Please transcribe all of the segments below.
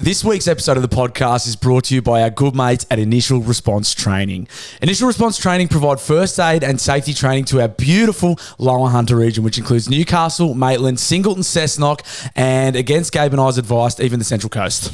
This week's episode of the podcast is brought to you by our good mates at Initial Response Training. Initial Response Training provide first aid and safety training to our beautiful Lower Hunter region, which includes Newcastle, Maitland, Singleton, Cessnock, and against Gabe and I's advice, even the Central Coast.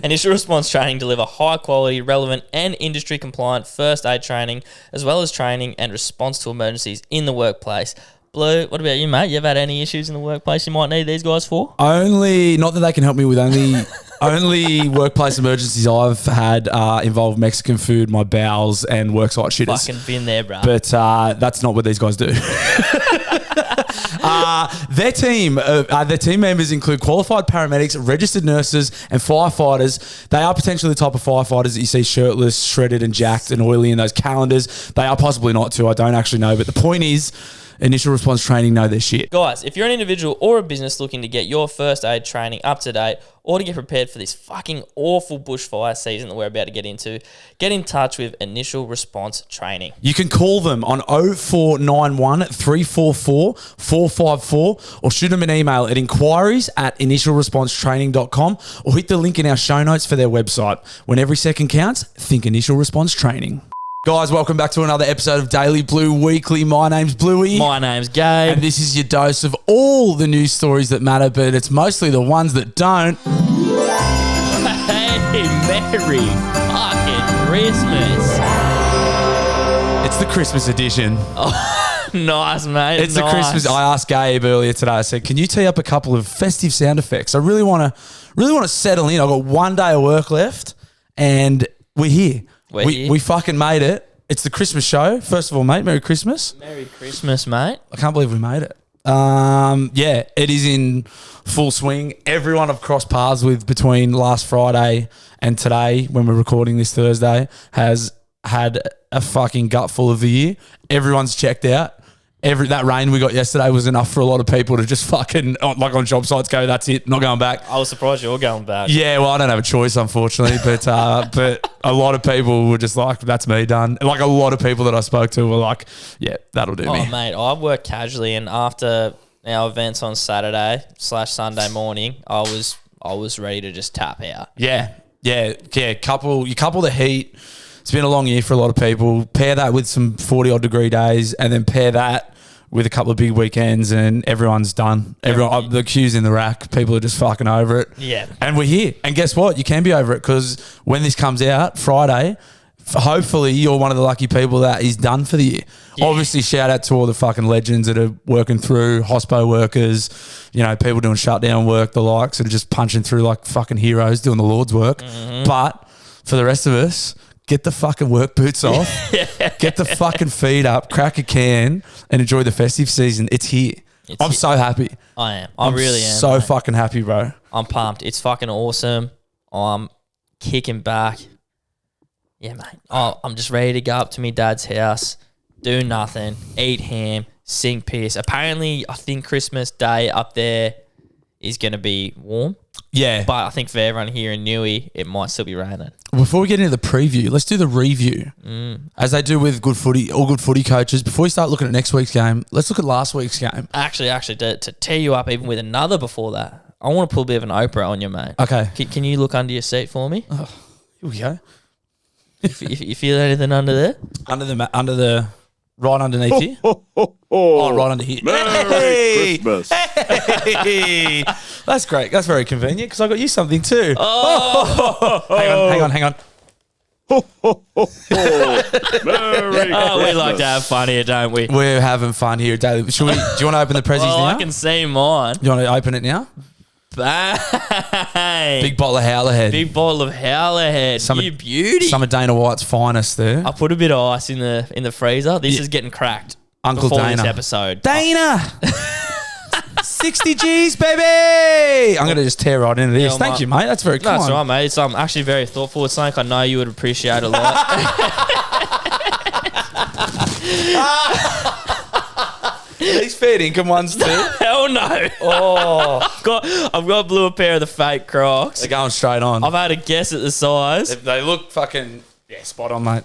Initial Response Training deliver high quality, relevant and industry compliant first aid training, as well as training and response to emergencies in the workplace. Blue, what about you, mate? You ever had any issues in the workplace you might need these guys for? Not that they can help me with only workplace emergencies I've had involve Mexican food, my bowels, and worksite shitters. Fucking been there, bro. But that's not what these guys do. Their team members include qualified paramedics, registered nurses, and firefighters. They are potentially the type of firefighters that you see shirtless, shredded, and jacked and oily in those calendars. They are possibly not too. I don't actually know. But the point is, Initial Response Training know their shit. Guys, if you're an individual or a business looking to get your first aid training up to date or to get prepared for this fucking awful bushfire season that we're about to get into, get in touch with Initial Response Training. You can call them on 0491 344 454 or shoot them an email at inquiries@initialresponsetraining.com or hit the link in our show notes for their website. When every second counts, think Initial Response Training. Guys, welcome back to another episode of Daily Blue Weekly. My name's Bluey. My name's Gabe. And this is your dose of all the news stories that matter, but it's mostly the ones that don't. Hey, Merry fucking Christmas. It's the Christmas edition. Oh, nice, mate. It's the Christmas. I asked Gabe earlier today, I said, can you tee up a couple of festive sound effects? I really want to settle in. I've got one day of work left and we're here. We fucking made it. It's the Christmas show. First of all, mate, Merry Christmas. Merry Christmas, mate. I can't believe we made it. Yeah, it is in full swing. Everyone I've crossed paths with between last Friday and today, when we're recording this Thursday, has had a fucking gutful of the year. Everyone's checked out. That rain we got yesterday was enough for a lot of people to just fucking, like on job sites, go, that's it, not going back. I was surprised you're going back. Yeah, well, I don't have a choice, unfortunately, but a lot of people were just like, that's me done. Like a lot of people that I spoke to were like, yeah, that'll do me. Oh, mate, I work casually, and after our events on Saturday/Sunday morning, I was ready to just tap out. Yeah. Couple the heat. It's been a long year for a lot of people. Pair that with some 40-odd degree days and then pair that with a couple of big weekends and everyone's done. The queue's in the rack. People are just fucking over it. Yeah. And we're here. And guess what? You can be over it because when this comes out, Friday, hopefully you're one of the lucky people that is done for the year. Yeah. Obviously, shout out to all the fucking legends that are working through, hospo workers, people doing shutdown work, the likes that are just punching through like fucking heroes doing the Lord's work. Mm-hmm. But for the rest of us, get the fucking work boots off, get the fucking feet up, crack a can, and enjoy the festive season. It's here. I'm so happy. I am. I really am. So fucking happy, bro. I'm pumped. It's fucking awesome. I'm kicking back. Yeah, mate. I'm just ready to go up to my dad's house, do nothing, eat ham, sing piss. Apparently, I think Christmas Day up there is going to be warm. Yeah. But I think for everyone here in Newey, it might still be raining. Before we get into the preview, let's do the review. As they do with all good footy coaches. Before we start looking at next week's game, let's look at last week's game. Actually, to tee you up even with another before that, I want to pull a bit of an Oprah on you, mate. Okay. Can you look under your seat for me? Oh, here we go. You feel anything under there? Right underneath here. Oh, right under here. Merry Christmas. Hey. That's great. That's very convenient because I got you something too. Oh. Hang on. Merry We like to have fun here, don't we? We're having fun here, Daily. Do you want to open the prezzies now? I can see mine. You want to open it now? Bang. Big bottle of Howlerhead. Big bottle of Howlerhead. You beauty. Some of Dana White's finest there. I put a bit of ice in the freezer. This is getting cracked. Uncle before Dana. This episode. Dana! 60 G's, baby! I'm going to just tear right into this. Thank you, mate. That's very kind. That's right, mate. It's actually very thoughtful. It's something I know you would appreciate a lot. These fair income ones too. Hell no. Oh, I've got Blue a pair of the fake Crocs. They're going straight on. I've had a guess at the size. They look fucking spot on, mate.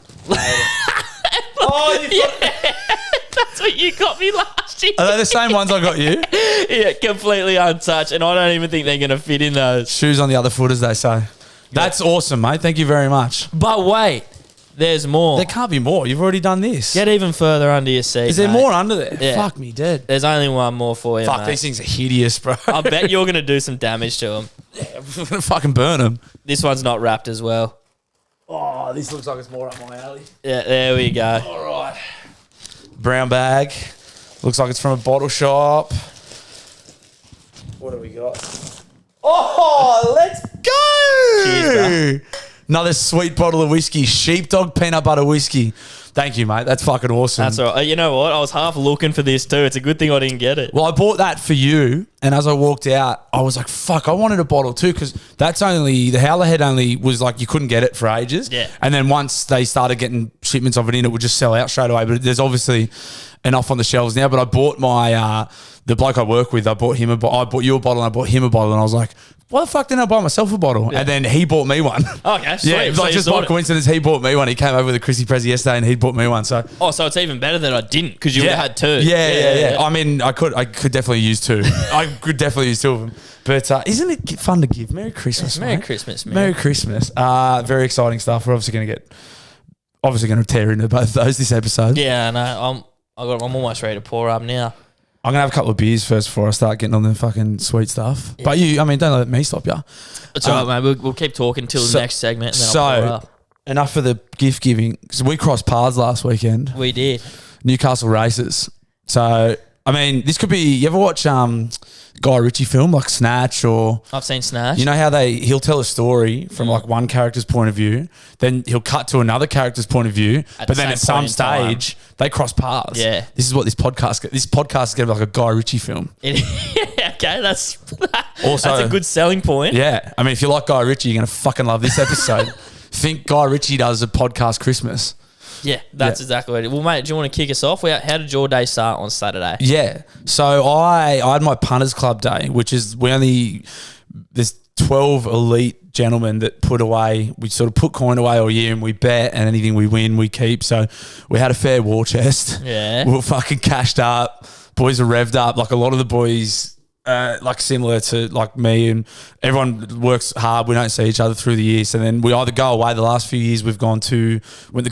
Oh, that's what you got me last year. Are they the same ones I got you? Yeah, completely untouched, and I don't even think they're going to fit in those. Shoes on the other foot, as they say. That's awesome, mate. Thank you very much. But wait, there's more. There can't be more. You've already done this. Get even further under your seat. Is there mate. more under there? Yeah. Fuck me dead. There's only one more for you, Fuck, mate. these things are hideous, bro. I bet you're going to do some damage to them. We're going to fucking burn them. This one's not wrapped as well. Oh, this looks like it's more up my alley. Yeah, there we go. All right. Brown bag. Looks like it's from a bottle shop. What do we got? Oh, let's go! Cheers, Another sweet bottle of whiskey. Sheepdog peanut butter whiskey. Thank you, mate. That's fucking awesome. That's all right. You know what? I was half looking for this too. It's a good thing I didn't get it. Well, I bought that for you, and as I walked out, I was like, fuck, I wanted a bottle too, because that's only, the Howler Head only was like, you couldn't get it for ages. Yeah. And then once they started getting shipments of it in, it would just sell out straight away. But there's obviously enough on the shelves now. But I bought my, the bloke I work with, I bought you a bottle, and I bought him a bottle, and I was like, why the fuck didn't I buy myself a bottle? Yeah. And then he bought me one. Okay, sweet. Yeah, it was So like you just by sorted. coincidence, he bought me one. He came over with a Chrissy Prezi yesterday, and he bought me one. So So it's even better that I didn't because you would have had two. Yeah. I mean, I could definitely use two. I could definitely use two of them. But isn't it fun to give? Merry Christmas, Merry mate. Christmas, man. Merry Christmas. Very exciting stuff. We're obviously going to tear into both of those this episode. Yeah, no, I'm almost ready to pour up now. I'm going to have a couple of beers first before I start getting on the fucking sweet stuff. Yeah. But don't let me stop you. It's all right, mate. We'll keep talking till the next segment and then I'll pour up. Enough of the gift giving. So we crossed paths last weekend. We did. Newcastle races. So, I mean, this could be, you ever watch Guy Ritchie film like Snatch or... I've seen Snatch. You know how he'll tell a story from like one character's point of view, then he'll cut to another character's point of view, At but the then at same some point in time. stage they cross paths. Yeah. This is what this podcast is going to be like a Guy Ritchie film. Okay, that's Also- that's a good selling point. Yeah. I mean, if you like Guy Ritchie, you're going to fucking love this episode. Think Guy Ritchie does a podcast Christmas. Yeah, that's exactly what it is. Well, mate, do you want to kick us off? How did your day start on Saturday? Yeah. So I had my punters club day, which is there's 12 elite gentlemen that we sort of put coin away all year and we bet, and anything we win, we keep. So we had a fair war chest. Yeah. We were fucking cashed up. Boys are revved up. Like a lot of the boys, like similar to like me, and everyone works hard. We don't see each other through the years. And then we either go away. The last few years we've went to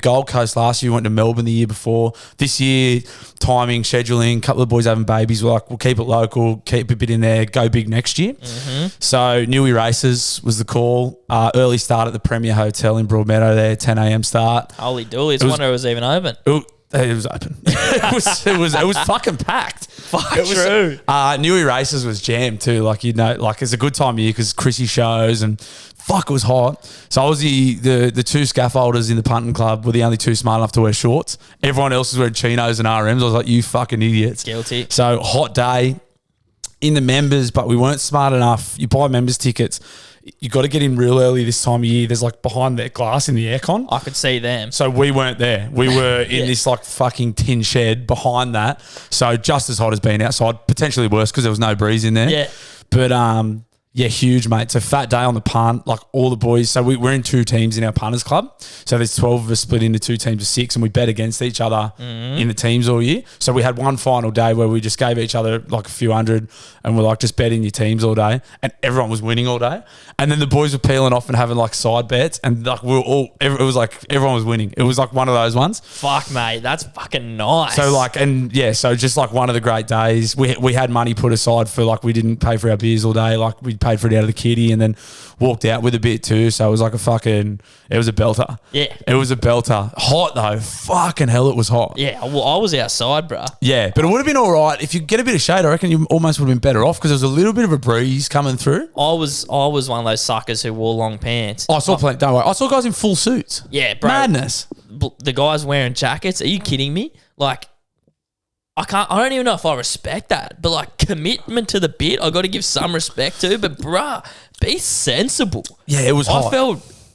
Gold Coast last year, we went to Melbourne the year before. This year, timing, scheduling, a couple of boys having babies. We're like, we'll keep it local, keep a bit in there, go big next year. Mm-hmm. So Newey Races was the call. Early start at the Premier Hotel in Broadmeadow there, 10 a.m. start. Holy dooly. It's a wonder it was even open. It was open. it was fucking packed. Fuck, It was true. Newey Races was jammed too. Like it's a good time of year because Chrissy shows and fuck, it was hot. So I was the two scaffolders in the punting club were the only two smart enough to wear shorts. Everyone else was wearing chinos and RMs. I was like, you fucking idiots. Guilty. So hot day in the members, but we weren't smart enough. You buy members tickets. You got to get in real early this time of year. There's like behind that glass in the aircon. I could see them. So we weren't there. We were in this like fucking tin shed behind that. So just as hot as being outside, potentially worse because there was no breeze in there. Yeah. But yeah, huge, mate. So fat day on the punt, like all the boys. So we're in two teams in our punters club. So there's 12 of us split into two teams of 6 and we bet against each other in the teams all year. So we had one final day where we just gave each other like a few hundred and we're like just betting your teams all day and everyone was winning all day. And then the boys were peeling off and having like side bets and like it was like everyone was winning. It was like one of those ones. Fuck, mate. That's fucking nice. So like, and yeah, so just like one of the great days. We had money put aside for like, we didn't pay for our beers all day. Like we paid for it out of the kitty and then walked out with a bit too. So it was like it was a belter. Yeah. It was a belter. Hot though. Fucking hell, it was hot. Yeah, well, I was outside, bruh. Yeah, but it would have been all right. If you get a bit of shade, I reckon you almost would have been better off because there was a little bit of a breeze coming through. I was one of those suckers who wore long pants. I saw plenty. Don't worry. I saw guys in full suits. Yeah, bro. Madness. The guys wearing jackets. Are you kidding me? Like, I don't even know if I respect that, but like commitment to the bit, I got to give some respect to. But bruh, be sensible. Yeah, it was hot.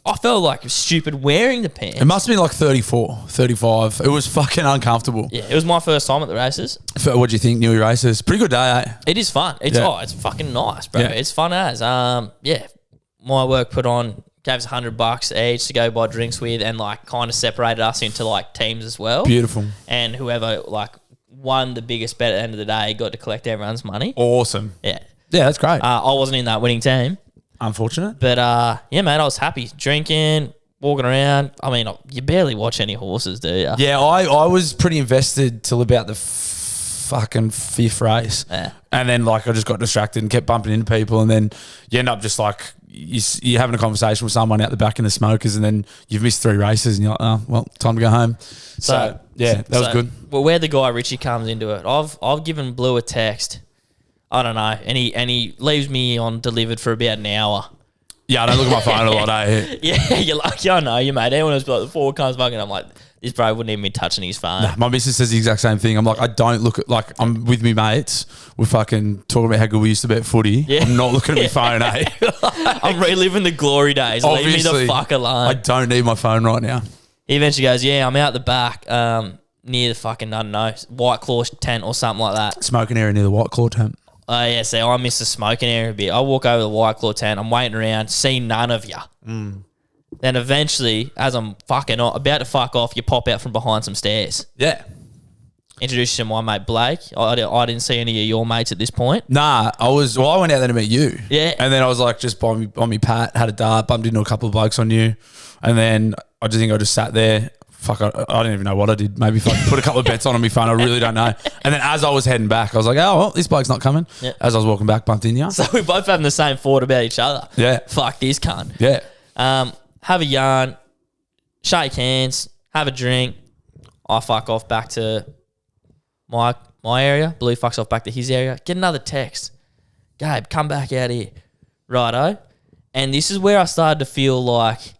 I felt like stupid wearing the pants. It must have been like 34, 35. It was fucking uncomfortable. Yeah, it was my first time at the races. What do you think, Newey Races? Pretty good day, eh? It is fun. It's it's fucking nice, bro. Yeah. It's fun as. Yeah, my work gave us $100 each to go buy drinks with, and like kind of separated us into like teams as well. Beautiful. And whoever like won the biggest bet at the end of the day got to collect everyone's money. Awesome. Yeah. Yeah, that's great. I wasn't in that winning team. Unfortunate. But yeah, mate, I was happy drinking, walking around. I mean, you barely watch any horses, do you? Yeah, I was pretty invested till about the fucking fifth race. Yeah. And then, like, I just got distracted and kept bumping into people. And then you end up just, like, you're having a conversation with someone out the back in the smokers, and then you've missed 3 races and you're like, oh, well, time to go home. So yeah, that was good. Well, where the guy Richie comes into it, I've given Blue a text. I don't know, and he leaves me on delivered for about an hour. Yeah, I don't look at my phone a lot, eh? Yeah, you're like, yeah, I know you, mate. Everyone else be like, the forward comes fucking. I'm like, this bro wouldn't even be touching his phone. Nah, my missus says the exact same thing. I'm like, I don't look at, like, I'm with me mates. We're fucking talking about how good we used to be at footy. Yeah. I'm not looking at my phone, eh? I'm reliving the glory days. Leave me the fuck alone. I don't need my phone right now. He eventually goes, yeah, I'm out the back, near the fucking, I don't know, White Claw tent or something like that. Smoking area near the White Claw tent. Yeah, so I miss the smoking area a bit. I walk over to the White Claw tent. I'm waiting around, see none of you. Then eventually, as I'm about to fuck off, you pop out from behind some stairs. Yeah. Introduce you to my mate Blake. I didn't see any of your mates at this point. Nah, I went out there to meet you. Yeah. And then I was like, just on me pat, had a dart, bumped into a couple of blokes on you. And then I just sat there. Fuck, I don't even know what I did. Maybe if I put a couple of bets on my phone, I really don't know. And then as I was heading back, I was like, oh, well, this bloke's not coming. Yeah. As I was walking back, bumped in you. So we're both having the same thought about each other. Yeah. Fuck this cunt. Yeah. Have a yarn, shake hands, have a drink. I fuck off back to my area. Blue fucks off back to his area. Get another text. Gabe, come back out here. Righto. And this is where I started to feel like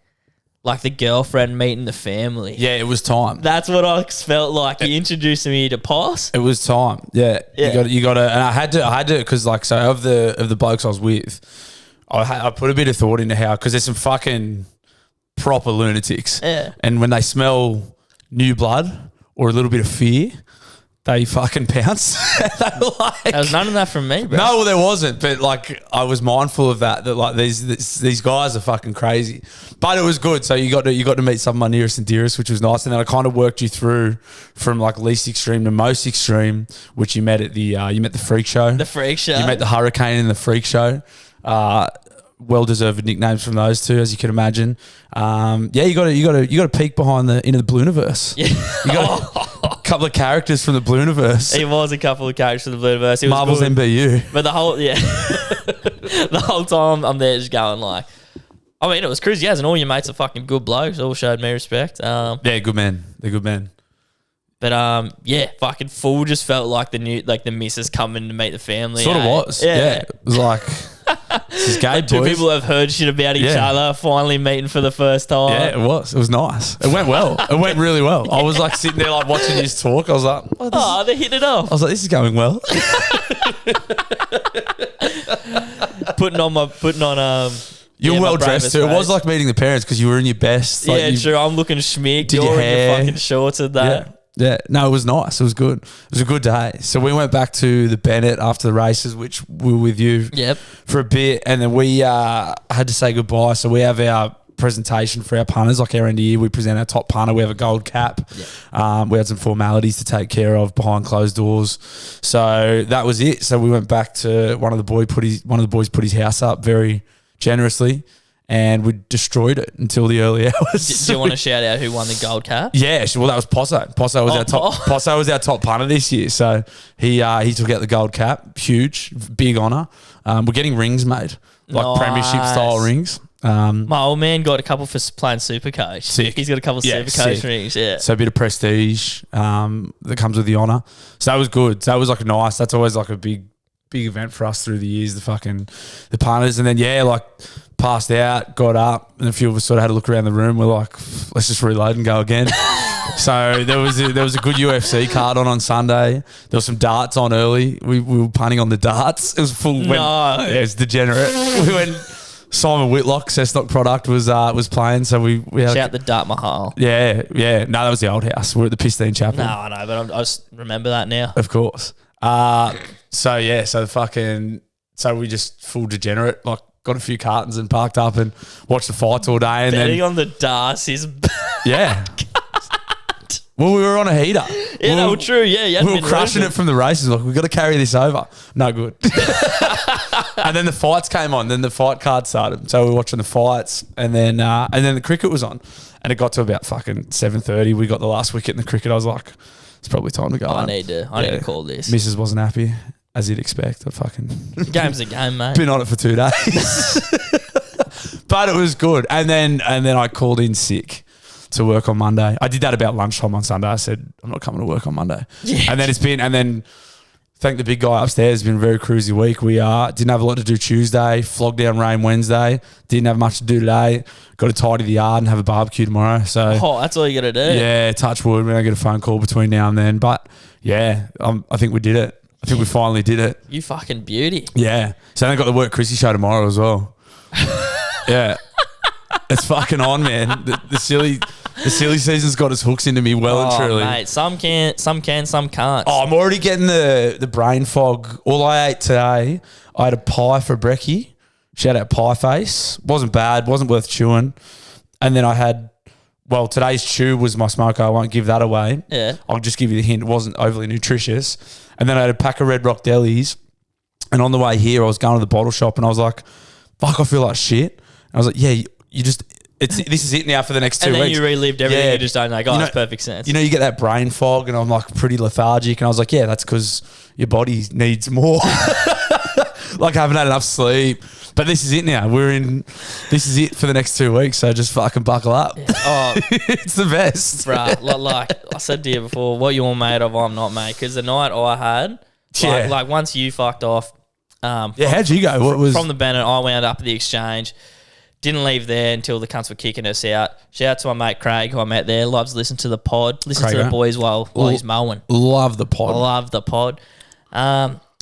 the girlfriend meeting the family. Yeah, it was time. That's what I felt like. He introduced me to Poss. It was time. Yeah. You got to, and I had to, because like, so of the blokes I was with, I put a bit of thought into how, because there's some fucking proper lunatics. Yeah. And when they smell new blood or a little bit of fear, they fucking pounce. There was none of that from me, bro. No, well, there wasn't. But like, I was mindful of that like these guys are fucking crazy. But it was good. So you got to meet some of my nearest and dearest, which was nice. And then I kind of worked you through from like least extreme to most extreme, which you met at the freak show. The freak show. You met the hurricane in the freak show. Well-deserved nicknames from those two, as you can imagine. You got to peek behind into the Bluemas. Yeah. You got a couple of characters from the Bluemas. He was a couple of characters from the Blueverse. Marvel's good. MBU. But the whole time I'm there just going like, I mean, it was crazy, and all your mates are fucking good blokes. All showed me respect. Yeah, good man. They're good men. But fucking full just felt like the missus coming to meet the family. Sort of was. Yeah. It was like, this is gay, like two boys. people have heard shit about each other, finally meeting for the first time. Yeah, it was. It was nice. It went well. It went really well. I was like sitting there like watching his talk. I was like, they're hitting it off. I was like, this is going well. putting on You're well dressed too. It was like meeting the parents because you were in your best. Like true. I'm looking schmick. Did You're your in hair. your fucking shorts and that. Yeah. No, it was nice. It was good. It was a good day. So we went back to the Bennett after the races, which we were with you for a bit. And then we had to say goodbye. So we have our presentation for our punters, like our end of year. We present our top punter. We have a gold cap. We had some formalities to take care of behind closed doors. So that was it. So we went back to one of the boys put his house up very generously. And we destroyed it until the early hours. Do you want to shout out who won the gold cap? Yeah, well, that was Posso. Posso was our top punter this year. So he took out the gold cap. Huge, big honour. We're getting rings made, like premiership style rings. My old man got a couple for playing Supercoach. Sick. He's got a couple of Supercoach rings. Yeah. So a bit of prestige that comes with the honour. So that was good. So that was like nice. That's always like a big event for us through the years. The punters, and then passed out, got up, and a few of us sort of had a look around the room. We're like, let's just reload and go again. So there was a good UFC card on Sunday. There was some darts on early. We were punting on the darts. It was full. It's degenerate. We went. Simon Whitlock, Cessnock product was playing. So we had shout the Dart Mahal. Yeah. No, that was the old house. We're at the Pistine Chapel. No, I know, but I just remember that now. Of course. So we just full degenerate, like got a few cartons and parked up and watched the fights all day. And betting then on the darts is yeah. Well, we were on a heater. Yeah, no, true. Yeah, you hadn't we were been crushing losing. it from the races. Like, we've got to carry this over. No good. And then the fights came on. Then the fight card started. So we were watching the fights, and then the cricket was on. And it got to about fucking 7:30. We got the last wicket in the cricket. I was like, it's probably time to go. I home. need to call this. Mrs. wasn't happy, as you'd expect. I fucking The game's a game, mate. been on it for 2 days. But it was good. And then I called in sick to work on Monday. I did that about lunchtime on Sunday. I said, I'm not coming to work on Monday. Yeah. And then thank the big guy upstairs. It's been a very cruisy week. We didn't have a lot to do Tuesday, flogged down rain Wednesday, didn't have much to do today. Got to tidy the yard and have a barbecue tomorrow. So That's all you got to do. yeah, touch wood. We're going to get a phone call between now and then. But yeah, I think we did it. I think we finally did it. You fucking beauty. Yeah. So then I got the Work Chrissy show tomorrow as well. Yeah. It's fucking on, man. The silly season's got its hooks into me well and truly. Mate, some can, some can't. Oh, I'm already getting the brain fog. All I ate today, I had a pie for brekkie. Shout out Pie Face. Wasn't bad. Wasn't worth chewing. And then I had, today's chew was my smoker. I won't give that away. Yeah. I'll just give you the hint. It wasn't overly nutritious. And then I had a pack of Red Rock Delis. And on the way here, I was going to the bottle shop and I was like, fuck, I feel like shit. And I was like, yeah, you just... this is it now for the next 2 And weeks. then you relived everything. Yeah. You just don't know. Guys, You know- perfect sense. You know, you get that brain fog and I'm like pretty lethargic. And I was like, yeah, that's because your body needs more. Like I haven't had enough sleep. But this is it now. This is it for the next 2 weeks. So just fucking buckle up. Oh, It's the best. bruh, like I said to you before, what you're made of, I'm not, mate. Because the night I had, Yeah. like once you fucked off, Yeah, how'd you go? What was... from the Bennett, I wound up at the exchange. Didn't leave there until the cunts were kicking us out. Shout out to my mate Craig, who I met there. Loves to listen to the pod. Listen to the Craig, boys while he's mowing. Love the pod. Love the pod.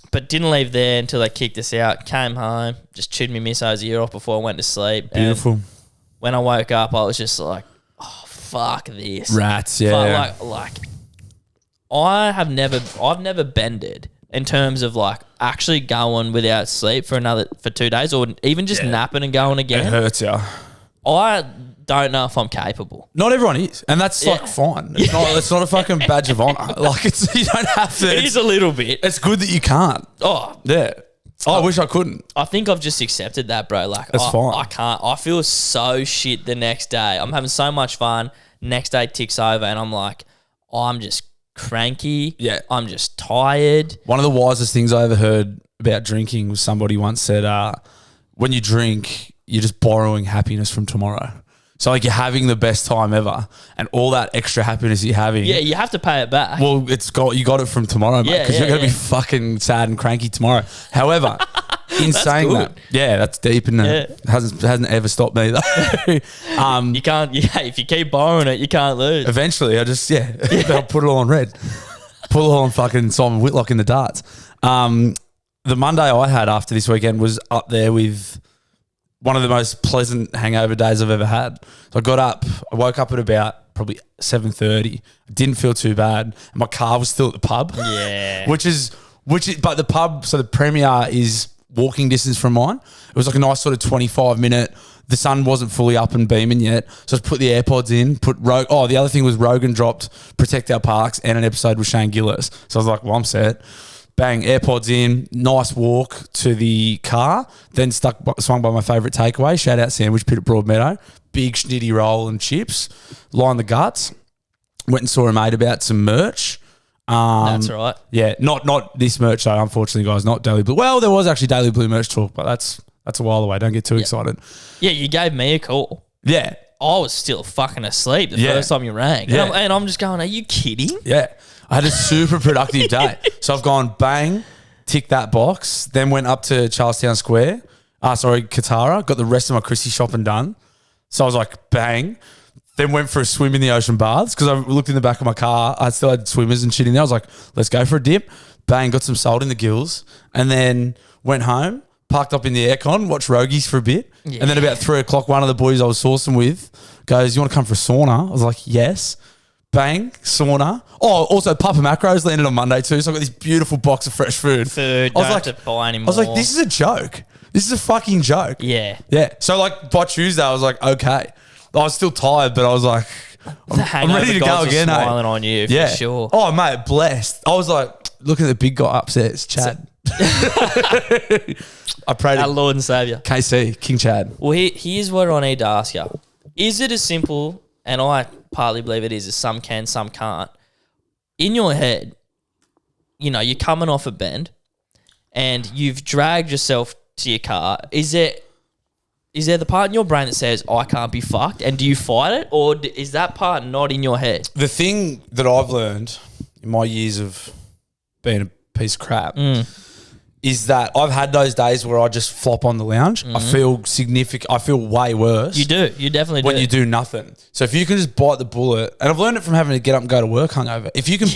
But didn't leave there until they kicked us out. Came home, just chewed me misso's ear off before I went to sleep. Beautiful. And when I woke up, I was just like, oh, fuck this. Rats, yeah. But like I've never bended in terms of like actually going without sleep for 2 days or even just napping and going It again. hurts you. I don't know if I'm capable. Not everyone is. And that's like fine. It's not a fucking badge of honor. Like you don't have to. It is a little bit. It's good that you can't. Oh, Yeah. I wish I couldn't. I think I've just accepted that, bro. Like, That's fine. I can't. I feel so shit the next day. I'm having so much fun. Next day ticks over, and I'm like, I'm just cranky. Yeah. I'm just tired. One of the wisest things I ever heard about drinking was somebody once said, when you drink, you're just borrowing happiness from tomorrow. So like you're having the best time ever and all that extra happiness you're having. Yeah, you have to pay it back. Well, you got it from tomorrow, mate, Yeah, because yeah, you're going to yeah. be fucking sad and cranky tomorrow. However, in saying good. that, yeah, that's deep and it hasn't ever stopped me though. You can't. Yeah, if you keep borrowing it, you can't lose. Eventually, I just I'll put it all on red. Put it all on fucking Simon Whitlock in the darts. The Monday I had after this weekend was up there with one of the most pleasant hangover days I've ever had. So I woke up at about probably 7:30. Didn't feel too bad. And my car was still at the pub. Yeah. But the pub, so the Premier is walking distance from mine. It was like a nice sort of 25-minute. The sun wasn't fully up and beaming yet. So I just put the AirPods in, the other thing was Rogan dropped Protect Our Parks and an episode with Shane Gillis. So I was like, well, I'm set. Bang, AirPods in, nice walk to the car, then swung by my favourite takeaway, shout out Sandwich Pit at Broadmeadow, big schnitty roll and chips, line the guts, went and saw a mate about some merch. That's right. Yeah, not this merch though, unfortunately, guys, not Daily Blue. Well, there was actually Daily Blue merch talk, but that's a while away. Don't get too excited. Yeah, you gave me a call. Yeah. I was still fucking asleep the first time you rang. Yeah. And I'm just going, are you kidding? Yeah. I had a super productive day. So I've gone bang, tick that box, then went up to Charlestown Square, Katara, got the rest of my Chrissy shopping done. So I was like, bang. Then went for a swim in the ocean baths because I looked in the back of my car. I still had swimmers and shit in there. I was like, let's go for a dip. Bang, got some salt in the gills. And then went home, parked up in the aircon, watched Rogies for a bit. Yeah. And then about 3 o'clock, one of the boys I was sourcing with goes, you want to come for a sauna? I was like, yes. Bang, sauna. Oh, also Papa Macros landed on Monday too. So I got this beautiful box of fresh food. Food, I was don't like, have to buy anymore. I was like, this is a joke. This is a fucking joke. Yeah. Yeah. So like by Tuesday, I was like, okay. I was still tired, but I was like, I'm ready to go gods are again, eh? smiling on you Yeah. for sure. Oh, mate, blessed. I was like, looking at the big guy upstairs, Chad. I prayed Our to Lord and Saviour. KC, King Chad. Well, here's what I need to ask you. Is it as simple, and I partly believe it is, as some can, some can't. In your head, you're coming off a bend and you've dragged yourself to your car. Is there the part in your brain that says, I can't be fucked? And do you fight it? Or is that part not in your head? The thing that I've learned in my years of being a piece of crap is that I've had those days where I just flop on the lounge. I feel significant. I feel way worse. You do. You definitely do. When you do nothing. So if you can just bite the bullet, and I've learned it from having to get up and go to work hungover. If you can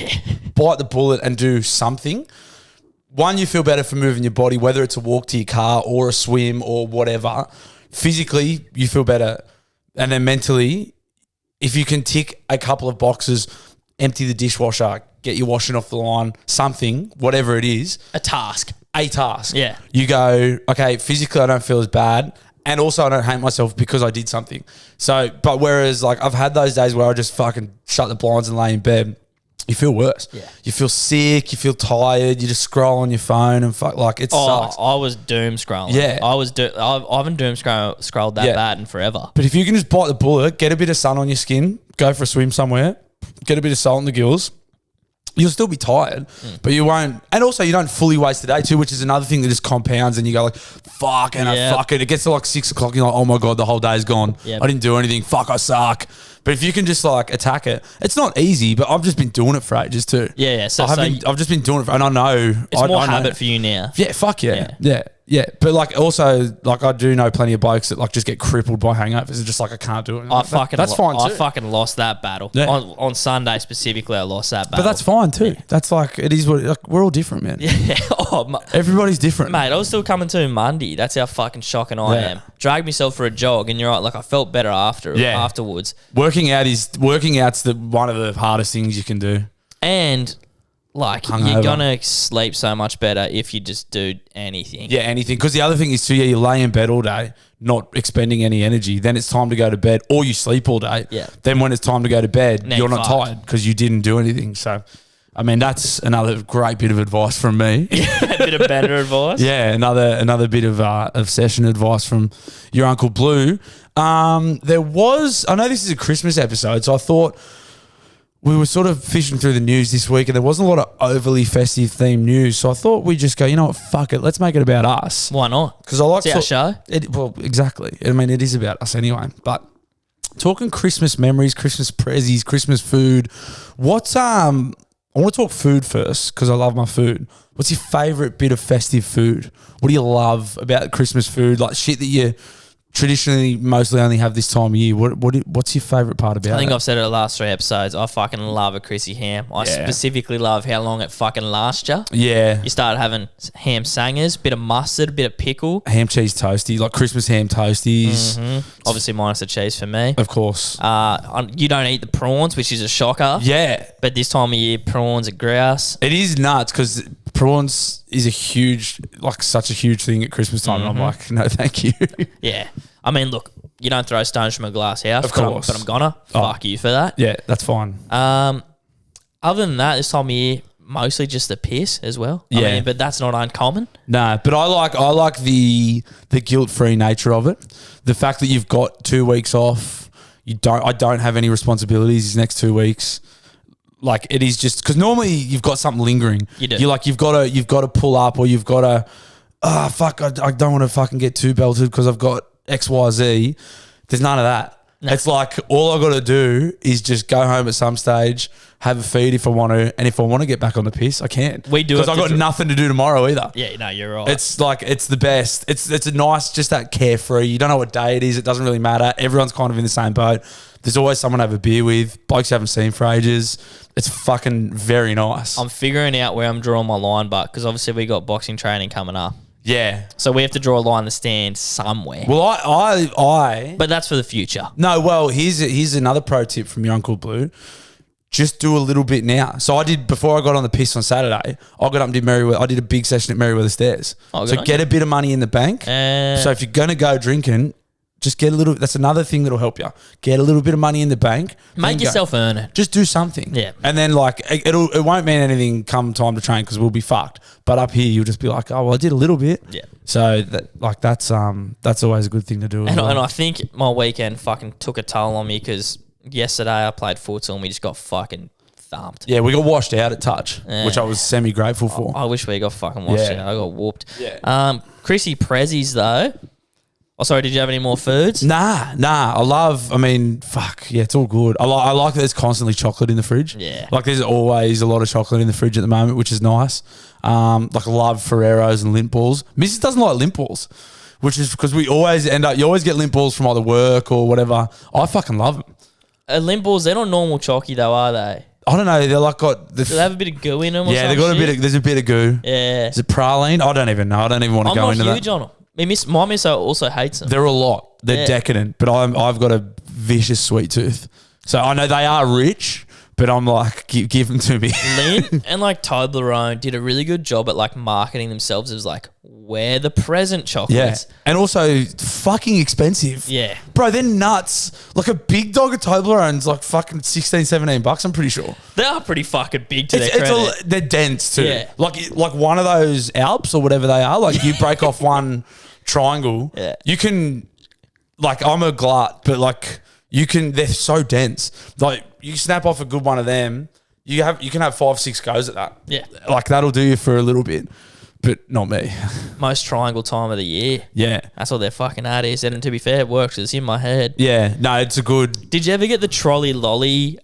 bite the bullet and do something, one, you feel better for moving your body, whether it's a walk to your car or a swim or whatever. Physically, you feel better. And then mentally, if you can tick a couple of boxes, empty the dishwasher, get your washing off the line, something, whatever it is. A task. Yeah. You go, okay, physically I don't feel as bad. And also I don't hate myself because I did something. So, but whereas like I've had those days where I just fucking shut the blinds and lay in bed, you feel worse. Yeah. You feel sick, you feel tired, you just scroll on your phone and fuck, like it sucks. I was doom scrolling. Yeah. I haven't doom scrolled that bad in forever. But if you can just bite the bullet, get a bit of sun on your skin, go for a swim somewhere, get a bit of salt in the gills, you'll still be tired, but you won't. And also, you don't fully waste the day too, which is another thing that just compounds. And you go like, "Fuck," and I fuck it. It gets to like 6 o'clock. You're like, "Oh my god, the whole day's gone. I didn't do anything. Fuck, I suck." But if you can just like attack it, it's not easy. But I've just been doing it for ages too. Yeah. So I've just been doing it, and I know it's more I know. habit for you now. Yeah. Fuck yeah. Yeah. But like also, like I do know plenty of blokes that like just get crippled by hangovers and just like I can't do it. That's fine too. I fucking lost that battle on Sunday specifically. I lost that battle, but that's fine too. That's like it is what like, we're all different, man. Yeah. Everybody's different, mate. I was still coming to Monday. That's how fucking shocking I am. Dragged myself for a jog, and you're right. Like I felt better afterwards. Working out's one of the hardest things you can do, and like hungover. You're gonna sleep so much better if you just do anything. Yeah, anything. Because the other thing is too, you lay in bed all day, not expending any energy. Then it's time to go to bed, or you sleep all day. Yeah. Then when it's time to go to bed, now you're not tired because you didn't do anything. So, I mean, that's another great bit of advice from me. A bit of better advice. Yeah, another bit of session advice from your Uncle Blue. I know this is a Christmas episode, so I thought we were sort of fishing through the news this week and there wasn't a lot of overly festive themed news. So I thought we'd just go, you know what, fuck it. Let's make it about us. Why not? Because I like it's our show. Well, exactly. I mean, it is about us anyway. But talking Christmas memories, Christmas prezzies, Christmas food. I want to talk food first because I love my food. What's your favourite bit of festive food? What do you love about Christmas food? Like shit that you traditionally mostly only have this time of year. What's your favourite part about it? I think I've said it the last 3 episodes. I fucking love a Chrissy ham. I specifically love how long it fucking lasts you. Yeah. You start having ham sangers, bit of mustard, bit of pickle. Ham cheese toasty, like Christmas ham toasties. Mm-hmm. Obviously minus the cheese for me. Of course. You don't eat the prawns, which is a shocker. Yeah. But this time of year, prawns are grouse. It is nuts because prawns is such a huge thing at Christmas time. And I'm like, no, thank you. Yeah. I mean, look, you don't throw stones from a glass house. Of course. But I'm gonna. Fuck you for that. Yeah, that's fine. Other than that, this time of year, mostly just the piss as well. Yeah. I mean, but that's not uncommon. No, but I like the guilt-free nature of it. The fact that you've got 2 weeks off. I don't have any responsibilities these next 2 weeks. Like it is just because normally you've got something lingering. You do. You're like you've got to pull up or you've got to. I don't want to fucking get too belted because I've got XYZ. There's none of that. No. It's like all I got to do is just go home at some stage, have a feed if I want to, and if I want to get back on the piss, I can. We do because I've got nothing to do tomorrow either. Yeah, no, you're right. It's like it's the best. It's a nice, just that carefree. You don't know what day it is. It doesn't really matter. Everyone's kind of in the same boat. There's always someone to have a beer with. Blokes you haven't seen for ages. It's fucking very nice. I'm figuring out where I'm drawing my line, but because obviously we got boxing training coming up. Yeah. So we have to draw a line in the stand somewhere. Well, I but that's for the future. No, well, here's another pro tip from your Uncle Blue. Just do a little bit now. So I did, before I got on the piss on Saturday, I got up and did I did a big session at Merriweather Stairs. So get a bit of money in the bank. So if you're going to go drinking, Just get a little. That's another thing that'll help you. Get a little bit of money in the bank. Make yourself earn it. Just do something. Yeah. And then like it won't mean anything come time to train because we'll be fucked. But up here you'll just be like, oh well, I did a little bit. Yeah. So that's always a good thing to do. And I think my weekend fucking took a toll on me because yesterday I played futsal and we just got fucking thumped. Yeah, we got washed out at touch, which I was semi grateful for. I wish we got fucking washed Yeah. out. I got whooped. Yeah. Chrissy Prezzies though. Oh, sorry. Did you have any more foods? Nah. It's all good. I like that there's constantly chocolate in the fridge. Yeah. Like there's always a lot of chocolate in the fridge at the moment, which is nice. Like I love Ferreros and lint balls. Mrs. doesn't like lint balls, which is because you always get lint balls from either work or whatever. I fucking love them. Lint balls, they're not normal chalky though, are they? I don't know. They're like got the. Do they have a bit of goo in them? Or Yeah, they got a bit of. There's a bit of goo. Yeah. Is it praline? I don't even know. I don't even want to I'm go not into huge that. on them. My miss also hates them. They're a lot. They're Yeah. decadent, but I've got a vicious sweet tooth. So I know they are rich, but I'm like, give them to me. Lint and like Toblerone did a really good job at like marketing themselves as like, we're the present Yeah. chocolates. And also fucking expensive. Yeah. Bro, they're nuts. Like a big dog of Toblerone's like fucking $16-17, I'm pretty sure. They are pretty fucking big to their credit. They're dense too. Yeah. Like one of those Alps or whatever they are, like you break off one triangle, Yeah. you can, like I'm a glut, but like they're so dense. Like you snap off a good one of them, you can have 5-6 goes at that. Yeah. Like that'll do you for a little bit, but not me. Most triangle time of the year. Yeah. That's all their fucking ad is. And to be fair, it works. It's in my head. Yeah. No, it's a good. Did you ever get the trolley lolly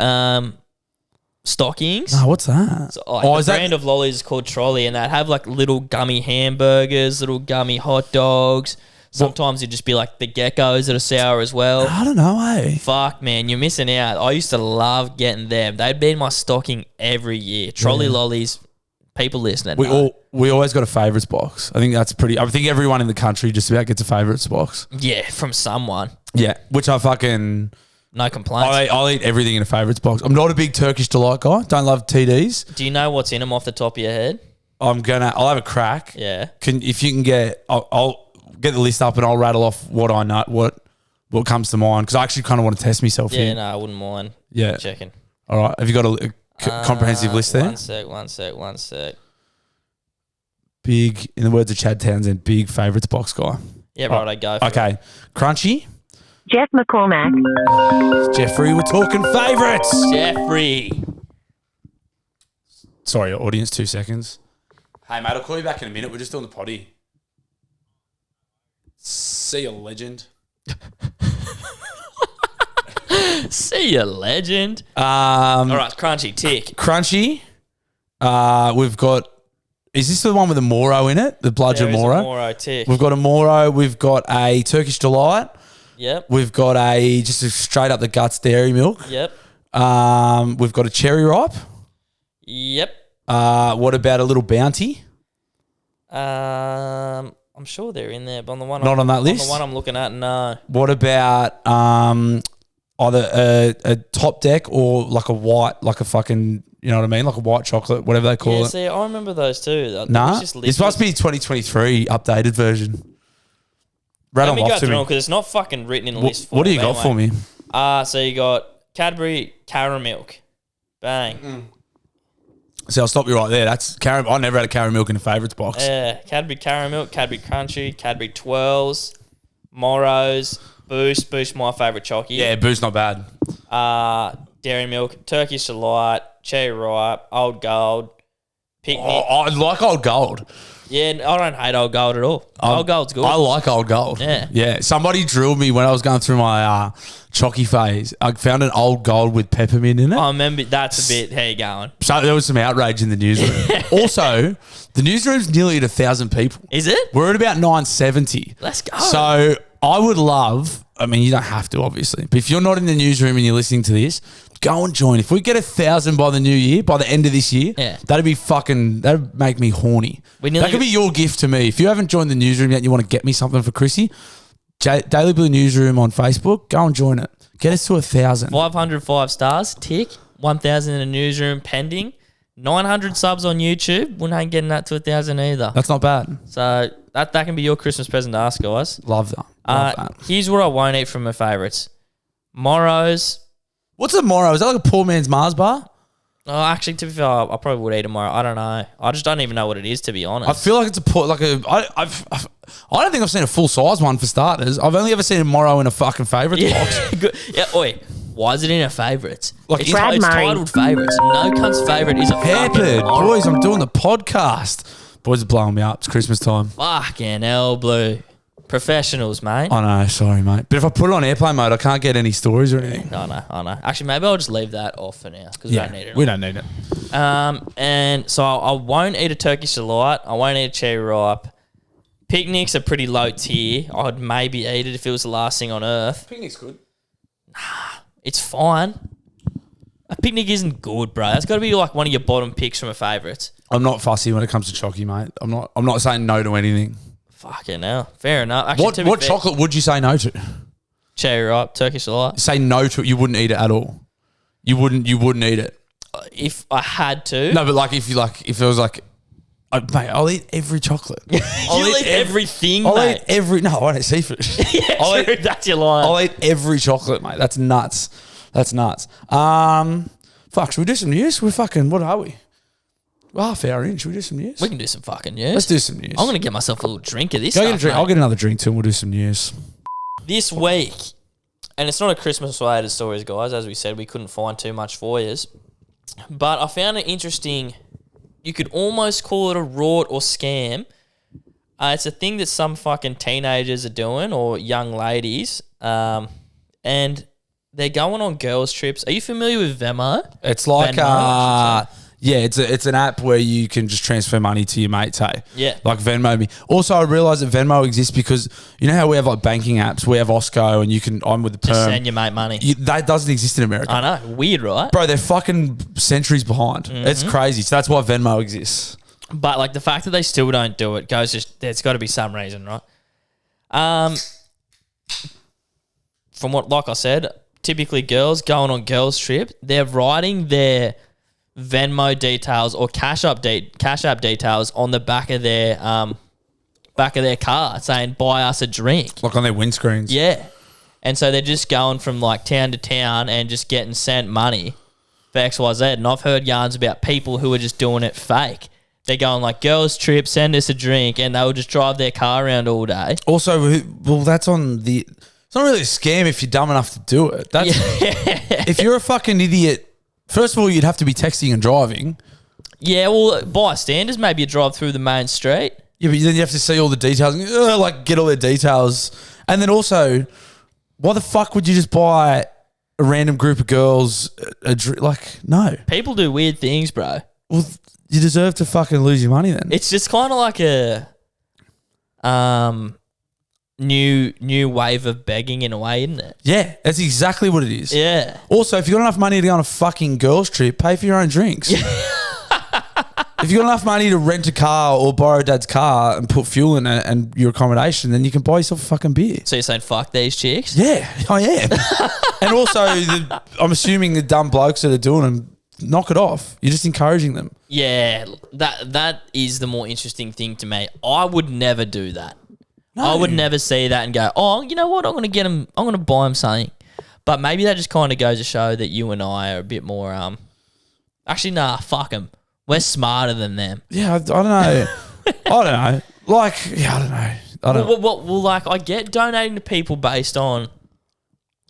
stockings? No, what's that? So, like, the brand of lollies is called Trolley, and they'd have like little gummy hamburgers, little gummy hot dogs. Sometimes it'd just be like the geckos that are sour as well. I don't know, eh? Fuck, man, you're missing out. I used to love getting them. They'd be in my stocking every year. Trolley lollies, people listening. We always got a favourites box. I think that's pretty. I think everyone in the country just about gets a favourites box. Yeah, from someone. Yeah, which I fucking. No complaints. I'll eat everything in a favourites box. I'm not a big Turkish delight guy. Don't love TDs. Do you know what's in them off the top of your head? I'll have a crack. Yeah. If you can get, I'll get the list up and I'll rattle off what I know, what comes to mind because I actually kind of want to test myself Yeah, here. no, I wouldn't mind checking. All right. Have you got a comprehensive list there? One sec. Big, in the words of Chad Townsend, big favourites box guy. Yeah, right, I go for it. Okay. Crunchy. Jeff McCormack. Jeffrey, we're talking favourites. Jeffrey. Sorry, audience, 2 seconds. Hey, mate, I'll call you back in a minute. We're just doing the potty. See you, legend. See you, legend. All right, Crunchy, tick. Crunchy. We've got. Is this the one with the Moro in it? The bludgeon Moro. Moro, tick. We've got a Moro. We've got a Turkish delight. Yep. We've got just a straight up the guts dairy milk. Yep. We've got a cherry ripe. Yep. What about a little bounty? I'm sure they're in there, but on the one Not on that list? On the one I'm looking at, no. What about either a top deck or like a white, like a fucking, you know what I mean, like a white chocolate, whatever they call Yeah, it. see, I remember those too. Nah, this must be 2023 updated version. Let me go through them because it's not fucking written in the list. What do you got for me? So you got Cadbury Caramilk. Bang. So I'll stop you right there. That's caramel. I never had a caramel in a favourites box. Yeah, Cadbury Caramilk, Cadbury Crunchy, Cadbury Twirls, Moros, Boost. Boost, my favourite chocolate. Yeah, Boo's not bad. Dairy Milk, Turkish Delight, Cherry Ripe, Old Gold, Picnic. I like Old Gold. Yeah, I don't hate Old Gold at all. Old Gold's good. I like Old Gold. Yeah. Yeah. Somebody drilled me when I was going through my chocky phase. I found an Old Gold with peppermint in it. I remember that's a bit, how you going? So there was some outrage in the newsroom. Also, the newsroom's nearly at 1,000 people. Is it? We're at about 970. Let's go. So I would love, I mean, you don't have to, obviously, but if you're not in the newsroom and you're listening to this, go and join. If we get 1,000 by the new year, by the end of this year, that'd make me horny. That could be your gift to me. If you haven't joined the newsroom yet and you want to get me something for Chrissy, Daily Blue Newsroom on Facebook, go and join it. Get us to 1,000. 505 stars, tick. 1,000 in the newsroom, pending. 900 subs on YouTube. We ain't getting that to 1,000 either. That's not bad. So that can be your Christmas present to us, guys. Love that. Love that. Here's what I won't eat from my favourites. Morrows. What's a Morrow? Is that like a poor man's Mars bar? Oh, actually, to be fair, I probably would eat a Morrow. I don't know. I just don't even know what it is, to be honest. I feel like it's a poor, like a. I don't think I've seen a full size one for starters. I've only ever seen a Morrow in a fucking favourites box. Good. Yeah, oi. Why is it in a favourites? Like, it's, Brad it's Murray. titled favourites. No cunt's favourite is a fucking Peppered, Morrow. boys. I'm doing the podcast. Boys are blowing me up. It's Christmas time. Fucking hell, Blue. Professionals, mate. I know, sorry, mate. But if I put it on airplane mode, I can't get any stories or anything. I know. Actually, maybe I'll just leave that off for now because we don't need it. we don't need it. And so I won't eat a Turkish delight. I won't eat a cherry ripe. Picnics are pretty low tier. I'd maybe eat it if it was the last thing on earth. Picnic's good. It's fine. A picnic isn't good, bro. That's got to be like one of your bottom picks from a favourites. I'm not fussy when it comes to chocky, mate. I'm not saying no to anything. Fucking hell. Fair enough. Actually, What chocolate would you say no to? Cherry ripe, Turkish delight. Say no to it. You wouldn't eat it at all. You wouldn't eat it. If I had to. No, but like if it was like, mate, I'll eat every chocolate. You'll eat everything, I'll mate. eat every. No, I won't eat seafood. Yeah, I'll true. eat, That's your line. I'll eat every chocolate, mate. That's nuts. That's nuts. Fuck, should we do some news? We're fucking. What are we? We're half hour in. Should we do some news? We can do some fucking news. Let's do some news. I'm going to get myself a little drink of this Go stuff, get a drink. mate. I'll get another drink too, and we'll do some news. This week, and it's not a Christmas-related stories, guys. As we said, we couldn't find too much for you. But I found it interesting. You could almost call it a rort or scam. It's a thing that some fucking teenagers are doing or young ladies. And they're going on girls' trips. Are you familiar with Venmo? It's like Venmo, I should say. yeah, it's an app where you can just transfer money to your mates, hey? Yeah. Like Venmo me. Also, I realised that Venmo exists because you know how we have like banking apps? We have Osco and I'm with the Just perm. send your mate money. That doesn't exist in America. I know. Weird, right? Bro, they're fucking centuries behind. Mm-hmm. It's crazy. So that's why Venmo exists. But like the fact that they still don't do it goes just there's got to be some reason, right? From what, like I said, typically girls going on girls' trip, they're writing their Venmo details or Cash App details on the back of their car, saying buy us a drink. Like on their windscreens. Yeah, and so they're just going from like town to town and just getting sent money for XYZ. And I've heard yarns about people who are just doing it fake. They're going like girls' trip, send us a drink, and they'll just drive their car around all day. Also, well, that's on the. It's not really a scam if you're dumb enough to do it. That's if you're a fucking idiot. First of all, you'd have to be texting and driving. Yeah, well, bystanders, maybe you drive through the main street. Yeah, but then you have to see all the details, and, like get all their details, and then also, why the fuck would you just buy a random group of girls a drink? Like, no. People do weird things, bro. Well, you deserve to fucking lose your money then. It's just kind of like a new wave of begging in a way, isn't it? Yeah, that's exactly what it is. Yeah. Also, if you got enough money to go on a fucking girls trip, pay for your own drinks. If you got enough money to rent a car or borrow dad's car and put fuel in it and your accommodation, then you can buy yourself a fucking beer. So you're saying fuck these chicks? Yeah, I am. And also, I'm assuming the dumb blokes that are doing them, knock it off. You're just encouraging them. Yeah, that is the more interesting thing to me. I would never do that. No. I would never see that and go, oh, you know what? I'm going to buy him something. But maybe that just kind of goes to show that you and I are a bit more, actually, nah, fuck them. We're smarter than them. Yeah, I don't know. I don't know. Like, yeah, I don't know. I don't Well, like, I get donating to people based on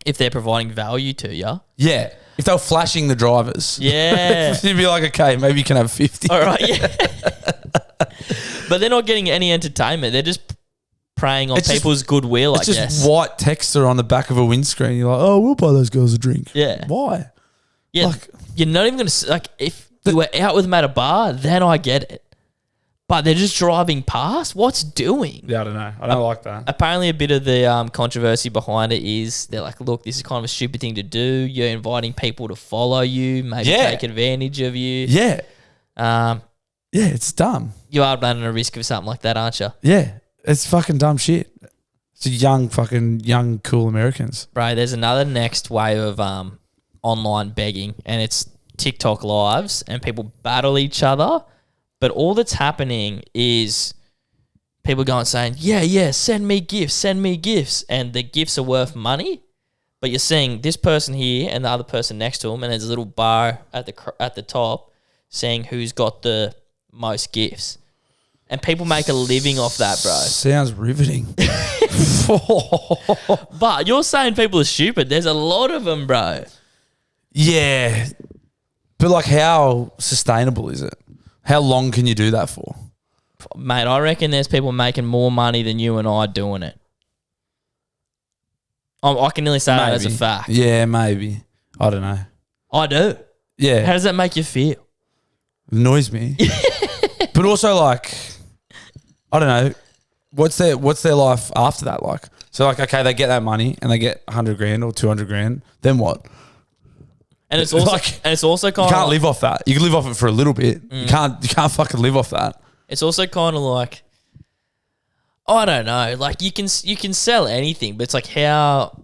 if they're providing value to you. Yeah. If they were flashing the drivers. Yeah. You'd be like, okay, maybe you can have 50. All right, yeah. But they're not getting any entertainment. They're just preying on It's just- people's goodwill, I It's guess. just white text are on the back of a windscreen. You're like, oh, we'll buy those girls a drink. Yeah. Why? Yeah, like- you're not even going to, like, if you were out with them at a bar, then I get it. But they're just driving past? What's doing? Yeah, I don't know. I don't like that. Apparently, a bit of the controversy behind it is they're like, look, this is kind of a stupid thing to do. You're inviting people to follow you, maybe Yeah. take advantage of you. Yeah. Um, Yeah, it's dumb. you are running a risk of something like that, aren't you? Yeah. It's fucking dumb shit. It's young, cool Americans. Bro, there's another next wave of online begging, and it's TikTok lives, and people battle each other. But all that's happening is people going saying, yeah, send me gifts, and the gifts are worth money, but you're seeing this person here and the other person next to them, and there's a little bar at the top saying who's got the most gifts, and people make a living off that, bro. Sounds riveting. But you're saying people are stupid. There's a lot of them, bro. Yeah. But like, how sustainable is it? How long can you do that for? Mate, I reckon there's people making more money than you and I doing it. I can nearly say that as a fact. Yeah, maybe. I don't know. I do. Yeah. How does that make you feel? It annoys me. But also, like, I don't know. What's their life after that like? So, like, okay, they get that money and they get 100 grand or 200 grand. Then what? And it's also like, kind you of can't live off that. You can live off it for a little bit. You can't fucking live off that. It's also kind of like, I don't know. Like, you can sell anything, but it's like, how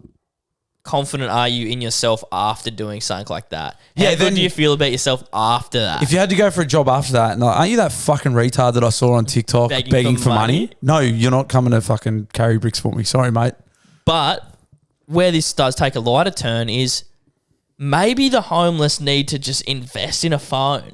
confident are you in yourself after doing something like that? How good do you feel about yourself after that? If you had to go for a job after that, like, aren't you that fucking retard that I saw on TikTok begging for money? No, you're not coming to fucking carry bricks for me. Sorry, mate. But where this does take a lighter turn is maybe the homeless need to just invest in a phone.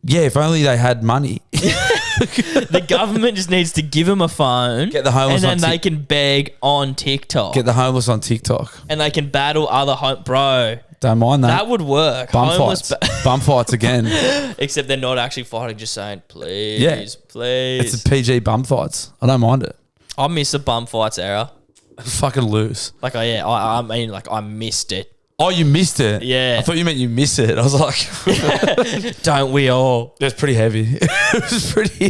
Yeah, if only they had money. The government just needs to give them a phone. Get the homeless and then they can beg on TikTok. Get the homeless on TikTok. And they can battle other bro. Don't mind that. That would work. Bum fights. Bum fights again. Except they're not actually fighting, just saying, please, please. It's a PG bum fights. I don't mind it. I miss the bum fights era. Fucking loose. Like, I mean, like, I missed it. Oh, you missed it? Yeah. I thought you meant you miss it. I was like... Don't we all? It was pretty heavy. It was pretty...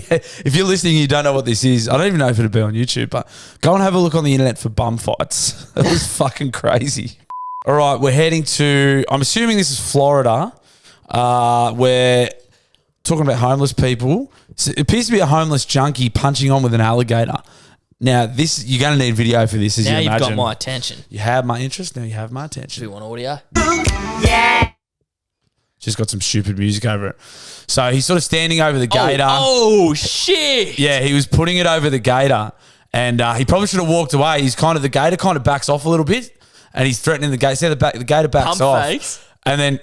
If you're listening and you don't know what this is, I don't even know if it'll be on YouTube, but go and have a look on the internet for bum fights. It was fucking crazy. All right, we're heading to... I'm assuming this is Florida. We're talking about homeless people. So it appears to be a homeless junkie punching on with an alligator. Now, this you're going to need video for this, as now you imagine. Now you've got my attention. You have my interest. Now you have my attention. Do we want audio? Yeah. Just got some stupid music over it. So he's sort of standing over the gator. Oh shit! Yeah, he was putting it over the gator, and he probably should have walked away. The gator kind of backs off a little bit, and he's threatening the gator. See the gator backs Pump off, fakes. And then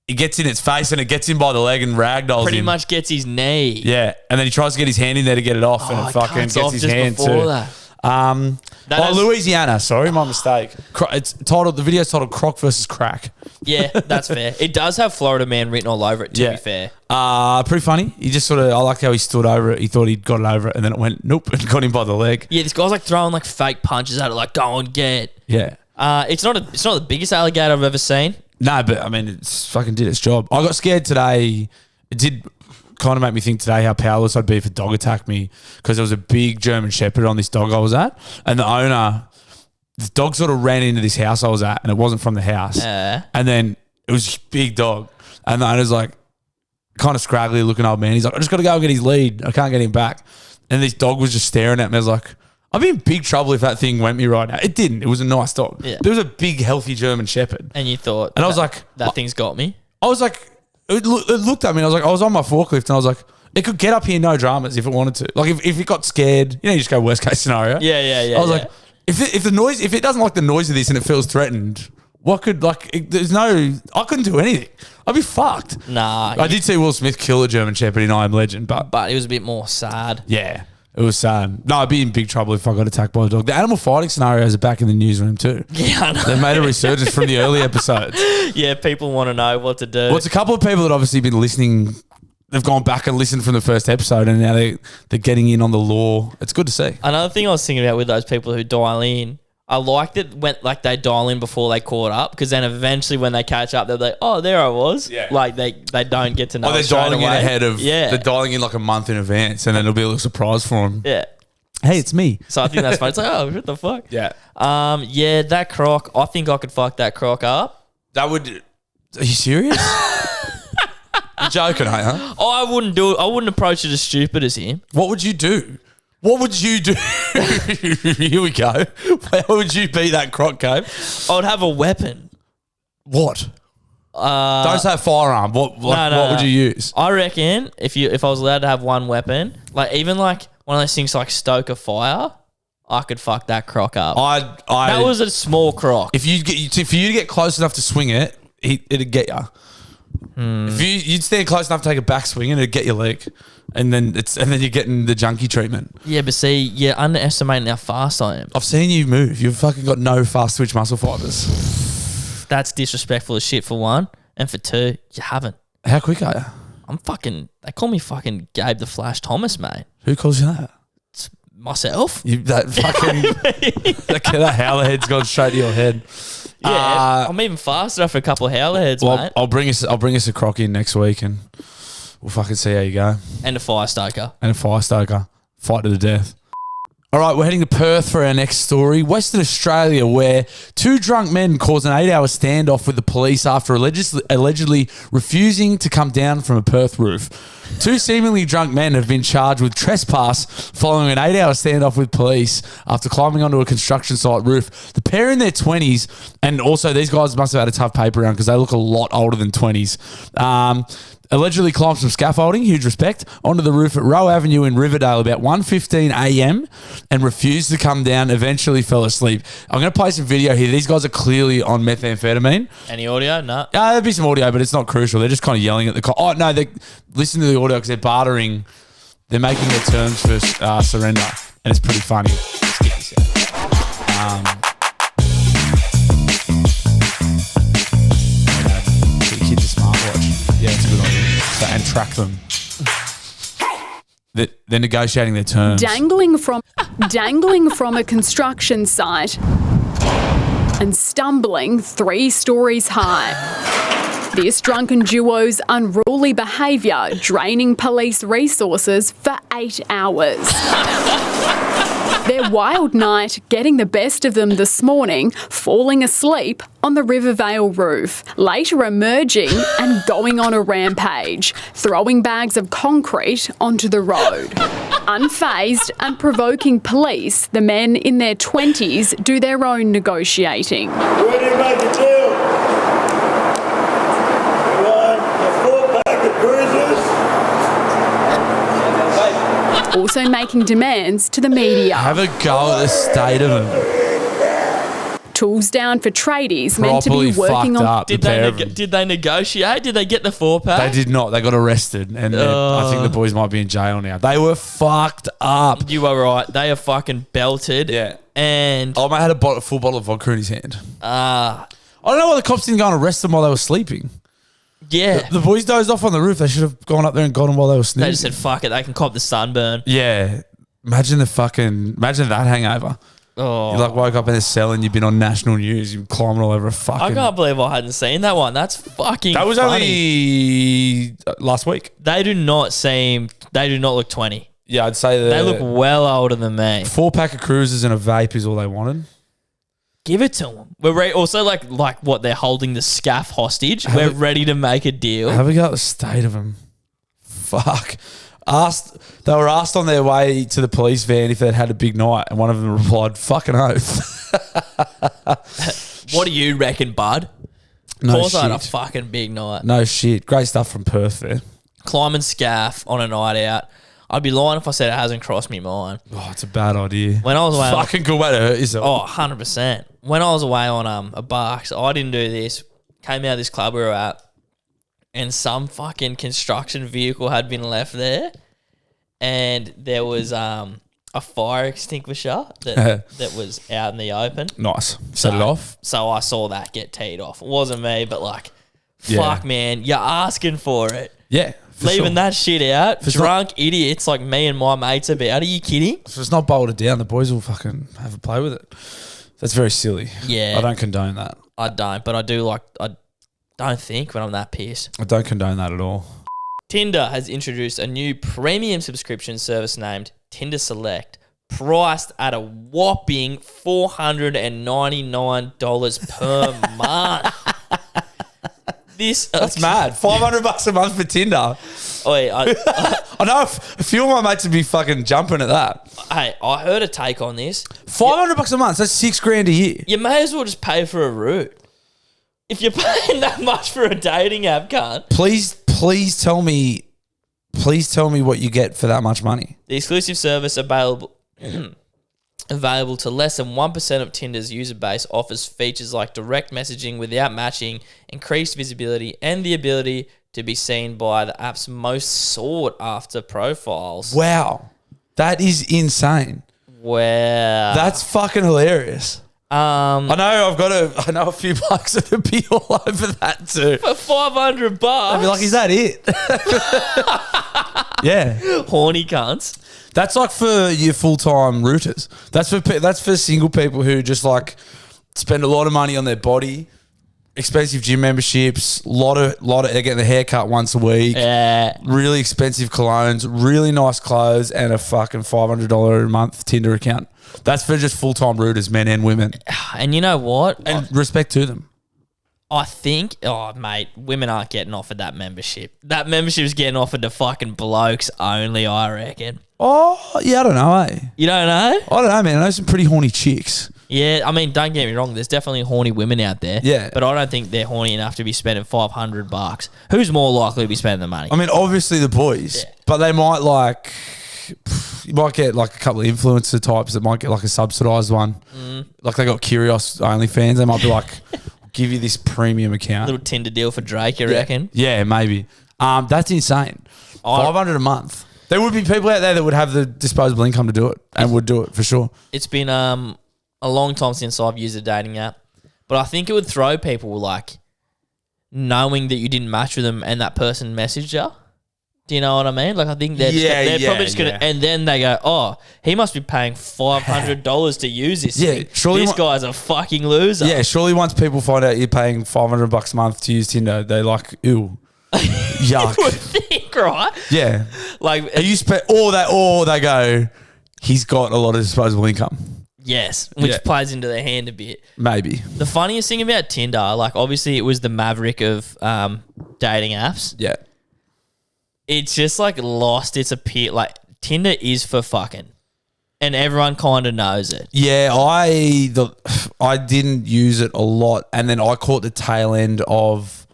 he gets in its face, and it gets him by the leg and ragdolls Pretty him. much gets his knee. Yeah, and then he tries to get his hand in there to get it off, and it fucking cuts gets off his just hand before too. that. Louisiana. Sorry, my mistake. It's titled. The video's titled "Croc versus Crack." Yeah, that's fair. It does have Florida man written all over it. To be fair, pretty funny. He just sort of. I liked how he stood over it. He thought he'd got it over it, and then it went nope, and got him by the leg. yeah, this guy's like throwing like fake punches at it, like go and get. Yeah. It's not the biggest alligator I've ever seen. No, but I mean, it's fucking did its job. I got scared today. It did kind of make me think today how powerless I'd be if a dog attacked me, because there was a big German Shepherd on this dog I was at, and the owner, the dog sort of ran into this house I was at, and it wasn't from the house. And then it was a big dog, and the owner's like kind of scraggly looking old man. He's like, I just got to go and get his lead. I can't get him back. And this dog was just staring at me. I was like, I'd be in big trouble if that thing went me right now. It didn't. It was a nice dog. Yeah. But it was a big, healthy German Shepherd. And you thought, and I was like, that thing's got me. I was like, it looked at me. And I was like, I was on my forklift, and I was like, it could get up here, no dramas, if it wanted to. Like if it got scared, you just go worst case scenario. Yeah. I was like, if the noise, if it doesn't like the noise of this and it feels threatened, what could I couldn't do anything. I'd be fucked. Nah. I did see Will Smith kill a German Shepherd in I Am Legend, but it was a bit more sad. Yeah. It was sad. No, I'd be in big trouble if I got attacked by a dog. The animal fighting scenarios are back in the newsroom too. Yeah, I know. They made a resurgence from the early episodes. Yeah, people want to know what to do. Well, it's a couple of people that obviously been listening. They've gone back and listened from the first episode, and now they're getting in on the law. It's good to see. Another thing I was thinking about with those people who dial in, I liked it when like they dial in before they caught up, because then eventually when they catch up, they're like, "Oh, there I was." Yeah. Like they don't get to know. Oh, they're straight dialing in away. ahead of. Yeah. They're dialing in like a month in advance, and then it'll be a little surprise for them. Yeah. Hey, it's me. So I think that's fun. It's like, oh, what the fuck? Yeah. Yeah, that croc. I think I could fuck that croc up. That would. Are you serious? You're joking, huh? Oh, I wouldn't do it. I wouldn't approach it as stupid as him. What would you do? What would you do? Here we go. How would you beat that croc, Gabe? I would have a weapon. What? Don't say a firearm. What would you use? I reckon if I was allowed to have one weapon, like even like one of those things like stoke a fire, I could fuck that croc up. I That was a small croc. if you get for you to get close enough to swing it, it'd get you. If you'd stand close enough to take a back swing, and it'd get your leg, and then you're getting the junkie treatment. Yeah, but see, you're underestimating how fast I am. I've seen you move. You've fucking got no fast twitch muscle fibers. That's disrespectful as shit for one, and for two, you haven't. How quick are you? I'm fucking. They call me fucking Gabe the Flash Thomas, mate. Who calls you that? It's myself. That fucking that howler head's gone straight to your head. Yeah, I'm even faster after a couple of howler heads, mate. I'll bring us a croc in next week, and we'll fucking see how you go. And a fire stoker. And a fire stoker. Fight to the death. All right, we're heading to Perth for our next story. Western Australia, where two drunk men caused an 8-hour standoff with the police after allegedly refusing to come down from a Perth roof. Two seemingly drunk men have been charged with trespass following an 8-hour standoff with police after climbing onto a construction site roof. The pair in their 20s, and also these guys must have had a tough paper round because they look a lot older than 20s. Allegedly climbed some scaffolding, huge respect, onto the roof at Rowe Avenue in Riverdale about 1:15 a.m. and refused to come down, eventually fell asleep. I'm going to play some video here. These guys are clearly on methamphetamine. Any audio? No. There'll be some audio, but it's not crucial. They're just kind of yelling at the cop. Oh, no, they listen to the audio because they're bartering. They're making their terms for surrender, and it's pretty funny. Let's get this out. Get your kids a smartwatch. Yeah, it's a good idea. And track them. They're negotiating their terms. Dangling from a construction site and stumbling 3 stories high. This drunken duo's unruly behaviour draining police resources for 8 hours. Their wild night getting the best of them this morning, falling asleep on the Rivervale roof, later emerging and going on a rampage, throwing bags of concrete onto the road. Unfazed and provoking police, the men in their 20s do their own negotiating. What do you make the deal? You want a 4-pack of cruisers? Also making demands to the media. Have a go at the state of them. Tools down for tradies meant to Properly be working fucked on. up. the pair of them. Did they negotiate? Did they get the 4-pack? They did not. They got arrested, and I think the boys might be in jail now. They were fucked up. You are right. They are fucking belted. Yeah. And Oh, mate had a full bottle of vodka in his hand. ah, I don't know why the cops didn't go and arrest them while they were sleeping. yeah. The boys dozed off on the roof. They should have gone up there and got them while they were snoozing. They just said, fuck it, they can cop the sunburn. Yeah. Imagine that hangover. Oh, You woke up in a cell and you've been on national news. You're climbing all over a fucking. I can't believe I hadn't seen that one. That's fucking That was funny. only last week. They do not look 20. Yeah, I'd say that. They look well older than me. 4-pack of cruisers and a vape is all they wanted. Give it to them. We're also like what, they're holding the scaff hostage. We're ready to make a deal. Have a go at the state of them. Fuck. They were asked on their way to the police van if they'd had a big night, and one of them replied, "Fucking oath." What do you reckon, bud? No Of course I had a shit. fucking big night. No shit. Great stuff from Perth there. Climbing scaff on a night out. I'd be lying if I said it hasn't crossed me mind. Oh, it's a bad idea. When I was away, Fucking good way to hurt yourself. 100%. When I was away on a bark, so I didn't do this. Came out of this club we were at, and some fucking construction vehicle had been left there, and there was a fire extinguisher that was out in the open. Nice. Set it off. So I saw that get teed off. It wasn't me, but like, Yeah. fuck, man, you're asking for it. Yeah. for Leaving sure. that shit out. For sure. Drunk idiots like me and my mates about. Are you kidding? If it's not bolted down, the boys will fucking have a play with it. That's very silly. Yeah. I don't condone that. I don't, but I don't think when I'm that pissed. I don't condone that at all. Tinder has introduced a new premium subscription service named Tinder Select, priced at a whopping $499 per month. That's mad. $500 a month for Tinder. Oi, I know a few of my mates would be fucking jumping at that. hey, I heard a take on this. $500 a month. That's $6,000 a year. You may as well just pay for a route. If you're paying that much for a dating app, can't. Please tell me please tell me what you get for that much money. The exclusive service available to less than 1% of Tinder's user base offers features like direct messaging without matching, increased visibility, and the ability to be seen by the app's most sought after profiles. Wow. That is insane. Wow. That's fucking hilarious. I know a few blokes that would be all over that too. For $500. I'd be like, is that it? Yeah. Horny cunts. That's like for your full-time rooters. That's for single people who just like spend a lot of money on their body, expensive gym memberships, they're getting a haircut once a week, really expensive colognes, really nice clothes, and a fucking $500 a month Tinder account. That's for just full-time rooters, men and women. And you know what? And respect to them. I think, mate, women aren't getting offered that membership. That membership is getting offered to fucking blokes only, I reckon. Oh, yeah, I don't know, eh? You don't know? I don't know, man. I know some pretty horny chicks. Yeah, I mean, don't get me wrong. There's definitely horny women out there. Yeah. But I don't think they're horny enough to be spending $500. Who's more likely to be spending the money? I mean, obviously the boys, Yeah. but they might like... You might get like a couple of influencer types that might get like a subsidised one. Like they got Curios OnlyFans. They might be like, give you this premium account. Little Tinder deal for Drake, you reckon? Yeah, maybe. That's insane. $500 a month. There would be people out there that would have the disposable income to do it and would do it for sure. It's been a long time since I've used a dating app, but I think it would throw people like knowing that you didn't match with them and that person messaged you. Do you know what I mean? Like I think they're probably just gonna, and then they go, "Oh, he must be paying $500 to use this. Yeah, thing. surely this guy's a fucking loser." Yeah, surely once people find out you're paying $500 a month to use Tinder, they're like, ew, yuck. You would think, right? Yeah. Like Are you or they go, he's got a lot of disposable income. yes, which Yeah. plays into their hand a bit. Maybe. The funniest thing about Tinder, like obviously it was the maverick of dating apps. Yeah. It's just like lost its appeal. Like Tinder is for fucking, and everyone kind of knows it. Yeah, I didn't use it a lot, and then I caught the tail end of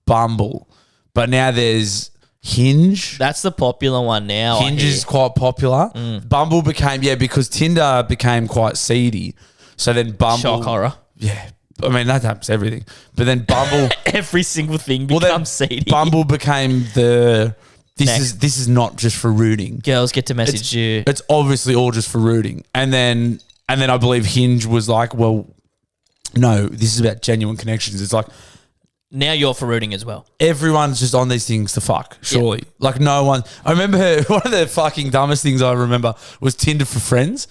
Bumble, but now there's Hinge. That's the popular one now. Hinge is quite popular. Bumble became because Tinder became quite seedy, so then Bumble shock horror. Yeah, I mean that happens to everything, but then Bumble Every single thing then becomes seedy. Bumble became this is not just for rooting. Girls get to message you. It's obviously all just for rooting. And then I believe Hinge was like, well, no, this is about genuine connections. It's like Now you're for rooting as well. everyone's just on these things to fuck, surely. Like no one. I remember one of the fucking dumbest things I remember was Tinder for friends.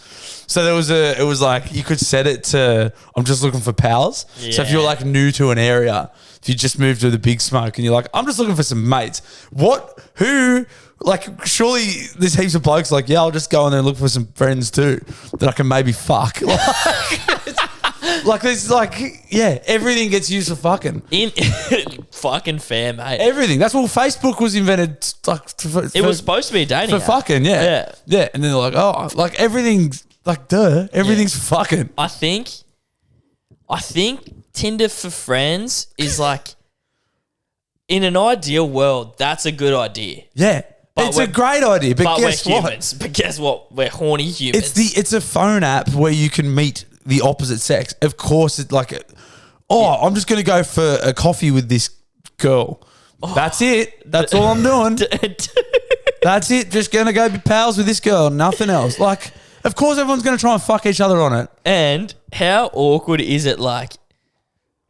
So it was like you could set it to I'm just looking for pals. So if you're like new to an area, if you just moved to the Big Smoke and you're like, I'm just looking for some mates. Like surely there's heaps of blokes like, yeah, I'll just go in there and look for some friends too that I can maybe fuck. Like there's everything gets used for fucking. Fucking fair, mate. Everything. That's what Facebook was invented. It was supposed to be a dating for app. fucking, yeah. And then they're like, oh, like everything's like, duh, everything's for fucking. I think Tinder for friends is like, in an ideal world, that's a good idea. Yeah, But it's a great idea. But guess we're what? humans. But guess what? We're horny humans. It's a phone app where you can meet the opposite sex. Of course, it's like, I'm just gonna go for a coffee with this girl. That's it. That's all I'm doing. That's it. Just gonna go be pals with this girl. Nothing else. Like, of course, everyone's gonna try and fuck each other on it. And how awkward is it? Like,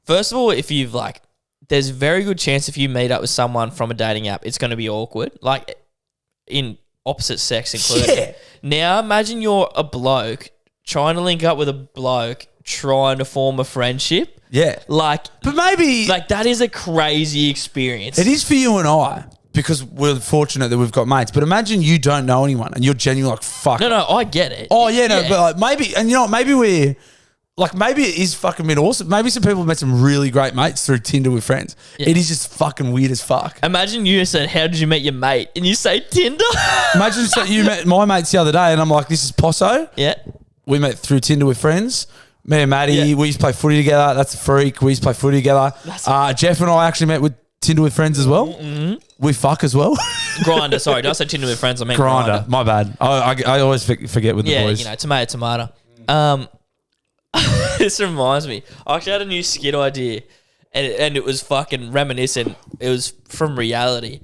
first of all, if you've like, there's a very good chance if you meet up with someone from a dating app, it's going to be awkward. Like, in opposite sex included. Yeah. Now, imagine you're a bloke trying to link up with a bloke trying to form a friendship. Yeah. Like, But maybe like that is a crazy experience. it is for you and I because we're fortunate that we've got mates. But imagine you don't know anyone and you're genuinely like, fuck. No, I get it. Oh, yeah, no, but like maybe, and you know what, maybe maybe it is fucking been awesome. Maybe some people have met some really great mates through Tinder with friends. Yeah. It is just fucking weird as fuck. Imagine you said, how did you meet your mate? And you say Tinder. Imagine you met my mates the other day and I'm like, this is Posso. Yeah. We met through Tinder with friends. Me and Maddie, Yeah. we used to play footy together. That's a freak. We used to play footy together. Jeff and I actually met with Tinder with friends as well. Mm-hmm. We fuck as well. Grinder. Sorry, did I say Tinder with friends? I meant Grinder. My bad. I always forget with the Yeah, boys. you know, tomato. This reminds me. I actually had a new skit idea, and it was fucking reminiscent. It was from reality,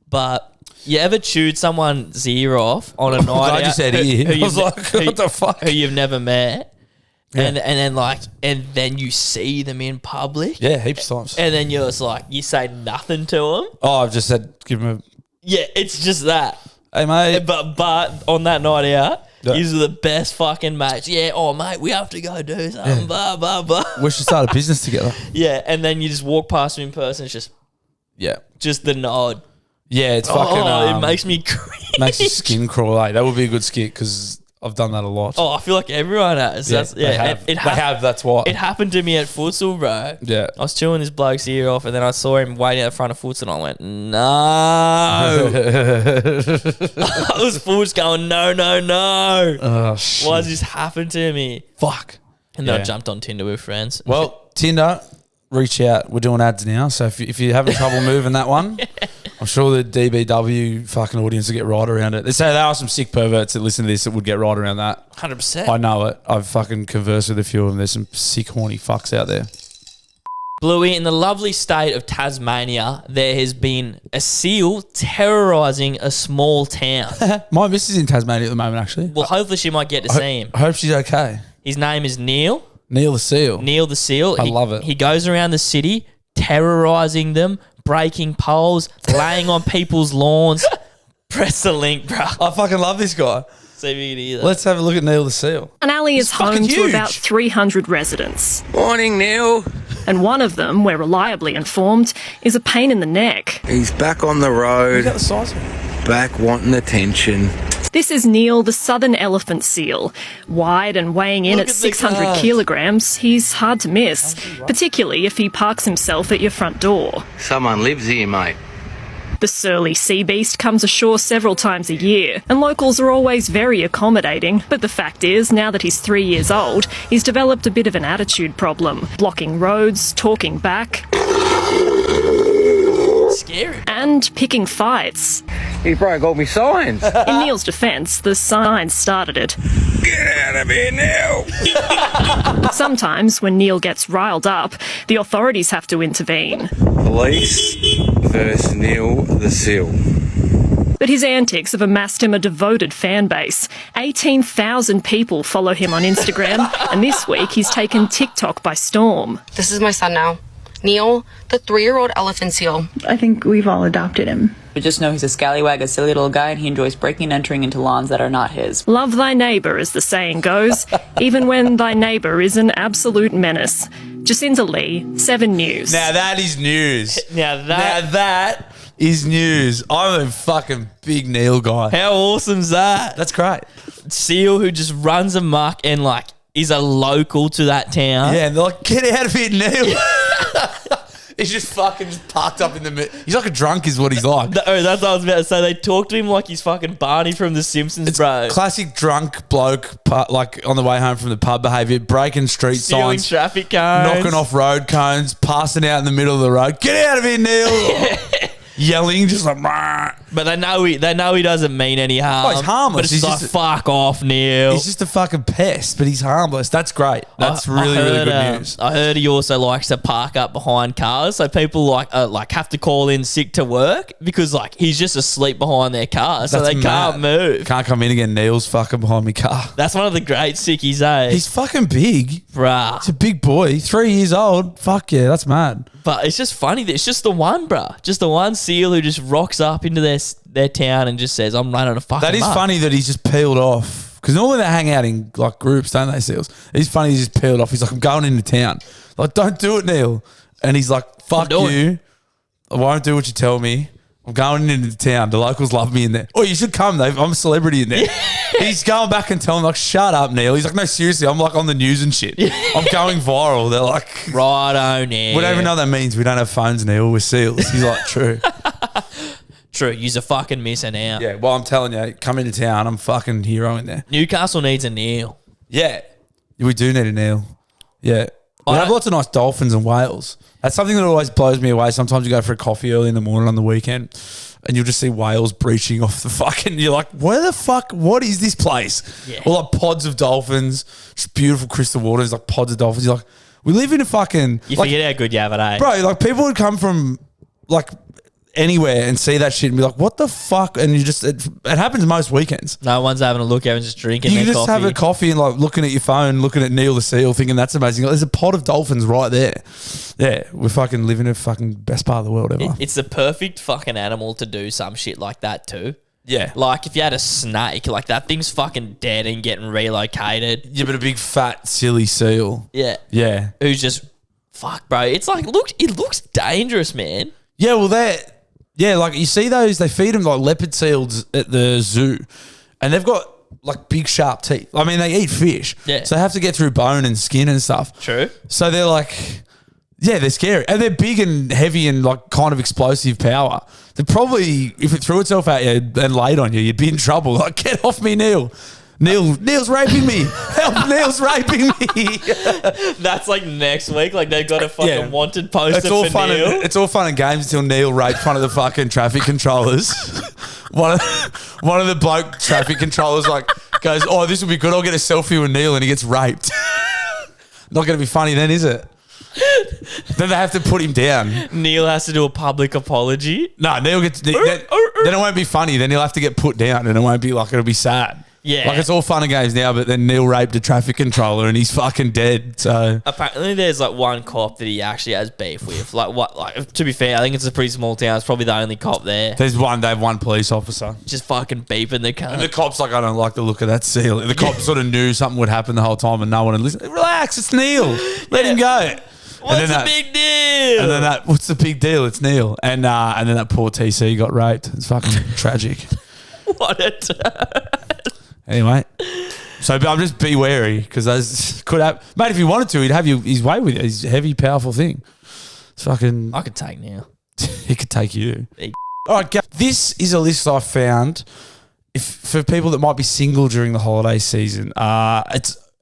but you ever chewed someone's ear off on a night glad out? you said ear. I was like, what the fuck? Who you've never met, Yeah. and then you see them in public, Yeah, heaps of times. and then you're just like, you say nothing to them. Oh, I've just said, give him Yeah, it's just that. a, hey, mate. But on that night out, Yeah. these are the best fucking mates. Yeah, oh mate, we have to go do something. Blah blah blah. We should start a business together. Yeah, and then you just walk past them in person. It's Yeah. just the nod. Yeah, it's fucking... it makes me cringe. makes your skin crawl, eh? That would be a good skit because I've done that a lot. Oh, I feel like everyone has. yeah, That's, they have. They have, that's why. It happened to me at futsal, bro. Yeah. I was chewing this bloke's ear off, and then I saw him waiting out front of futsal, and I went, no. I was full just going, no. Oh, shit. Why has this happened to me? Fuck. And then I Yeah. jumped on Tinder with friends. Well, Tinder, reach out. We're doing ads now. So if you're having trouble moving that one, I'm sure the DBW fucking audience will get right around it. They say there are some sick perverts that listen to this that would get right around that. 100%. I know it. I've fucking conversed with a few of them. There's some sick, horny fucks out there. Bluey, in the lovely state of Tasmania, there has been a seal terrorising a small town. My missus is in Tasmania at the moment, actually. Well, hopefully she might get to see him. I hope she's okay. His name is Neil. Neil the Seal. Neil the Seal. I love it. He goes around the city terrorising them, breaking poles, laying on people's lawns. Press the link, bro. I fucking love this guy. See if you can hear that. Let's have a look at Neil the Seal. An alley is home fucking to huge. about 300 residents. Morning, Neil. And one of them, we're reliably informed, is a pain in the neck. He's back on the Look road, at the size of it. back wanting attention. This is Neil, the southern elephant seal. Wide and weighing in Look at at the 600 cars. kilograms, he's hard to miss, particularly if he parks himself at your front door. Someone lives here, mate. The surly sea beast comes ashore several times a year, and locals are always very accommodating. But the fact is, now that he's 3 years old, he's developed a bit of an attitude problem, blocking roads, talking back, Scary. and picking fights. He broke all my signs. In Neil's defence, the signs started it. Get out of here now. Sometimes, when Neil gets riled up, the authorities have to intervene. Police versus Neil the Seal. But his antics have amassed him a devoted fan base. 18,000 people follow him on Instagram, and this week he's taken TikTok by storm. This is my son now, Neil, the 3-year-old elephant seal. I think we've all adopted him. But just know he's a scallywag, a silly little guy, and he enjoys breaking and entering into lawns that are not his. Love thy neighbour, as the saying goes, even when thy neighbour is an absolute menace. Jacinda Lee, 7 News. Now that is news. Now that is news. I'm a fucking big Neil guy. how awesome's that? That's great. Seal who just runs amok and like is a local to that town. Yeah, and they're like, get out of here, Neil. He's just fucking just parked up in the middle. He's like a drunk is what he's like. Oh, that's what I was about to say. They talk to him like he's fucking Barney from The Simpsons, bro. Classic drunk bloke, like on the way home from the pub behaviour, breaking street Stealing signs, traffic cones. knocking off road cones, passing out in the middle of the road. Get out of here, Neil. Yelling, just like, "Rah." But they know he doesn't mean any harm. Oh, he's harmless. But it's He's just just like, fuck off, Neil. He's just a fucking pest, but he's harmless. That's great. That's really good news. I heard he also likes to park up behind cars, so people like have to call in sick to work because like he's just asleep behind their car, so That's they mad. can't move. Can't come in again. Neil's fucking behind me car. That's one of the great sickies, eh? He's fucking big. bruh. He's a big boy. 3 years old. Fuck yeah, that's mad. But it's just funny that it's just the one, bruh. Just the one seal who just rocks up into their town and just says, I'm running a fucking That is muck." funny that he's just peeled off. Because normally they hang out in like groups, don't they, seals? It's funny he's just peeled off. He's like, I'm going into town. Like, don't do it, Neil. And he's like, fuck doing you. I won't do what you tell me. I'm going into town. The locals love me in there. Oh, you should come, though. I'm a celebrity in there. He's going back and telling them, like, shut up, Neil. He's like, no, seriously. I'm like on the news and shit. I'm going viral. They're like, Righto, Neil. we don't even know what that means. We don't have phones, Neil. We're seals. He's like, true. True, you're fucking missing out. Yeah, well, I'm telling you, come into town. I'm fucking hero in there. Newcastle needs a Neil. Yeah. We do need a Neil. Yeah. We have lots of nice dolphins and whales. That's something that always blows me away. Sometimes you go for a coffee early in the morning on the weekend and you'll just see whales breaching off the fucking. You're like, where the fuck? What is this place? Yeah. Or like pods of dolphins, just beautiful crystal waters, like pods of dolphins. You're like, we live in a fucking. You like, forget how good you have it, eh? bro. Like people would come from like anywhere and see that shit and be like, what the fuck? And you just it happens most weekends. No one's having a look. Everyone's just drinking You their can just coffee. have a coffee and like looking at your phone, looking at Neil the seal, thinking that's amazing. There's a pod of dolphins right there. Yeah, we're fucking living in a fucking best part of the world ever. It's the perfect fucking animal to do some shit like that too. Yeah. Like if you had a snake, like that thing's fucking dead and getting relocated. Yeah, but a big fat silly seal. Yeah. Yeah. Who's just fuck, bro. It's like it looks dangerous, man. Yeah, well like you see those, they feed them like leopard seals at the zoo and they've got like big sharp teeth. I mean, they eat fish. Yeah. So they have to get through bone and skin and stuff. True. So they're like, yeah, they're scary. And they're big and heavy and like kind of explosive power. They're probably, if it threw itself at you and laid on you, you'd be in trouble. Like, get off me, Neil. Neil's raping me. Help, Neil's raping me. That's like next week. Like they've got a fucking wanted poster It's all for fun. Neil. It's all fun and games until Neil raped one of the fucking traffic controllers. one of the bloke traffic controllers like goes, "Oh, this will be good. I'll get a selfie with Neil," and he gets raped. Not going to be funny then, is it? Then they have to put him down. Neil has to do a public apology. No, Neil gets. Then it won't be funny. Then he'll have to get put down, and it won't be like it'll be sad. Yeah. Like it's all fun and games now, but then Neil raped a traffic controller and he's fucking dead. So Apparently there's like one cop that he actually has beef with. Like what? Like to be fair, I think it's a pretty small town. It's probably the only cop there. they have one police officer. Just fucking beeping the And the cunt. cop's like, I don't like the look of that seal. The cop sort of knew something would happen the whole time and no one had listened. Relax, it's Neil. Let him go. What's the big deal? And then what's the big deal? It's Neil. And then that poor TC got raped. It's fucking tragic. What a turn. Anyway, so I'm just be wary because those could have, mate. If he wanted to, he'd have his way with it. He's a heavy, powerful thing. It's fucking. I could take Neil. He could take you. Big. All right, this is a list I found for people that might be single during the holiday season.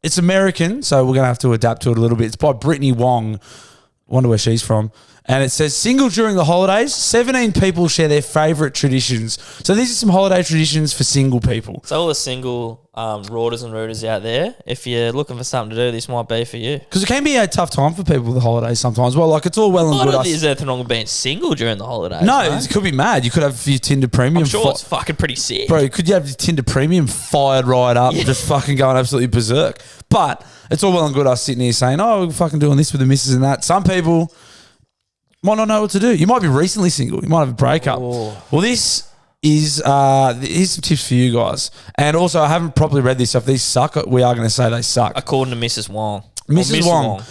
It's American, so we're gonna have to adapt to it a little bit. It's by Brittany Wong. Wonder where she's from. And it says, single during the holidays, 17 people share their favourite traditions. So these are some holiday traditions for single people. So all the single rooters and rooters out there, if you're looking for something to do, this might be for you. Because it can be a tough time for people with the holidays sometimes. Well, like it's all well and I good. don't think there's anything wrong with being single during the holidays. No, mate. it could be mad. You could have your Tinder Premium. I'm sure it's fucking pretty sick. Bro, could you have your Tinder Premium fired right up, just fucking going absolutely berserk? But it's all well and good us sitting here saying, oh, we're fucking doing this with the missus and that. Some people might not know what to do. You might be recently single. You might have a breakup. Oh. Well, this is here's some tips for you guys. And also, I haven't properly read this. So if these suck, we are going to say they suck. According to Mrs. Wong. Mrs. Wong,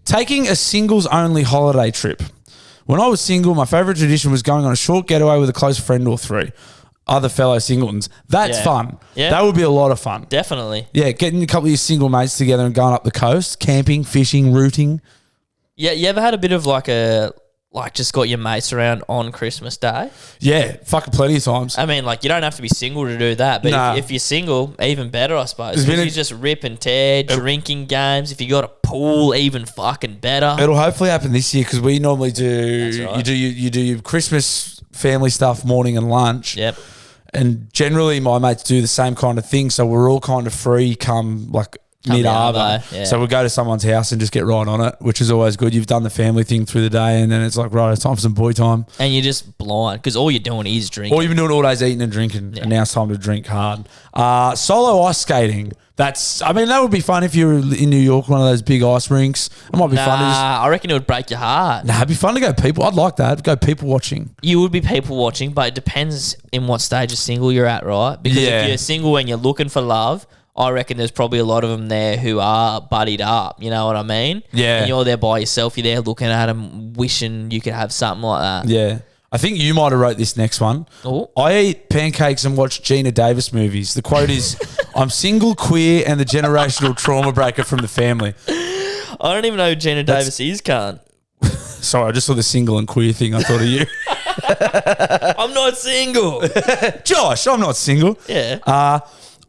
taking a singles only holiday trip. When I was single, my favourite tradition was going on a short getaway with a close friend or three other fellow singletons. That's fun. Yeah. That would be a lot of fun. Definitely. Yeah, getting a couple of your single mates together and going up the coast, camping, fishing, rooting. Yeah, you ever had a bit of just got your mates around on Christmas Day? Yeah, fucking plenty of times. I mean, like, you don't have to be single to do that, but Nah. if you're single, even better, I suppose. Because you just rip and tear, drinking games. If you got a pool, even fucking better. It'll hopefully happen this year because we normally do. That's right. You do your Christmas family stuff morning and lunch. Yep. And generally, my mates do the same kind of thing, so we're all kind of free come mid-Arvo. Yeah. So we go to someone's house and just get right on it, which is always good. You've done the family thing through the day, and then it's like, right, it's time for some boy time. And you're just blind because all you're doing is drinking. All you've been doing all day is eating and drinking, and now it's time to drink hard. Solo ice skating. That would be fun if you were in New York, one of those big ice rinks. It might be fun. I reckon it would break your heart. It'd be fun to go people. I'd like that. Go people watching. You would be people watching, but it depends in what stage of single you're at, right? Because if you're single and you're looking for love, I reckon there's probably a lot of them there who are buddied up. You know what I mean? Yeah. And you're there by yourself. You're there looking at them, wishing you could have something like that. Yeah. I think you might have wrote this next one. Ooh. I eat pancakes and watch Gina Davis movies. The quote is, I'm single, queer, and the generational trauma breaker from the family. I don't even know who Gina Davis is, cunt. Sorry, I just saw the single and queer thing. I thought of you. I'm not single. Josh, I'm not single. Yeah.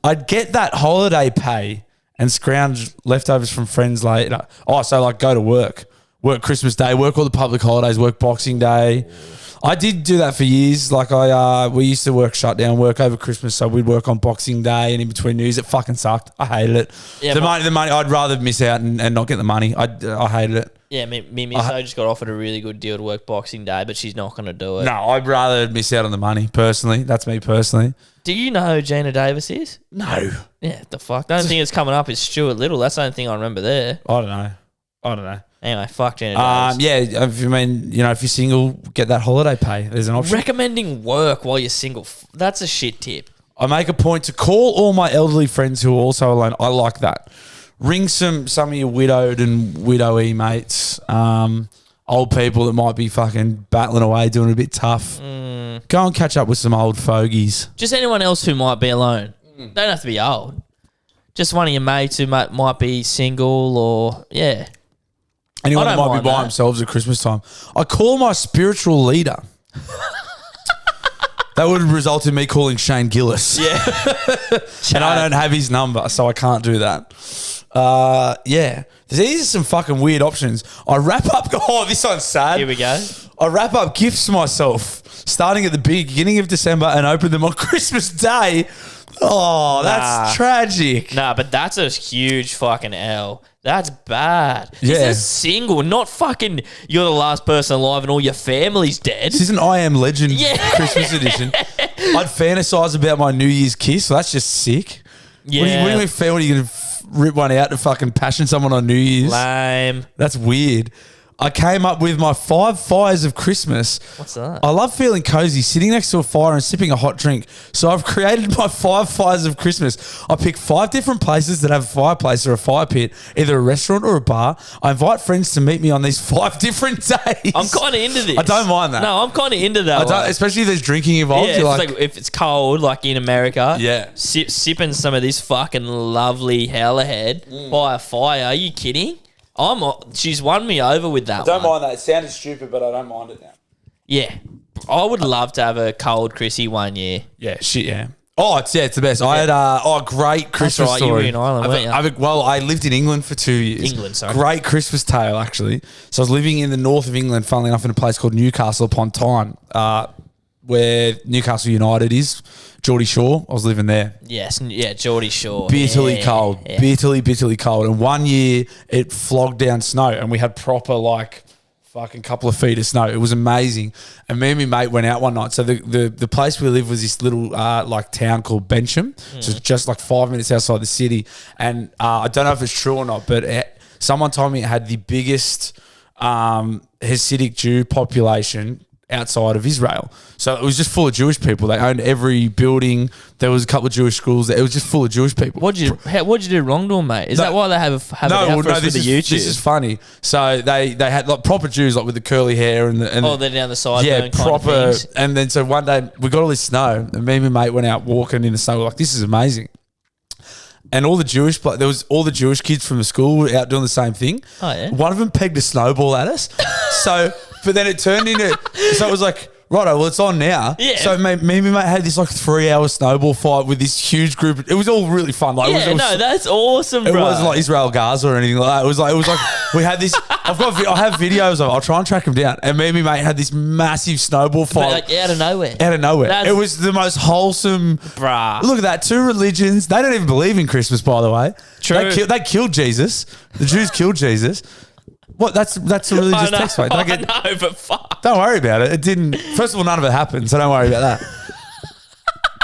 I'd get that holiday pay and scrounge leftovers from friends later. Oh, so like go to work Christmas Day, work all the public holidays, work Boxing Day. I did do that for years. Like we used to work work over Christmas, so we'd work on Boxing Day and in between New Year's. It fucking sucked. I hated it. Yeah, the money. I'd rather miss out and not get the money. I hated it. Yeah, me misso just got offered a really good deal to work Boxing Day, but she's not going to do it. No, I'd rather miss out on the money, personally. That's me personally. Do you know who Gina Davis is? No. Yeah, the fuck. The only thing that's coming up is Stuart Little. That's the only thing I remember there. I don't know. Anyway, fuck Gina Davis. Yeah, if you're single, get that holiday pay. There's an option. Recommending work while you're single. That's a shit tip. I make a point to call all my elderly friends who are also alone. I like that. Ring some of your widowed and widowy mates, old people that might be fucking battling away, doing it a bit tough. Go and catch up with some old fogies. Just anyone else who might be alone. Don't have to be old. Just one of your mates who might be single or, yeah. Anyone that might be by themselves at Christmas time. I call my spiritual leader. That would result in me calling Shane Gillis. Yeah. And I don't have his number, so I can't do that. Yeah. These are some fucking weird options. I wrap up... Oh, this one's sad. Here we go. I wrap up gifts myself starting at the beginning of December and open them on Christmas Day. Oh, that's tragic. Nah, but that's a huge fucking L. That's bad. Yeah. This is single, not fucking you're the last person alive and all your family's dead. This is an I Am Legend Christmas edition. I'd fantasize about my New Year's kiss. So that's just sick. Yeah. What do you feel when you're going to rip one out to fucking passion someone on New Year's? Lame. That's weird. I came up with my 5 fires of Christmas. What's that? I love feeling cozy, sitting next to a fire and sipping a hot drink. So I've created my 5 fires of Christmas. I pick 5 different places that have a fireplace or a fire pit, either a restaurant or a bar. I invite friends to meet me on these 5 different days. I'm kind of into this. I don't mind that. No, I'm kind of into that. Especially if there's drinking involved. Yeah, You're like if it's cold, like in America, yeah, sipping some of this fucking lovely hellhead by a fire. Are you kidding? She's won me over with that. I don't mind that. It sounded stupid, but I don't mind it now. Yeah, I would love to have a cold Chrissy one year. Yeah, shit, yeah. Oh, it's the best. I had great Christmas That's right, story. you were in Ireland, weren't you? Well, I lived in England for 2 years. England, sorry. Great Christmas tale, actually. So I was living in the north of England, funnily enough, in a place called Newcastle upon Tyne, where Newcastle United is. Geordie Shore, I was living there. Yes, yeah, Geordie Shore. Bitterly cold. Yeah. Bitterly cold. And one year it flogged down snow and we had proper fucking couple of feet of snow. It was amazing. And me and my mate went out one night. So the place we lived was this little town called Bensham. So it's just 5 minutes outside the city. And I don't know if it's true or not, but someone told me it had the biggest Hasidic Jew population outside of Israel. So it was just full of Jewish people. They owned every building. There was a couple of Jewish schools. It was just full of Jewish people. What'd you do wrong to them, mate? Is that why they have it out for us with the YouTube? This is funny. So they had proper Jews with the curly hair and they're down the side. Yeah, proper. Kind of things. And then so one day we got all this snow and me and my mate went out walking in the snow. We're like, this is amazing. And all the Jewish kids from the school were out doing the same thing. Oh yeah. One of them pegged a snowball at us. But then it turned into. So it was like, righto, well it's on now. Yeah. So me and my mate had this 3-hour snowball fight with this huge group. It was all really fun. That's awesome, bro. It wasn't like Israel Gaza or anything like that. It was like we had this. I have videos of it. I'll try and track them down. And me and my mate had this massive snowball fight. But out of nowhere. It was the most wholesome. Bruh. Look at that. 2 religions. They don't even believe in Christmas, by the way. True. They killed Jesus. The Jews killed Jesus. What? That's a religious text, mate. I know, but fuck. Don't worry about it. It didn't. First of all, none of it happened, so don't worry about that.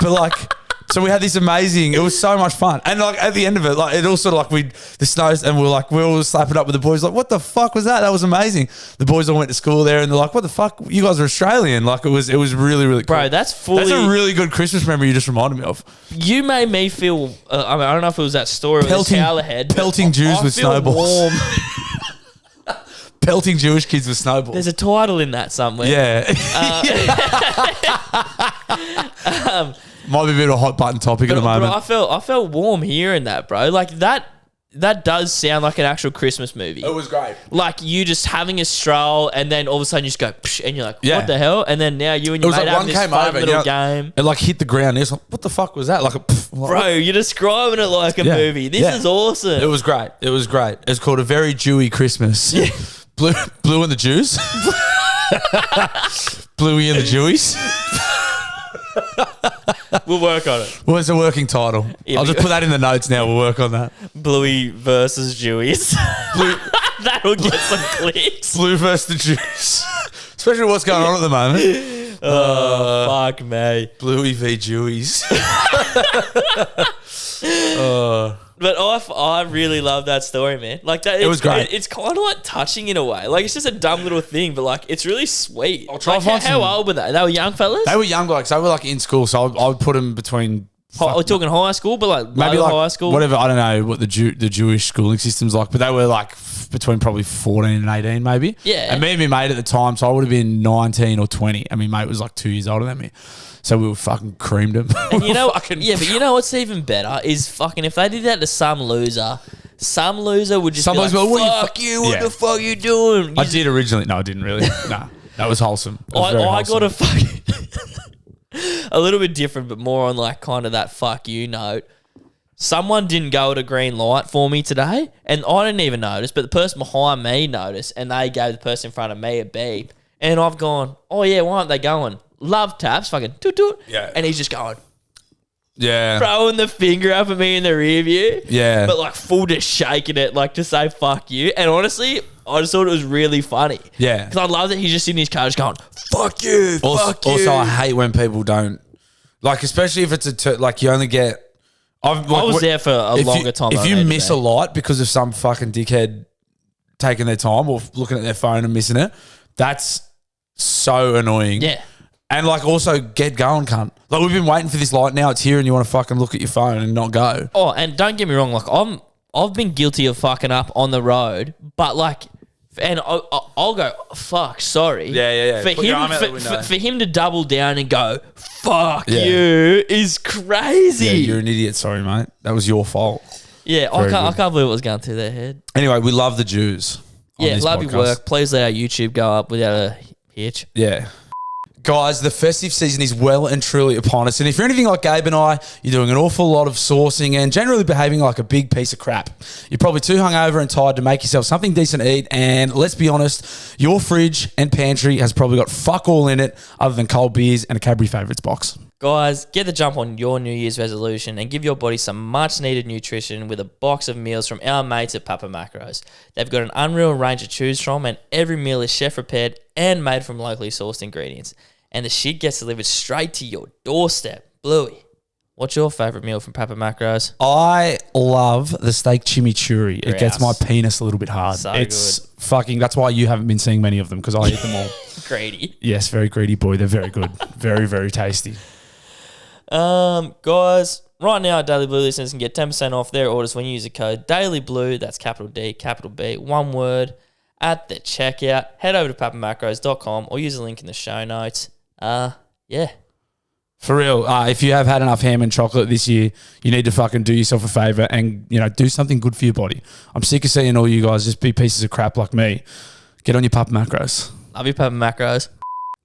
But so we had this amazing. It was so much fun, and at the end of it, it all sort of the snows, and we were all slapping up with the boys. What the fuck was that? That was amazing. The boys all went to school there, and they're like, "What the fuck? You guys are Australian." It was really really cool. Bro, that's a really good Christmas memory you just reminded me of. You made me feel. I don't know if it was that story with the towelhead. Pelting Jews with snowballs. Warm. Pelting Jewish kids with snowballs. There's a title in that somewhere. Yeah. Might be a bit of a hot button topic at the moment. Bro, I felt warm hearing that, bro. That does sound like an actual Christmas movie. It was great. Like you just having a stroll and then all of a sudden you just go psh, and you're like, what the hell? And then now you and your mate having this fun little game. It hit the ground. It's like, what the fuck was that? Bro, you're describing it like a movie. This is awesome. It was great. It's called A Very Jewy Christmas. Yeah. Blue and the Jews. Bluey and the Jewies. We'll work on it. What's the working title? Yeah, I'll just put that in the notes now. We'll work on that. Bluey versus Jewies. That'll get some clicks. Blue versus the Jews. Especially what's going on at the moment. Fuck me. Bluey v Jewies. But I really love that story, man. Like that, It was great. It's kind of like touching in a way. Like it's just a dumb little thing, but like it's really sweet. I'll try like, to find how some- old were they? They were young fellas. They were young, like so they were like in school. So I would put them between We're talking high school, but like maybe lower like high school. whatever. I don't know what the Jewish schooling system's like, but they were like between probably 14 and 18, maybe. Yeah. And me and my mate at the time, so I would have been 19 or 20, and my mate was like 2 years older than me. So we were fucking creamed him. And you know, yeah, but you know what's even better is fucking if they did that to some loser would just Some be like, loser, what are you fuck you, what Yeah. the fuck you doing? I did originally. No, I didn't really. Nah, that was wholesome. It was very I wholesome. got a fucking a little bit different, but more on like kind of that fuck you note. Someone didn't go at a green light for me today, and I didn't even notice, but the person behind me noticed, and they gave the person in front of me a beep, and I've gone, oh yeah, why aren't they going? Love taps, fucking toot toot. Yeah. And he's just going, Yeah. throwing the finger up at me in the rear view. Yeah. But like full just shaking it, like to say fuck you. And honestly, I just thought it was really funny. Yeah. Because I love that he's just in his car just going, fuck you, fuck you. Also, I hate when people don't, like, especially if it's like you only get. I was there for a longer time If than I you needed miss to a be. light because of some fucking dickhead taking their time or looking at their phone and missing it, that's so annoying. Yeah. And like also get going, cunt. Like we've been waiting for this light now. It's here, and you want to fucking look at your phone and not go. Oh, and don't get me wrong, like I've been guilty of fucking up on the road, but like, and I'll go, fuck, sorry. Yeah. For Put your him, arm out the window. for him to double down and go, fuck Yeah. you, is crazy. Yeah, you're an idiot. Sorry, mate. That was your fault. Yeah, I Very can't good. believe what was going through their head. Anyway, we love the Jews. on Yeah, this love your podcast. work. Please let our YouTube go up without a hitch. Yeah. Guys, the festive season is well and truly upon us. And if you're anything like Gabe and I, you're doing an awful lot of sourcing and generally behaving like a big piece of crap. You're probably too hungover and tired to make yourself something decent to eat. And let's be honest, your fridge and pantry has probably got fuck all in it other than cold beers and a Cadbury Favourites box. Guys, get the jump on your New Year's resolution and give your body some much needed nutrition with a box of meals from our mates at Papa Macros. They've got an unreal range to choose from, and every meal is chef prepared and made from locally sourced ingredients. And the shit gets delivered straight to your doorstep. Bluey, what's your favourite meal from Papa Macros? I love the steak chimichurri. It gets my penis a little bit hard. So it's good. fucking, that's why you haven't been seeing many of them because I eat them all. Greedy. Yes, very greedy boy. They're very good. Very, very tasty. Guys, right now, Daily Blue listeners can get 10% off their orders when you use the code DailyBlue, that's capital D, capital B, one word, at the checkout. Head over to papamacros.com or use the link in the show notes. Yeah. For real, if you have had enough ham and chocolate this year, you need to fucking do yourself a favour and, do something good for your body. I'm sick of seeing all you guys just be pieces of crap like me. Get on your Papa Macros. Love you, Papa Macros.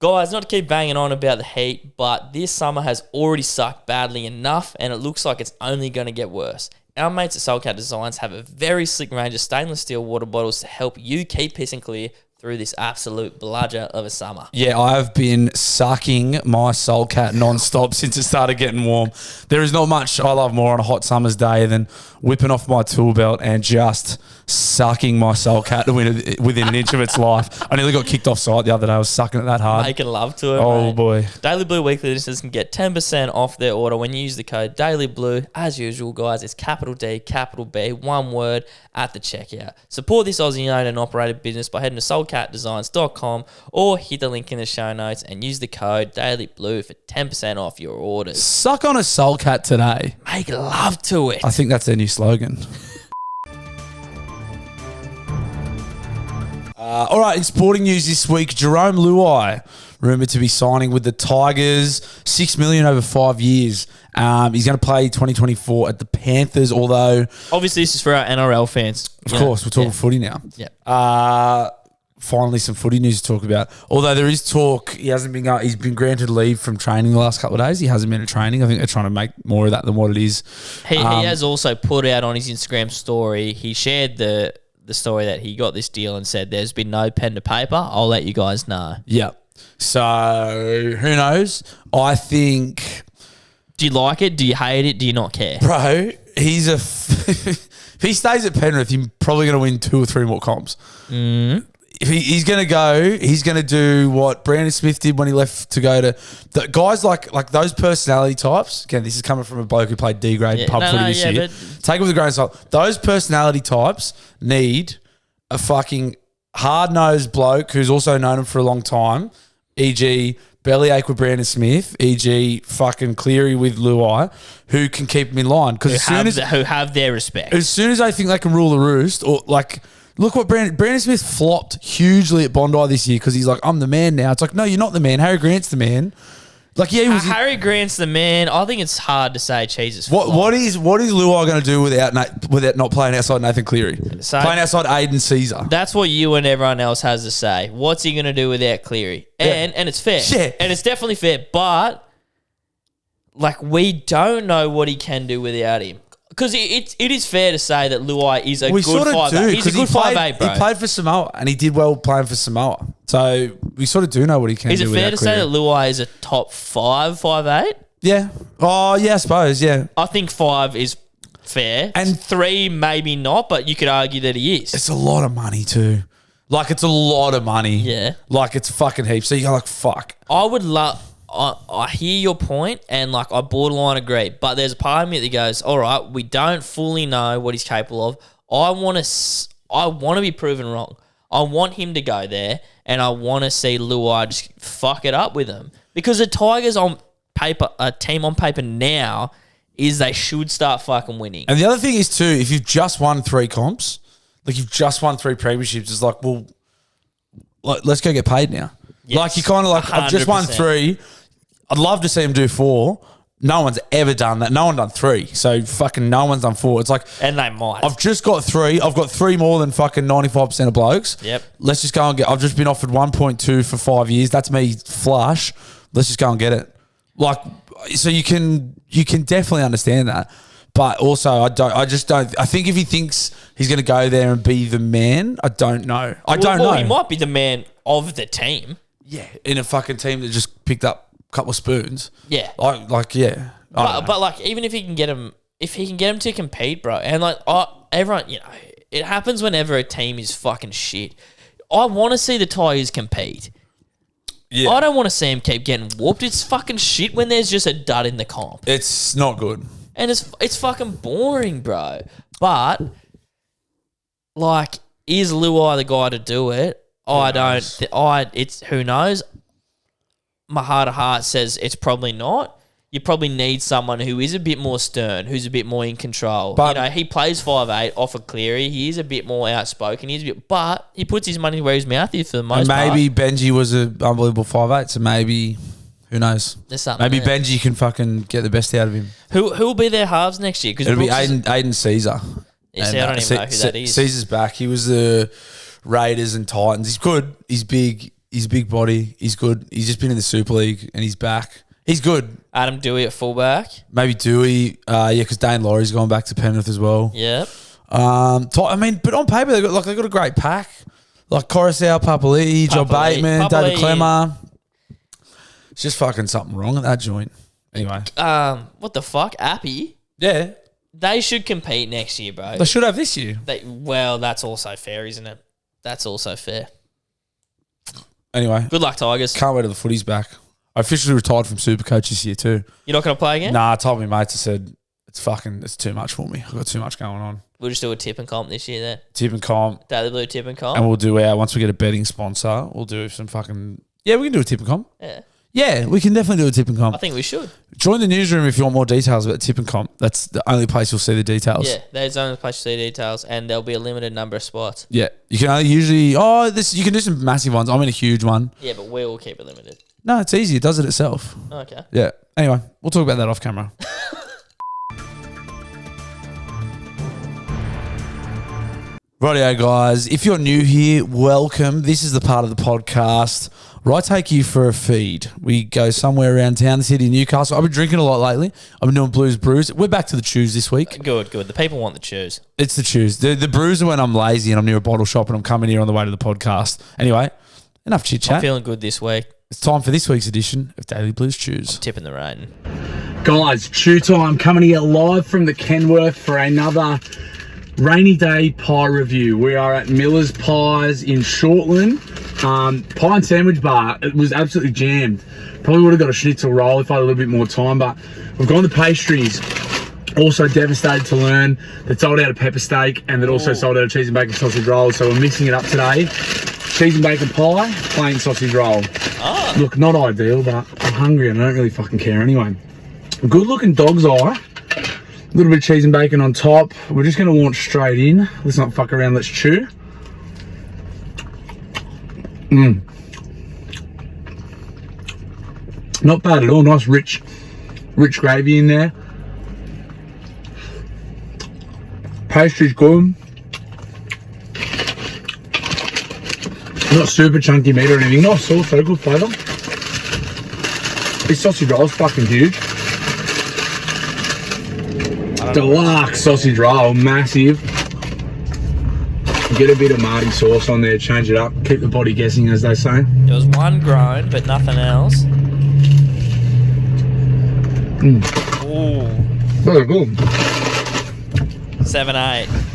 Guys, not to keep banging on about the heat, but this summer has already sucked badly enough and it looks like it's only going to get worse. Our mates at Soulcat Designs have a very slick range of stainless steel water bottles to help you keep pissing clear through this absolute bludger of a summer. Yeah, I've been sucking my Soul Cat non-stop since it started getting warm. There is not much I love more on a hot summer's day than whipping off my tool belt and just sucking my Soul Cat within an inch of its life. I nearly got kicked off site the other day. I was sucking it that hard. Making love to it, Oh, mate. boy. Daily Blue Weekly listeners can get 10% off their order when you use the code DailyBlue. As usual, guys, it's capital D, capital B, one word, at the checkout. Support this Aussie-owned and operated business by heading to soulcatdesigns.com or hit the link in the show notes and use the code DailyBlue for 10% off your orders. Suck on a Soul Cat today. Make love to it. I think that's their new slogan. All right, in sporting news this week, Jerome Luai, rumoured to be signing with the Tigers, $6 million over 5 years. He's going to play 2024 at the Panthers, although... Obviously, this is for our NRL fans. Of course, we're talking footy now. Yeah. Finally, some footy news to talk about. Although there is talk, he's been granted leave from training the last couple of days. He hasn't been at training. I think they're trying to make more of that than what it is. He has also put out on his Instagram story, he shared the story that he got this deal and said there's been no pen to paper. I'll let you guys know. Yeah. So who knows? I think, Do you like it? Do you hate it? Do you not care? bro, if he stays at Penrith, he's probably going to win 2 or 3 more comps. If he's going to go, he's going to do what Brandon Smith did when he left to go to the guys like those personality types. Again, this is coming from a bloke who played D grade pub footy this year. Take it with a grain of salt. Those personality types need a fucking hard nosed bloke who's also known him for a long time, e.g. Bellyache with Brandon Smith, e.g. fucking Cleary with Luai, who can keep him in line. Because who have their respect. As soon as I think they can rule the roost, or like, look what Brandon Smith flopped hugely at Bondi this year because he's like, I'm the man now. It's like, no, you're not the man. Harry Grant's the man. Like, yeah, he was Harry Grant's the man. I think it's hard to say Jesus. What is Luai going to do without not playing outside Nathan Cleary? So, playing outside Aiden Caesar. That's what you and everyone else has to say. What's he going to do without Cleary? And it's fair. Yeah. And it's definitely fair. But, like, we don't know what he can do without him. Because it is fair to say that Luai is a good 5'8". He's a good 5'8", bro. He played for Samoa and he did well playing for Samoa. So we sort of do know what he can do. Is it fair to say that Luai is a top 5'8"? Yeah. Oh, yeah, I suppose, yeah. I think 5 is fair. And 3 maybe not, but you could argue that he is. It's a lot of money too. Like, it's a lot of money. Yeah. Like, it's fucking heaps. So you're like, fuck. I would love... I hear your point and, like, I borderline agree. But there's a part of me that goes, all right, we don't fully know what he's capable of. I want to be proven wrong. I want him to go there and I want to see Luai just fuck it up with him. Because the Tigers on paper, a team on paper now, is they should start fucking winning. And the other thing is too, if you've just won 3 comps, like you've just won 3 premierships, it's like, well, let's go get paid now. Yes, like, you kind of like, 100%. I've just won 3. I'd love to see him do 4. No one's ever done that. No one done 3. So fucking no one's done 4. It's like, and they might. I've just got 3. I've got 3 more than fucking 95% of blokes. Yep. Let's just go and get. I've just been offered 1.2 for 5 years. That's me flush. Let's just go and get it. Like, so you can definitely understand that. But also, I just don't. I think if he thinks he's going to go there and be the man, I don't know. I don't know. He might be the man of the team. Yeah, in a fucking team that just picked up a couple of spoons. Yeah. Yeah. But like, even if he can get him, to compete, bro, and like, everyone, it happens whenever a team is fucking shit. I want to see the Tigers compete. Yeah. I don't want to see him keep getting whooped. It's fucking shit when there's just a dud in the comp. It's not good. And it's fucking boring, bro. But, like, is Luai the guy to do it? It's who knows. My heart of heart says it's probably not. You probably need someone who is a bit more stern, who's a bit more in control. But, he plays 5'8" off of Cleary. He is a bit more outspoken. But he puts his money where his mouth is for the most part. Maybe Benji was an unbelievable 5'8", so maybe, who knows? There's something maybe there. Benji can fucking get the best out of him. Who will be their halves next year? It'll be Aiden Caesar. Yeah, see, I don't even know who that is. Caesar's back. He was the Raiders and Titans. He's good. He's big. He's a big body. He's good. He's just been in the Super League and he's back. He's good. Adam Dewey at fullback. Maybe Dewey. Because Dane Laurie's gone back to Penrith as well. Yep. But on paper they got a great pack. Like Coruscant, Papali'i, John Bateman, David Clemmer. It's just fucking something wrong at that joint. Anyway. What the fuck? Appy? Yeah. They should compete next year, bro. They should have this year. That's also fair, isn't it? That's also fair. Anyway. Good luck, Tigers. Can't wait till the footy's back. I officially retired from Supercoach this year too. You're not going to play again? Nah, I told me mates, I said, it's too much for me. I've got too much going on. We'll just do a tip and comp this year then. Tip and comp. Daily Blue tip and comp. And we'll do once we get a betting sponsor, we'll do some fucking... Yeah, we can do a tip and comp. Yeah. Yeah, we can definitely do a tip and comp. I think we should. Join the newsroom if you want more details about tip and comp. That's the only place you'll see the details. Yeah, there's only place to see details, and there'll be a limited number of spots. Yeah, you can only usually... you can do some massive ones. I'm in a huge one. Yeah, but we will keep it limited. No, it's easy. It does it itself. Okay. Yeah. Anyway, we'll talk about that off camera. Rightio, guys. If you're new here, welcome. This is the part of the podcast where I take you for a feed. We go somewhere around town, the city of Newcastle. I've been drinking a lot lately. I've been doing Blues Brews. We're back to the chews this week. Good. The people want the chews. It's the chews. The brews are when I'm lazy and I'm near a bottle shop and I'm coming here on the way to the podcast. Anyway, enough chit chat. I'm feeling good this week. It's time for this week's edition of Daily Blues Chews. Tipping the rain. Guys, chew time coming here live from the Kenworth for another rainy day pie review. We are at Miller's Pies in Shortland. Pie and sandwich bar. It was absolutely jammed. Probably would have got a schnitzel roll if I had a little bit more time, but we've gone to pastries. Also devastated to learn that sold out a pepper steak and that also sold out a cheese and bacon sausage roll. So we're mixing it up today. Cheese and bacon pie, plain sausage roll. Oh. Look, not ideal, but I'm hungry and I don't really fucking care anyway. Good looking dog's eye. A little bit of cheese and bacon on top. We're just going to launch straight in. Let's not fuck around, let's chew. Not bad at all. Nice rich gravy in there. Pastry's good. Not super chunky meat or anything. Nice sauce, so good flavour. This sausage roll is fucking huge. Deluxe sausage roll, massive. Get a bit of Marty sauce on there, change it up, keep the body guessing, as they say. There was one groan, but nothing else. Ooh. Very good. 7-8.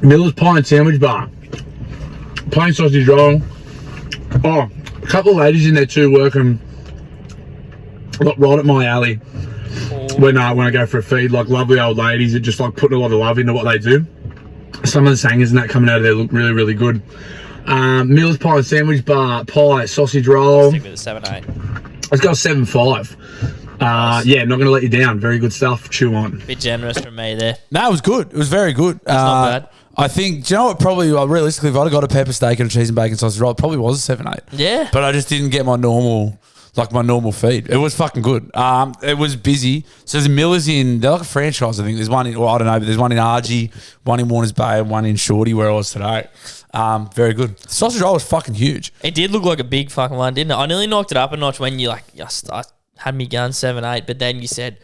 Miller's Pie and Sandwich Bar. Plain sausage roll. Oh, a couple of ladies in there too working right at my alley. When I go for a feed, like lovely old ladies that just like putting a lot of love into what they do. Some of the sangers and that coming out of there look really, really good. Miller's Pie and Sandwich Bar, pie, sausage roll. Stick with the 7-8. Let's go 7.5. Yeah, not going to let you down. Very good stuff. Chew on. Bit generous from me there. No, it was good. It was very good. It's not bad. I think, do you know what, probably, realistically, if I'd have got a pepper steak and a cheese and bacon sausage roll, it probably was a 7-8. Yeah. But I just didn't get my normal feed. It was fucking good. It was busy. So there's Miller's they're like a franchise, I think. There's one in, I don't know, but there's one in Argy, one in Warners Bay, and one in Shorty where I was today. Very good. The sausage roll was fucking huge. It did look like a big fucking one, didn't it? I nearly knocked it up a notch when you I had me gun 7-8, but then you said,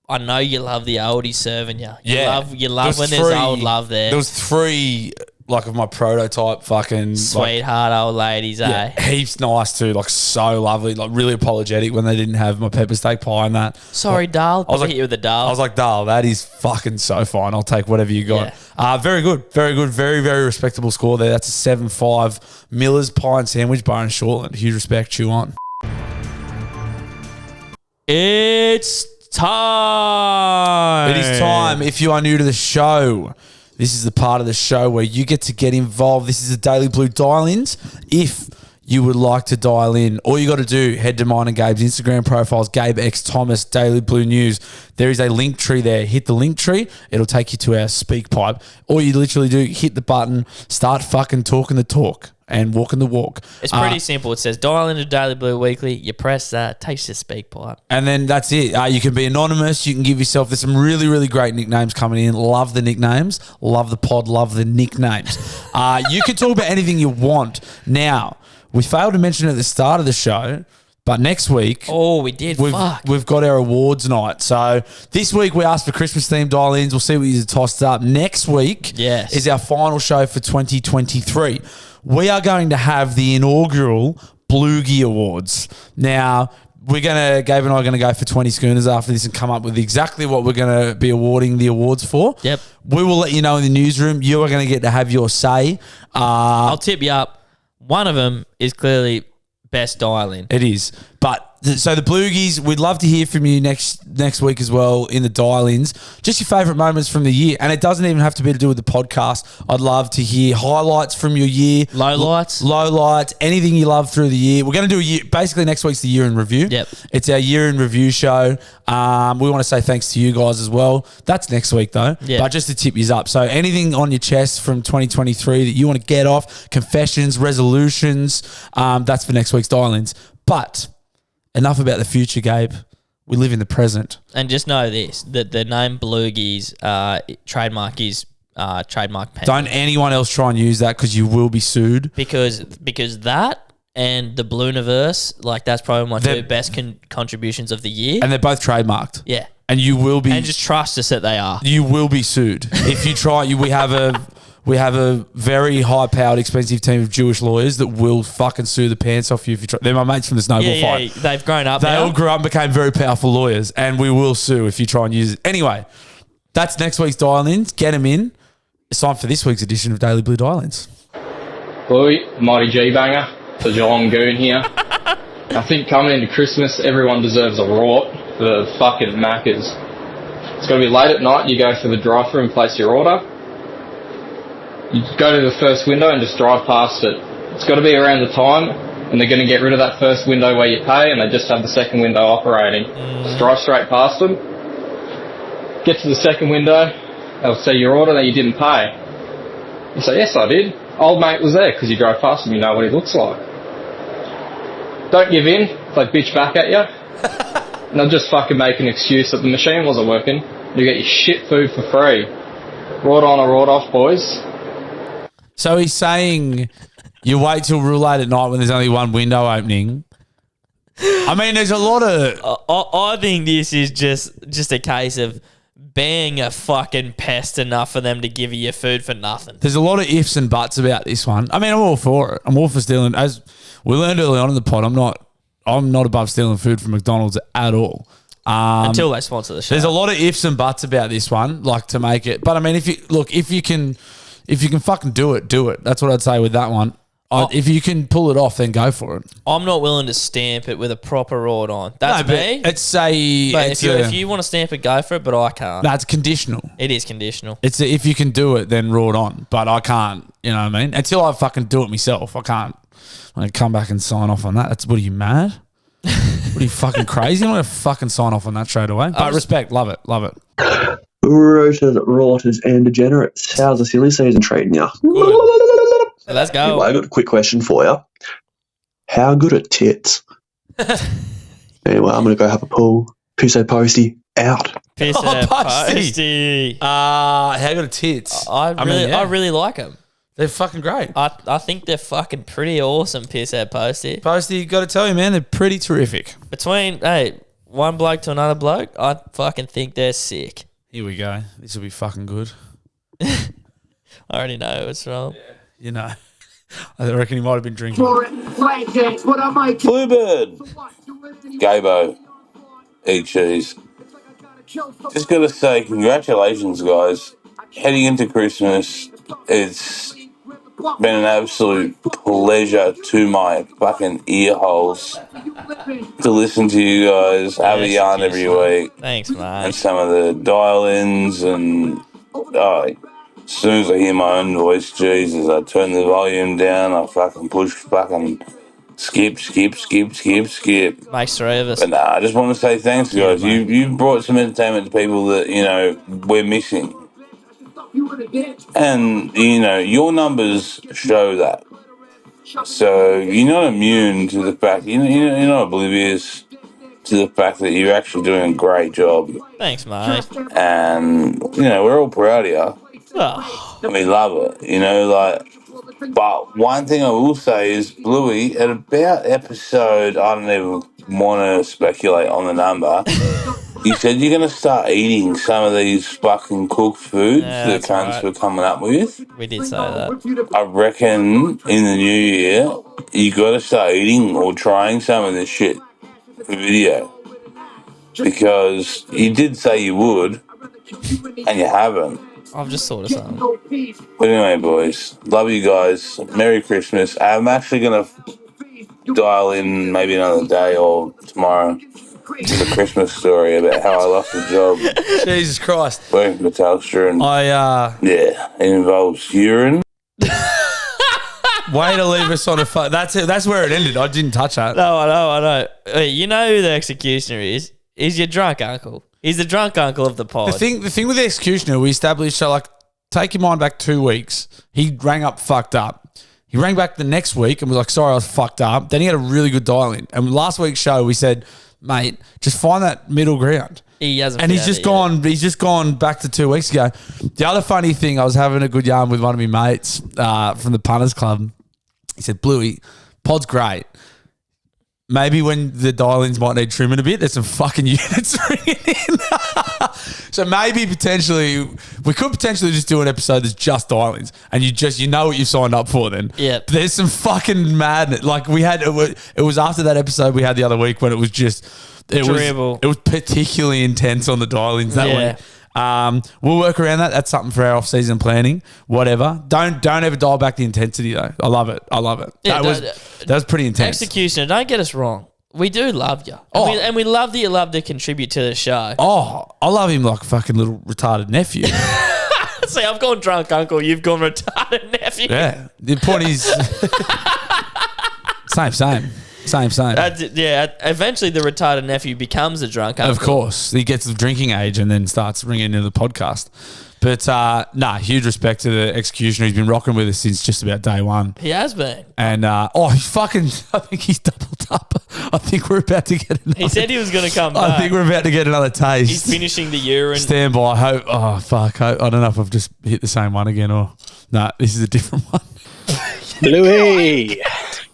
I know you love the oldies serving you. You love when there's old love there. There was 3 of my prototype fucking sweetheart old ladies, heaps nice too, so lovely, really apologetic when they didn't have my pepper steak pie and that. Sorry, Dal. I was hit you with the Dal. I was like, Dal, that is fucking so fine. I'll take whatever you got. Yeah. Very good. Very, very respectable score there. That's a 7.5. Miller's Pie and Sandwich Bar in Shortland. Huge respect. Chew on. It's time. It is time. If you are new to the show, this is the part of the show where you get to get involved. This is the Daily Blue dial-ins. If you would like to dial in, all you got to do, head to mine and Gabe's Instagram profiles, Gabe X Thomas, Daily Blue News. There is a link tree there. Hit the link tree. It'll take you to our speak pipe. All you literally do, hit the button, start fucking talking the talk and walking the walk. It's pretty simple. It says dial into Daily Blue Weekly. You press that, takes you to speak pipe. And then that's it. You can be anonymous. You can give yourself, there's some really, really great nicknames coming in. Love the nicknames. Love the pod. Love the nicknames. You can talk about anything you want. Now, we failed to mention at the start of the show, but next week... Oh, we did. We've got our awards night. So this week we asked for Christmas-themed dial-ins. We'll see what you tossed up. Next week is our final show for 2023. We are going to have the inaugural Bluegie Awards. Now... Gabe and I are going to go for 20 schooners after this and come up with exactly what we're going to be awarding the awards for. Yep. We will let you know in the newsroom. You are going to get to have your say. I'll tip you up. One of them is clearly best dial-in. It is. But so the Bluegies, we'd love to hear from you next week as well in the dial-ins. Just your favourite moments from the year. And it doesn't even have to be to do with the podcast. I'd love to hear highlights from your year. Lowlights. Anything you love through the year. We're going to do basically next week's the year in review. Yep. It's our year in review show. We want to say thanks to you guys as well. That's next week though. Yep. But just to tip you up. So anything on your chest from 2023 that you want to get off, confessions, resolutions, that's for next week's dial-ins. But... enough about the future, Gabe. We live in the present. And just know this, that the name Bluegies trademark is trademark pen. Don't anyone else try and use that because you will be sued. Because that and the Blueuniverse, that's probably my 2 best contributions of the year. And they're both trademarked. Yeah. And you will be... and just trust us that they are. You will be sued. If you try... we have we have a very high-powered, expensive team of Jewish lawyers that will fucking sue the pants off you if you try. They're my mates from the snowball fight. Yeah, they've grown up They now. all grew up and became very powerful lawyers, and we will sue if you try and use it. Anyway, that's next week's dial-ins. Get them in. It's time for this week's edition of Daily Blue Dial-ins. Bluey, Mighty G-Banger, the Geelong Goon here. I think coming into Christmas, everyone deserves a rort for the fucking Maccas. It's got to be late at night, you go for the drive-thru and place your order. You go to the first window and just drive past it. It's got to be around the time, and they're going to get rid of that first window where you pay, and they just have the second window operating. Just drive straight past them. Get to the second window, they'll say your order that you didn't pay. You say, yes, I did. Old mate was there because you drove past him, you know what he looks like. Don't give in. They bitch back at you. And they'll just fucking make an excuse that the machine wasn't working. You get your shit food for free. Rort on or rort off, boys. So he's saying you wait till real late at night when there's only one window opening. I mean, there's a lot of... I think this is just a case of being a fucking pest enough for them to give you your food for nothing. There's a lot of ifs and buts about this one. I mean, I'm all for it. I'm all for stealing. As we learned early on in the pod, I'm not above stealing food from McDonald's at all. Until they sponsor the show. There's a lot of ifs and buts about this one, like to make it. But I mean, if you can fucking do it, do it. That's what I'd say with that one. If you can pull it off, then go for it. I'm not willing to stamp it with a proper rod on. That's me. If you want to stamp it, go for it, but I can't. That's conditional. It is conditional. If you can do it, then raw it on. But I can't, you know what I mean? Until I fucking do it myself, I can't. I'm going to come back and sign off on that. What are you, mad? What are you, fucking crazy? I'm going to fucking sign off on that straight away. But respect, love it. Rotors, rotors, and degenerates. How's the silly season treating you? Let's go. Anyway, I got a quick question for you. How good are tits? Anyway, I'm going to go have a pull. Pisso Posty, out. Pisso Posty. How good are tits? I really like them. They're fucking great. I think they're fucking pretty awesome, Pisso Posty. Posty, got to tell you, man, they're pretty terrific. Between, one bloke to another bloke, I fucking think they're sick. Here we go. This will be fucking good. I already know what's wrong. Yeah. You know, I reckon he might have been drinking. Bluebird, Gabo, eat cheese. Just got to say, congratulations, guys. Heading into Christmas, it's been an absolute pleasure to my fucking ear holes to listen to you guys have a yarn every week. Thanks, mate. And some of the dial-ins and... as soon as I hear my own voice, Jesus, I turn the volume down, I fucking push fucking skip. Makes three of us. But I just want to say thanks, guys. You've brought some entertainment to people that, we're missing. And, your numbers show that. So you're not immune to the fact, you're not oblivious to the fact that you're actually doing a great job. Thanks, mate. And, we're all proud of you. Oh. We love it, but one thing I will say is, Bluey, at about episode, I don't even want to speculate on the number, you said you're going to start eating some of these fucking cooked foods that cunts were coming up with. We did say that. I reckon in the new year, you got to start eating or trying some of this shit for video. Because you did say you would, and you haven't. I've just thought of something. But anyway, boys, love you guys. Merry Christmas. I'm actually going to dial in maybe another day or tomorrow to the Christmas story about how I lost a job. Jesus Christ. Working for Telstra. And, yeah, it involves urine. Way to leave us on a phone. That's it. That's where it ended. I didn't touch that. No, I know. You know who the executioner is? He's your drunk uncle. He's the drunk uncle of the pod. The thing with the executioner, we established, so take your mind back 2 weeks. He rang up fucked up. He rang back the next week and was like, sorry, I was fucked up. Then he had a really good dial in. And last week's show, we said, mate, just find that middle ground. He hasn't. And he's just gone back to 2 weeks ago. The other funny thing, I was having a good yarn with one of my mates from the Punters Club. He said, Bluey, pod's great. maybe when the dial-ins might need trimming a bit, there's some fucking units ringing in. So maybe we could potentially just do an episode that's just dial-ins, and you know what you signed up for then. Yeah. There's some fucking madness. Like it was after that episode we had the other week when it was just it was particularly intense on the dial-ins that week. We'll work around that. That's something for our off-season planning. Whatever. Don't ever dial back the intensity though. I love it. Yeah, that was pretty intense. Executioner, don't get us wrong. We do love you. And we love that you love to contribute to the show. Oh, I love him like a fucking little retarded nephew. See, I've gone drunk uncle. You've gone retarded nephew. Yeah. The point is same. Eventually the retarded nephew becomes a drunk uncle. Of course. He gets of drinking age and then starts ringing into the podcast. But, huge respect to the executioner. He's been rocking with us since just about day one. He has been. And, I think he's doubled up. I think we're about to get another. He said he was going to come back. I think we're about to get another taste. He's finishing the urine. Stand by. I don't know if I've just hit the same one again or... No, this is a different one. Bluey.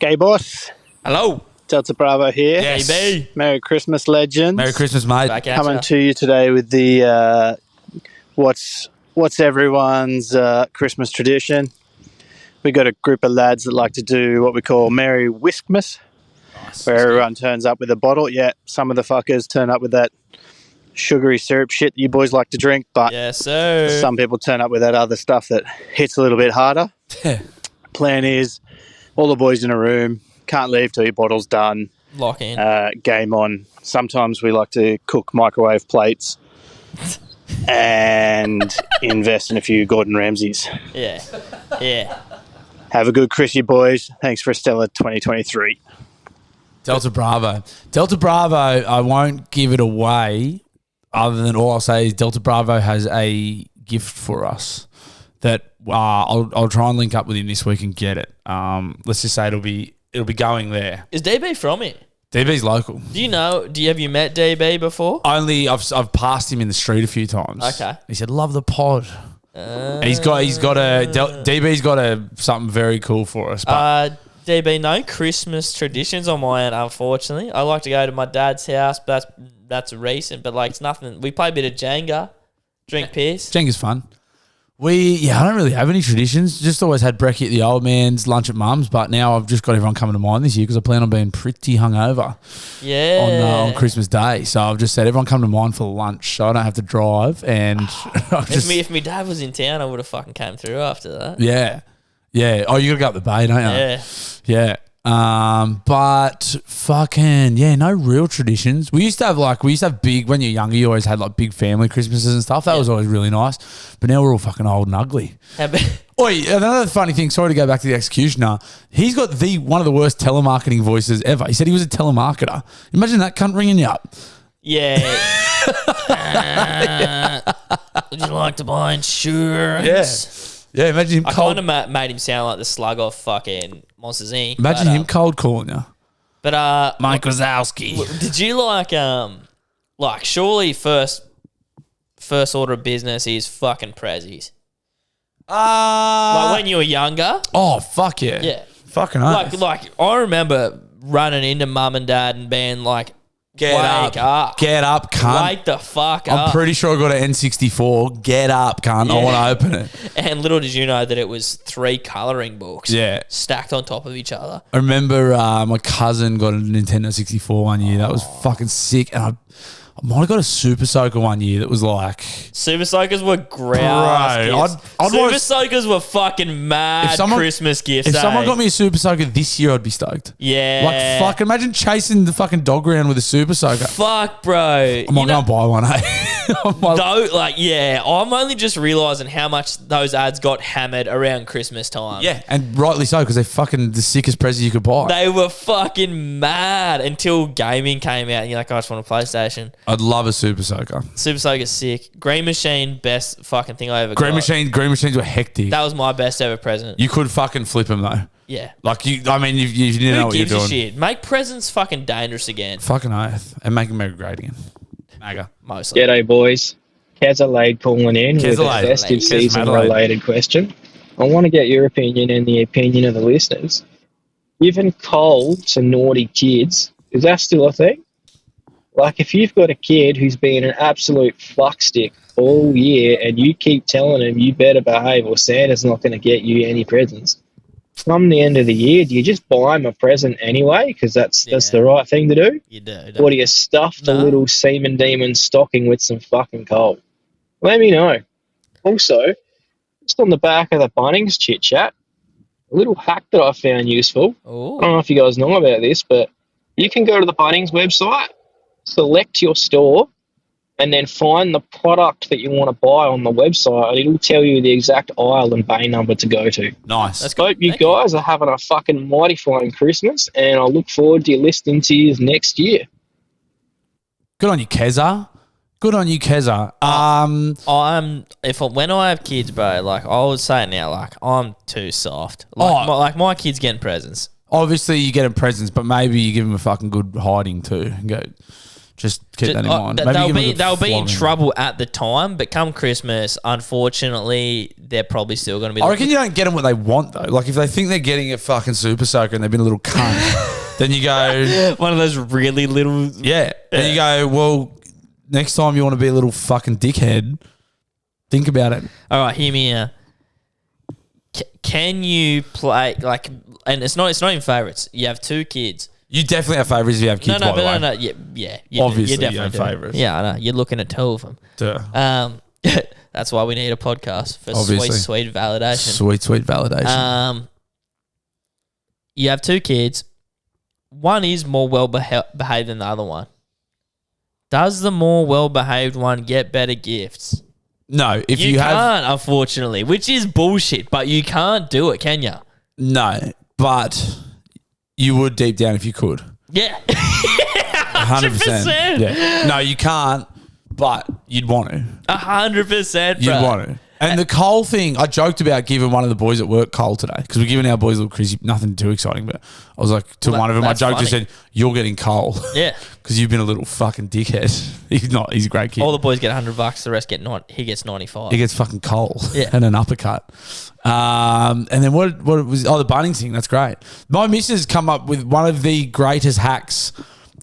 Gay boss. Hello. Delta Bravo here. Yes. Baby. Merry Christmas, legends. Merry Christmas, mate. Coming to you today with the what's everyone's Christmas tradition. We got a group of lads that like to do what we call Merry Whiskmas, where everyone turns up with a bottle. Yeah, some of the fuckers turn up with that sugary syrup shit you boys like to drink, but yes, sir. Some people turn up with that other stuff that hits a little bit harder. Plan is all the boys in a room, can't leave till your bottle's done. Lock in. Game on. Sometimes we like to cook microwave plates and invest in a few Gordon Ramsays. Yeah. Have a good Chrissy, boys. Thanks for a stellar 2023. Delta Bravo, I won't give it away other than all I'll say is Delta Bravo has a gift for us that I'll try and link up with him this week and get it. Let's just say it'll be going there. Is DB from it? DB's local. Have you met DB before? Only I've passed him in the street a few times. Okay. He said, "Love the pod." And he's got DB's got something very cool for us. But DB, no Christmas traditions on my end, unfortunately. I like to go to my dad's house, but that's recent. But it's nothing. We play a bit of Jenga, drink piss. Jenga's fun. I don't really have any traditions. Just always had brekkie at the old man's, lunch at mum's, but now I've just got everyone coming to mine this year because I plan on being pretty hungover. Yeah. On Christmas Day. So I've just said everyone come to mine for lunch so I don't have to drive. And if my dad was in town, I would have fucking came through after that. Yeah. Yeah. Oh, you got to go up the bay, don't you? Yeah. Yeah. But fucking, no real traditions. We used to have big, when you're younger, you always had big family Christmases and stuff. That was always really nice. But now we're all fucking old and ugly. Oi, another funny thing, sorry to go back to the executioner. He's got one of the worst telemarketing voices ever. He said he was a telemarketer. Imagine that cunt ringing you up. Yeah. Would you like to buy insurance? Yeah, imagine him I kind of made him sound like the slug off fucking Monsters Inc. Imagine him cold calling you. But Mike Wazowski. Did you surely first order of business is fucking prezzies? When you were younger? Oh, fuck yeah. Yeah. Fucking oath. I remember running into mum and dad and being like, Get Wake up. Get up, cunt. Wake the fuck up. I'm pretty sure I got an N64. Get up, cunt. I want to open it. And little did you know that it was 3 colouring books stacked on top of each other. I remember my cousin got a Nintendo 64 one year. That was fucking sick. And I might have got a Super Soaker one year that was Super Soakers were grouse gifts. Super Soakers were fucking mad Christmas gifts. If someone got me a Super Soaker this year, I'd be stoked. Yeah. Fuck, imagine chasing the fucking dog around with a Super Soaker. Fuck, bro. I might go and buy one, I'm only just realising how much those ads got hammered around Christmas time. Yeah, and rightly so, because they're fucking the sickest presents you could buy. They were fucking mad until gaming came out and you're like, I just want a PlayStation. I'd love a Super Soaker. Super Soaker's sick. Green Machine, best fucking thing I ever Green got. Green Machines were hectic. That was my best ever present. You could fucking flip them though. Yeah. You didn't know what you're doing. Who gives a shit? Make presents fucking dangerous again. Fucking oath. And make them great again. Maga. Mostly. G'day, boys. Adelaide calling in with a festive season related question. I want to get your opinion and the opinion of the listeners. Given coal to naughty kids Is that still a thing? Like, if you've got a kid who's been an absolute fuckstick all year and you keep telling him you better behave or Santa's not going to get you any presents, come the end of the year, do you just buy him a present anyway because that's the right thing to do? You do. Or do you stuff the little semen demon stocking with some fucking coal? Let me know. Also, just on the back of the Bunnings chit chat, a little hack that I found useful. Ooh. I don't know if you guys know about this, but you can go to the Bunnings website, select your store, and then find the product that you want to buy on the website, and it'll tell you the exact aisle and bay number to go to. Nice. That's Hope you guys are having a fucking mighty fine Christmas, and I look forward to you listening to you next year. Good on you, Keza. Good on you, Keza. When I have kids, bro, like I would say it now, like I'm too soft. Like, my kids getting presents. Obviously, you get them presents, but maybe you give them a fucking good hiding too. And go, just keep that in mind. Maybe They'll be in trouble at the time, but come Christmas, unfortunately, they're probably still going to be. I reckon you don't get them what they want though. Like if they think they're getting a fucking super soaker and they've been a little cunt, then you go one of those really little. Yeah. Then you go, well, next time you want to be a little fucking dickhead, think about it. All right, hear me out. Can you play like? And it's not even favorites. You have two kids. You definitely have favourites if you have kids. No, by the way. no. Yeah. Obviously, you have favourites. Yeah, I know. You're looking at two of them. Duh. That's why we need a podcast for Obviously. sweet validation. Sweet validation. You have two kids. One is more well behaved than the other one. Does the more well behaved one get better gifts? No, if you can't, unfortunately, which is bullshit. But you can't do it, can you? No, but you would deep down if you could. Yeah. 100%. Yeah. No, you can't, but you'd want to. 100%, bro. You'd want to. And the coal thing, I joked about giving one of the boys at work coal today because we're giving our boys a little crazy, nothing too exciting, but I was like to one of them, I joked and said, you're getting coal. Yeah. Because you've been a little fucking dickhead. He's a great kid. All the boys get $100, the rest get he gets 95. He gets fucking coal Yeah. and an uppercut. And then what was, the Bunnings thing, that's great. My missus come up with one of the greatest hacks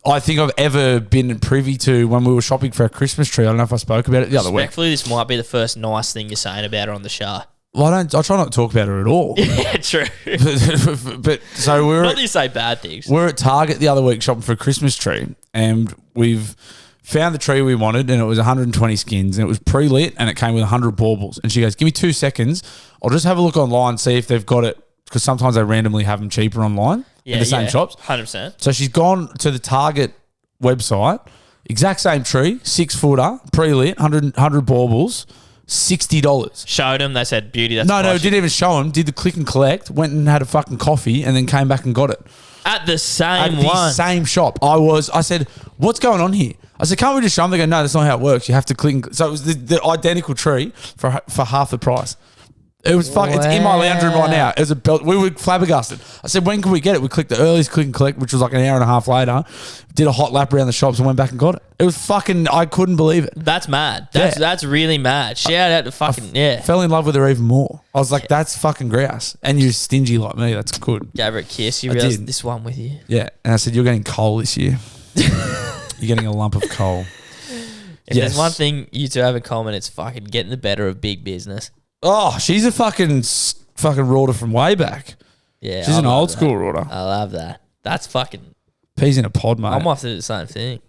I think I've ever been privy to when we were shopping for a Christmas tree. I don't know if I spoke about it the other week. Respectfully, this might be the first nice thing you're saying about her on the show. Well, I try not to talk about her at all. Yeah, true. but so not that you say bad things. We're at Target the other week shopping for a Christmas tree, and we've found the tree we wanted, and it was 120 skins, and it was pre-lit, and it came with 100 baubles. And she goes, give me 2 seconds. I'll just have a look online, see if they've got it, because sometimes they randomly have them cheaper online in the same shops. 100%. So she's gone to the Target website, exact same tree, 6-footer, pre-lit, 100 baubles, $60. Showed them, they said, beauty, that's No, didn't even show them, did the click and collect, went and had a fucking coffee, and then came back and got it. At the same At the same shop. I said, what's going on here? I said, can't we just show them? They go, no, that's not how it works. You have to click and... So it was the identical tree for half the price. It was fucking... It's in my lounge room right now. It was a belt. We were flabbergasted. I said, when can we get it? We clicked the earliest click and collect, which was like an hour and a half later. Did a hot lap around the shops and went back and got it. It was fucking... I couldn't believe it. That's mad. That's really mad. Shout out to fucking... Fell in love with her even more. I was like, that's fucking grouse. And you're stingy like me. That's good. Gave her a kiss. You realised this one with you. Yeah. And I said, you're getting coal this year. You're getting a lump of coal. If there's one thing you two have in common, it's fucking getting the better of big business. Oh, she's a fucking rorter from way back. Yeah. She's an old school rorter. I love that. That's fucking... Peas in a pod, mate. I might have to do the same thing.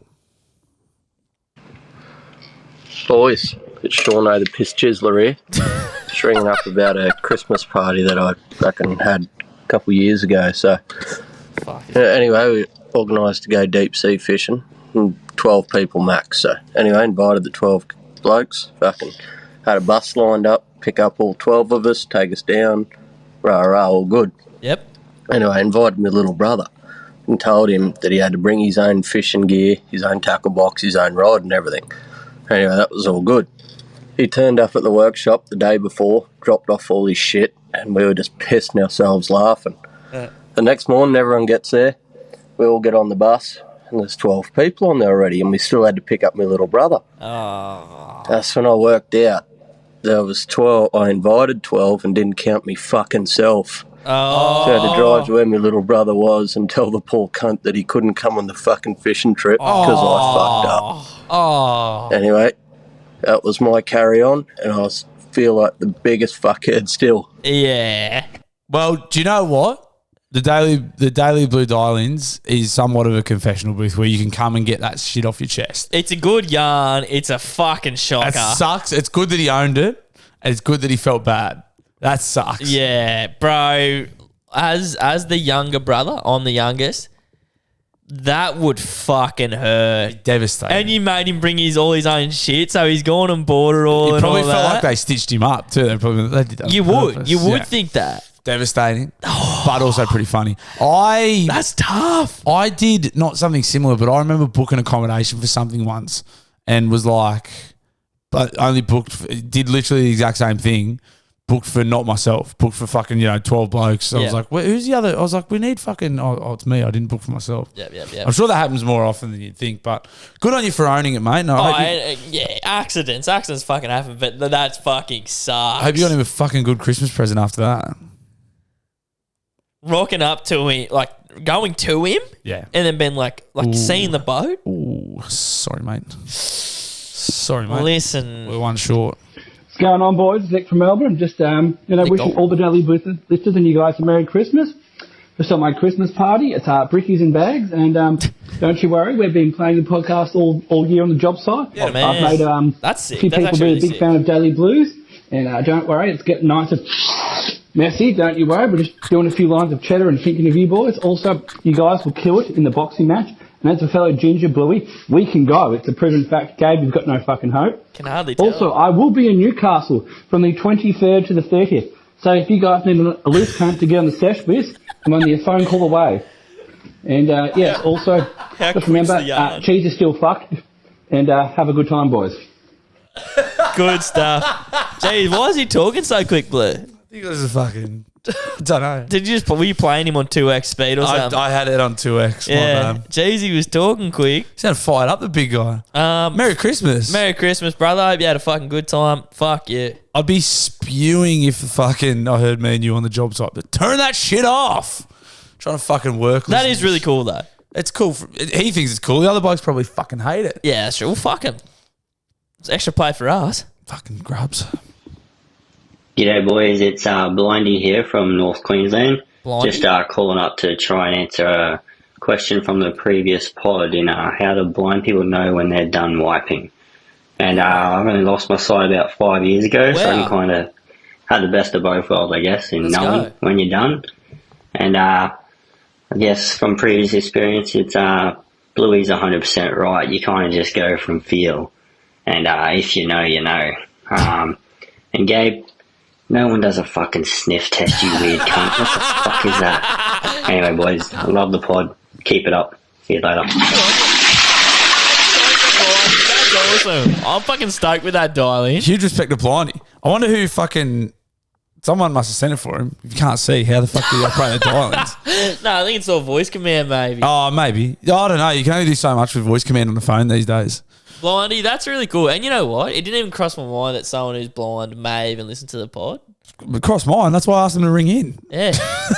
Boys, it's Sean O, the piss chiseler here. Just ringing up about a Christmas party that I reckon had a couple of years ago. So, anyway, we organised to go deep sea fishing. 12 people max. So, anyway, invited the 12 blokes. Fucking had a bus lined up, pick up all 12 of us, take us down. Rah, all good. Yep. Anyway, invited my little brother and told him that he had to bring his own fishing gear, his own tackle box, his own rod and everything. Anyway, that was all good. He turned up at the workshop the day before, dropped off all his shit, and we were just pissing ourselves laughing. The next morning, everyone gets there. We all get on the bus, and there's 12 people on there already, and we still had to pick up my little brother. Oh. That's when I worked out. There was 12. I invited 12 and didn't count me fucking self. Oh. So I had to drive to where my little brother was and tell the poor cunt that he couldn't come on the fucking fishing trip because I fucked up. Oh. Anyway, that was my carry on, and I feel like the biggest fuckhead still. Yeah. Well, do you know what? The Daily Blue Dial-ins is somewhat of a confessional booth where you can come and get that shit off your chest. It's a good yarn. It's a fucking shocker. That sucks. It's good that he owned it. And it's good that he felt bad. That sucks. Yeah, bro. As the younger brother, I'm the youngest. That would fucking hurt. Devastating. And you made him bring all his own shit, so he's gone and bought it all. He and probably all felt that. like they stitched him up too. They did that. You on would. You purpose. would think that. Devastating, but also pretty funny. That's tough. I did not something similar, but I remember booking accommodation for something once and was like, but only did literally the exact same thing. Booked for not myself. Booked for fucking 12 blokes. So I was like, who's the other? I was like, we need fucking. Oh, it's me. I didn't book for myself. Yeah. I'm sure that happens more often than you'd think, but good on you for owning it, mate. No, Accidents fucking happen, but that's fucking sucks. I hope you got him a fucking good Christmas present after that. Rocking up to him, like going to him, yeah, and then being like seeing the boat. Ooh, sorry, mate. Sorry, mate. Listen, we're one short. What's going on, boys? It's Nick from Melbourne. Just wishing all the Daily listeners and you guys a Merry Christmas. Just on my Christmas party, it's brickies and bags, and don't you worry, we've been playing the podcast all year on the job site. Yeah, man. I've made that's sick. a few That's people be a really big sick. fan of Daily Blues, and don't worry, it's getting nice and messy. Don't you worry, we're just doing a few lines of cheddar and thinking of you boys. Also, you guys will kill it in the boxing match. And as a fellow ginger bluey, we can go. It's a proven fact. Gabe, you've got no fucking hope. Can hardly tell. Also, I will be in Newcastle from the 23rd to the 30th. So if you guys need a loose cunt to get on the sesh with, I'm only a phone call away. And also, just remember, cheese is still fucked. And have a good time, boys. Good stuff. Geez, why is he talking so quick, Blue? I think it was a fucking. I don't know. Were you playing him on 2x speed or something? I had it on 2x. Yeah. Jeez, he was talking quick. He sounded fired up, the big guy. Merry Christmas. Merry Christmas, brother. I hope you had a fucking good time. Fuck yeah. I'd be spewing if I heard me and you on the job site, but turn that shit off. Trying to fucking work. That is really cool, though. It's cool. He thinks it's cool. The other blokes probably fucking hate it. Yeah, that's true. Well, fuck him. It's extra play for us. Fucking grubs. G'day boys, it's Blindy here from North Queensland. Blindy. Just calling up to try and answer a question from the previous pod in how do blind people know when they're done wiping. And I've only lost my sight about 5 years ago, so I kind of had the best of both worlds, I guess, in knowing when you're done. And I guess from previous experience, it's Bluey's 100% right. You kind of just go from feel. And if you know, you know. And Gabe, no one does a fucking sniff test, you weird cunt. What the fuck is that? Anyway, boys, I love the pod. Keep it up. See you later. That's awesome. I'm fucking stoked with that dial-in. Huge respect to Blindy. I wonder who fucking... Someone must have sent it for him. If you can't see, how the fuck do you operate the dial-ins? No, I think it's all voice command, maybe. Oh, maybe. I don't know. You can only do so much with voice command on the phone these days. Blindy, that's really cool. And you know what? It didn't even cross my mind that someone who's blind may even listen to the pod. It crossed mine. That's why I asked them to ring in. Yeah.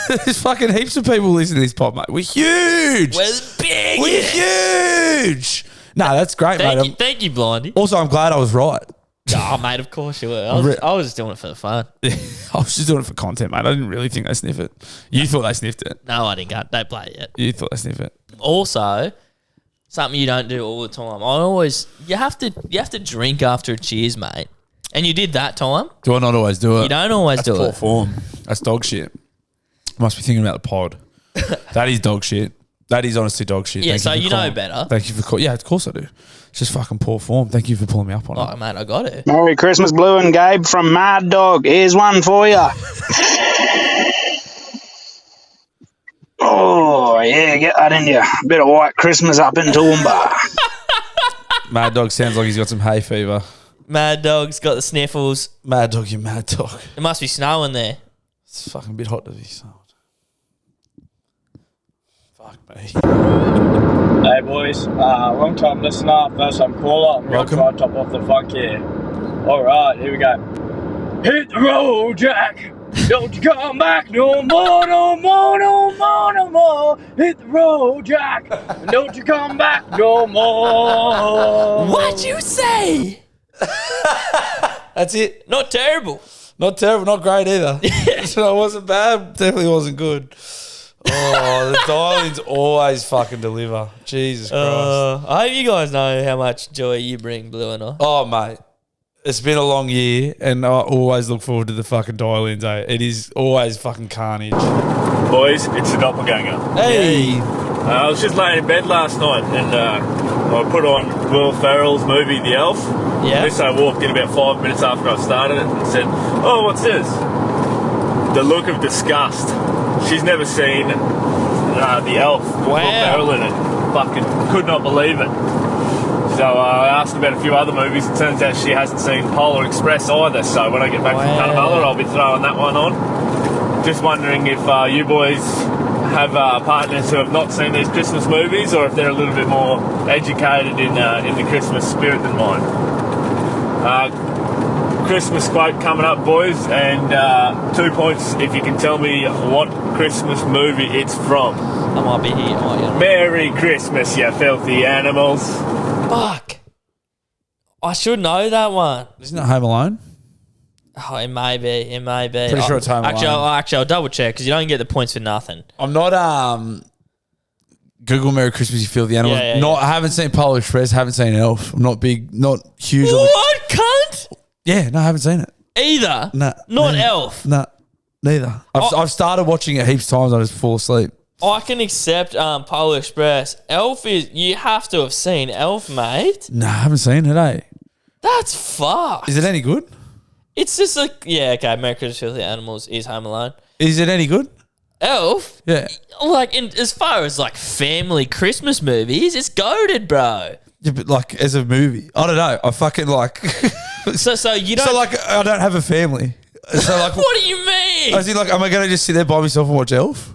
There's fucking heaps of people listening to this pod, mate. We're huge. We're big. We're huge. No, that's great, mate. Thank you, Blindy. Also, I'm glad I was right. Oh, mate, of course you were. I was just doing it for the fun. I was just doing it for content, mate. I didn't really think they sniff it. You thought they sniffed it. No, I didn't. Don't play it yet. You thought they sniffed it. Also, something you don't do all the time. You have to drink after a cheers, mate. And you did that time. Do I not always do it? You don't always do it. That's poor form. That's dog shit. Must be thinking about the pod. That is dog shit. That is honestly dog shit. Yeah, Thank so you you for know calling. better. Thank you for calling. Yeah, of course I do. It's just fucking poor form. Thank you for pulling me up on it. Oh, mate, I got it. Merry Christmas, Blue and Gabe from Mad Dog. Here's one for you. Oh, yeah, get that in you. A bit of white Christmas up in Toowoomba. Mad Dog sounds like he's got some hay fever. Mad Dog's got the sniffles. Mad Dog, you mad dog. It must be snowing there. It's fucking a bit hot to be sold. Fuck me. Hey boys, long time listener, first time caller. I'm going to try and top off the funk here. Alright, here we go. Hit the road, Jack! Don't you come back no more, no more, no more, no more. Hit the road, Jack. Don't you come back no more. What'd you say? That's it. Not terrible. Not terrible. Not great either. So it wasn't bad. Definitely wasn't good. Oh, the dialings always fucking deliver. Jesus Christ. I hope you guys know how much joy you bring, Blue and I. Oh, mate. It's been a long year, and I always look forward to the fucking dial-ins, eh? It is always fucking carnage. Boys, it's the doppelganger. Hey! I was just laying in bed last night, and I put on Will Ferrell's movie, The Elf. Yeah. This I walked in about 5 minutes after I started it and said, "Oh, what's this?" The look of disgust. She's never seen The Elf with Will Ferrell in it. Fucking could not believe it. So I asked about a few other movies. It turns out she hasn't seen Polar Express either. So when I get back from Cunnamulla, I'll be throwing that one on. Just wondering if you boys have partners who have not seen these Christmas movies, or if they're a little bit more educated in the Christmas spirit than mine. Christmas quote coming up, boys, and 2 points if you can tell me what Christmas movie it's from. I might be here. Merry Christmas, you filthy animals. Fuck. I should know that one. Isn't it Home Alone? Oh, it may be. It may be. Pretty sure it's Home Alone. I'll double check because you don't get the points for nothing. I'm not Google Merry Christmas, you feel the animals. I haven't seen Polar Express, haven't seen Elf. I'm not big, not huge. What, cunt? Yeah, no, I haven't seen it. Either? No. Not Elf? No, neither. I've started watching it heaps of times, I just fall asleep. I can accept Polar Express. Elf is, you have to have seen Elf, mate. No, I haven't seen it, eh? That's fucked. Is it any good? It's just like, yeah, okay, Merry Christmas, Filthy Animals is Home Alone. Is it any good? Elf? Yeah. Like, as far as like family Christmas movies, it's goated, bro. Yeah, but like as a movie, I don't know. I fucking like. So you don't. So like, I don't have a family. So like, what do you mean? I was like, am I going to just sit there by myself and watch Elf?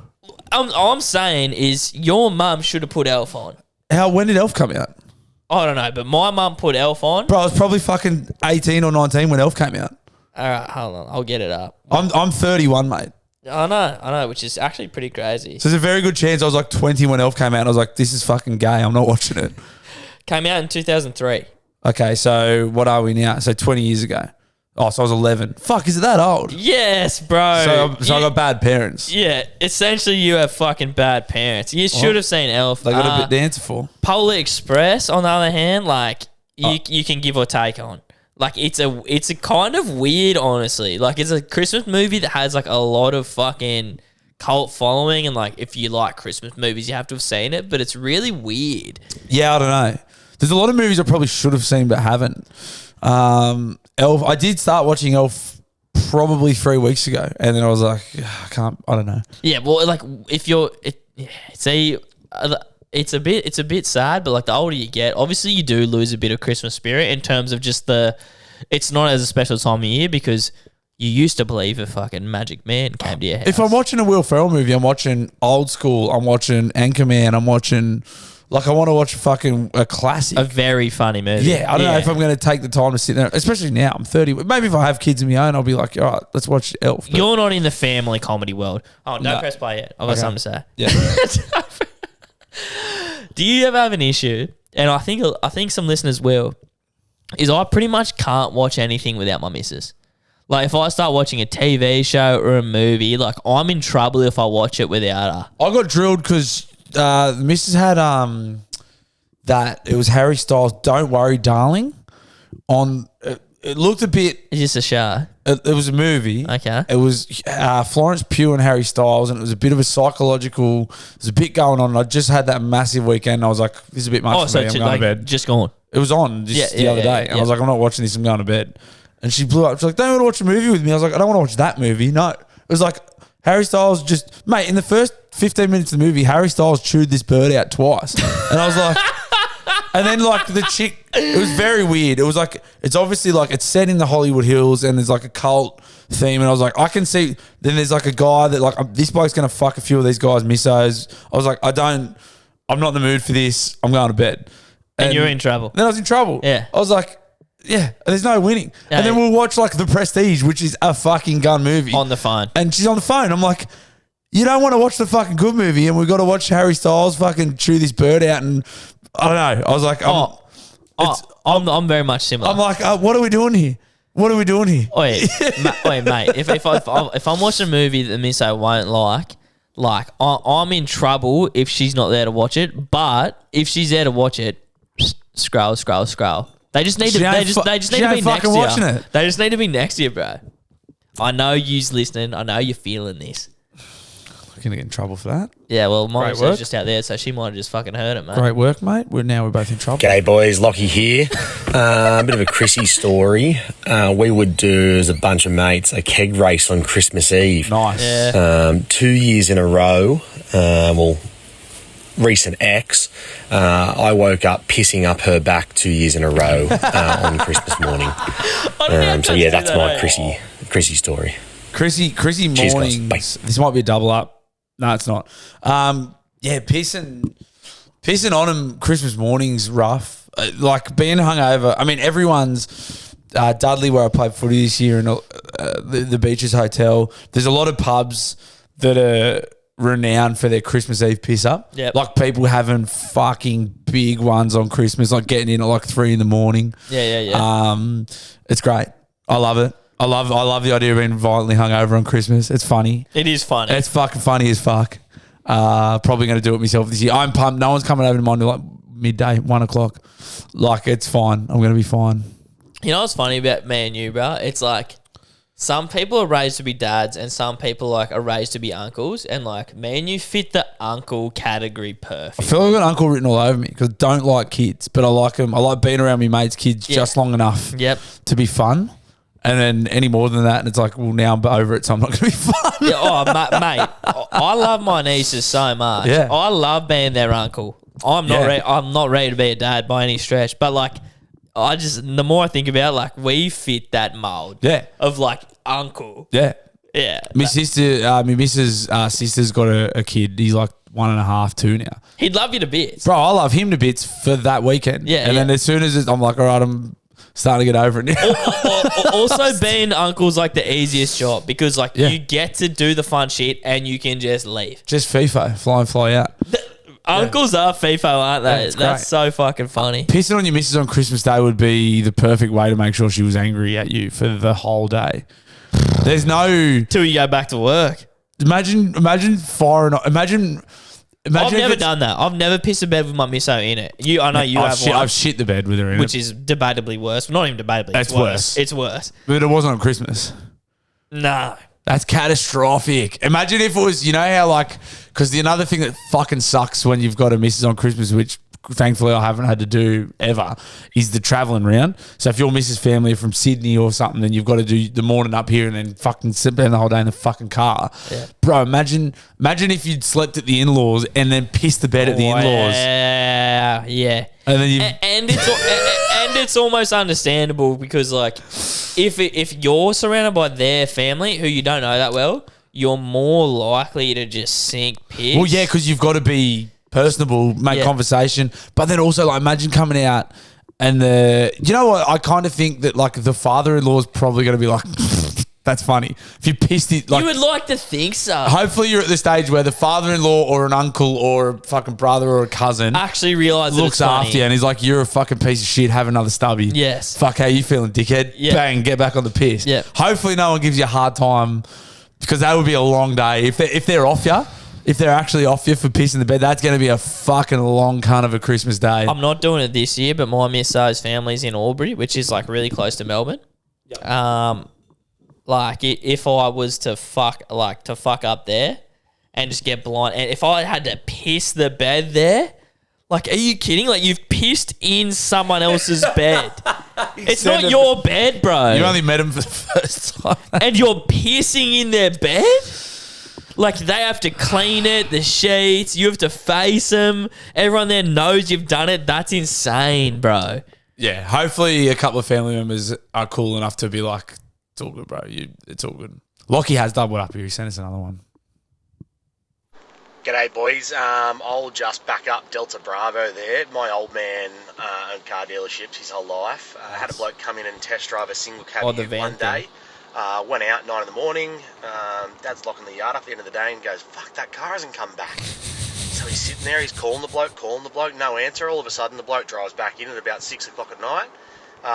All I'm saying is your mum should have put Elf on. When did Elf come out? I don't know, but my mum put Elf on. Bro, I was probably fucking 18 or 19 when Elf came out. All right, hold on. I'll get it up. I'm 31, mate. I know, which is actually pretty crazy. So there's a very good chance I was like 20 when Elf came out and I was like, this is fucking gay. I'm not watching it. Came out in 2003. Okay, so what are we now? So 20 years ago. Oh, so I was 11. Fuck, is it that old? Yes, bro. So I got bad parents. Yeah, essentially you have fucking bad parents. You should have seen Elf. They got a bit to answer for. Polar Express, on the other hand, like you can give or take on. Like it's a kind of weird, honestly. Like it's a Christmas movie that has like a lot of fucking cult following, and like if you like Christmas movies, you have to have seen it. But it's really weird. Yeah, I don't know. There's a lot of movies I probably should have seen but haven't. Elf. I did start watching Elf probably 3 weeks ago, and then I was like, I don't know. Yeah, well, like if you're, see, it's a bit sad, but like the older you get, obviously you do lose a bit of Christmas spirit in terms of just it's not as a special time of year because you used to believe a fucking magic man came to your house. If I'm watching a Will Ferrell movie, I'm watching Old School, I'm watching Anchorman, I'm watching. Like, I want to watch a classic. A very funny movie. Yeah, I don't know if I'm going to take the time to sit there, especially now. I'm 30. Maybe if I have kids of my own, I'll be like, all right, let's watch Elf. But you're not in the family comedy world. Oh, don't press play yet. I've got something to say. Yeah. Do you ever have an issue, and I think some listeners will, is I pretty much can't watch anything without my missus. Like, if I start watching a TV show or a movie, like, I'm in trouble if I watch it without her. I got drilled because... the missus had that it was Harry Styles' "Don't Worry, Darling" on. It looked a bit. Is this a show? It was a movie. Okay. It was Florence Pugh and Harry Styles, and it was a bit of a psychological. There's a bit going on. And I just had that massive weekend. And I was like, "This is a bit much for me. I'm going to bed." Just gone. It was on just the other day, and I was like, "I'm not watching this. I'm going to bed." And she blew up. She's like, "Don't want to watch a movie with me?" I was like, "I don't want to watch that movie." No, it was like. Harry Styles just, mate, in the first 15 minutes of the movie, Harry Styles chewed this bird out twice. And I was like, and then like the chick, it was very weird. It was like, it's obviously like, it's set in the Hollywood Hills and there's like a cult theme. And I was like, I can see, then there's like a guy that like, this bloke's going to fuck a few of these guys' missos. I was like, I'm not in the mood for this. I'm going to bed. And you're in trouble. Then I was in trouble. Yeah. I was like, Yeah, there's no winning. Yeah. And then we'll watch like The Prestige, which is a fucking gun movie. On the phone. And she's on the phone. I'm like, you don't want to watch the fucking good movie and we've got to watch Harry Styles fucking chew this bird out and I don't know. I was like, I'm very much similar. I'm like, what are we doing here? What are we doing here? Oi, mate, if I'm watching a movie that Miss I won't like I'm in trouble if she's not there to watch it. But if she's there to watch it, scroll. They just need to. They just need to be next to you. They just need to be next to you, bro. I know you's listening. I know you're feeling this. We're gonna get in trouble for that. Yeah, well, my Great was work. just out there, so she might have just fucking heard it, mate. Great work, mate. We're both in trouble. G'day boys, Lockie here. A bit of a Chrissy story. We would do as a bunch of mates a keg race on Christmas Eve. Nice. Yeah. 2 years in a row. Recent ex, I woke up pissing up her back 2 years in a row on Christmas morning. So yeah, that's my Chrissy story. Chrissy Cheers, mornings. guys. This might be a double up. No, it's not. Yeah, pissing on him Christmas mornings rough. Like being hungover. I mean, everyone's Dudley, where I played footy this year, and the Beaches Hotel. There's a lot of pubs that are renowned for their Christmas Eve piss up. Yep. Like people having fucking big ones on Christmas, like getting in at like 3 a.m. Yeah. It's great. I love it. I love the idea of being violently hungover on Christmas. It's funny. It is funny. It's fucking funny as fuck. Probably going to do it myself this year. I'm pumped. No one's coming over to mine till like midday, 1 o'clock. Like it's fine. I'm going to be fine. You know what's funny about me and you, bro? It's like some people are raised to be dads and some people like are raised to be uncles. And like me and you fit the uncle category perfect. I feel like I've got uncle written all over me because I don't like kids, but I like them. I like being around my mates' kids just long enough to be fun. And then any more than that, and it's like, well, now I'm over it, so I'm not going to be fun. Yeah, mate, I love my nieces so much. Yeah. I love being their uncle. I'm not ready to be a dad by any stretch, but like, the more I think about it, like, we fit that mold. Yeah. Of like uncle. Yeah. Yeah. My sister, my missus' sister's got a kid. He's like 1.5, 2 now. He'd love you to bits. Bro, I love him to bits for that weekend. Yeah. And then as soon as I'm like, all right, I'm starting to get over it now. Also, being uncle's like the easiest job because like you get to do the fun shit and you can just leave. Just FIFO, fly and fly out. Uncles are FIFO, aren't they? Yeah, That's great. so fucking funny. Pissing on your missus on Christmas Day would be the perfect way to make sure she was angry at you for the whole day. There's no... Till you go back to work. Imagine firing... Imagine I've never done that. I've never pissed a bed with my misso in it. I know you have one. I've shit the bed with her in which it. is debatably worse. Not even debatably. It's worse. It's worse. But it wasn't on Christmas. No. That's catastrophic. Imagine if it was, you know how like, because the another thing that fucking sucks when you've got a missus on Christmas, which thankfully I haven't had to do ever, is the travelling round. So if your missus' family are from Sydney or something, then you've got to do the morning up here and then fucking sit down the whole day in the fucking car. Yeah. Bro, imagine if you'd slept at the in-laws and then pissed the bed at the in-laws. Yeah. And then you and it's almost understandable because like if you're surrounded by their family who you don't know that well, you're more likely to just sink piss. Well, yeah, because you've got to be personable, make conversation, but then also like imagine coming out and you know what? I kind of think that like the father-in-law is probably going to be like, that's funny. If you pissed it, like you would like to think so. Hopefully, you're at the stage where the father-in-law or an uncle or a fucking brother or a cousin actually realize looks after you and he's like, "You're a fucking piece of shit. Have another stubby." Yes. Fuck, how you feeling, dickhead? Yeah. Bang, get back on the piss. Yeah. Hopefully, no one gives you a hard time because that would be a long day if they're off you. If they're actually off you for pissing the bed, that's going to be a fucking long cunt of a Christmas day. I'm not doing it this year, but my missus family's in Albury, which is like really close to Melbourne. Like if I was to fuck up there and just get blind, and if I had to piss the bed there, like, are you kidding? Like you've pissed in someone else's bed. It's not your bed, bro. You only met him for the first time. And you're pissing in their bed? Like, they have to clean it, the sheets, you have to face them. Everyone there knows you've done it. That's insane, bro. Yeah, hopefully a couple of family members are cool enough to be like, it's all good, bro. It's all good. Lockie has doubled up here. He sent us another one. G'day, boys. I'll just back up Delta Bravo there. My old man owned car dealerships his whole life. Had a bloke come in and test drive a single cab the van one day. Went out 9 in the morning. Dad's locking the yard up at the end of the day and goes, fuck, that car hasn't come back. So he's sitting there, he's calling the bloke, no answer. All of a sudden, the bloke drives back in at about 6 o'clock at night,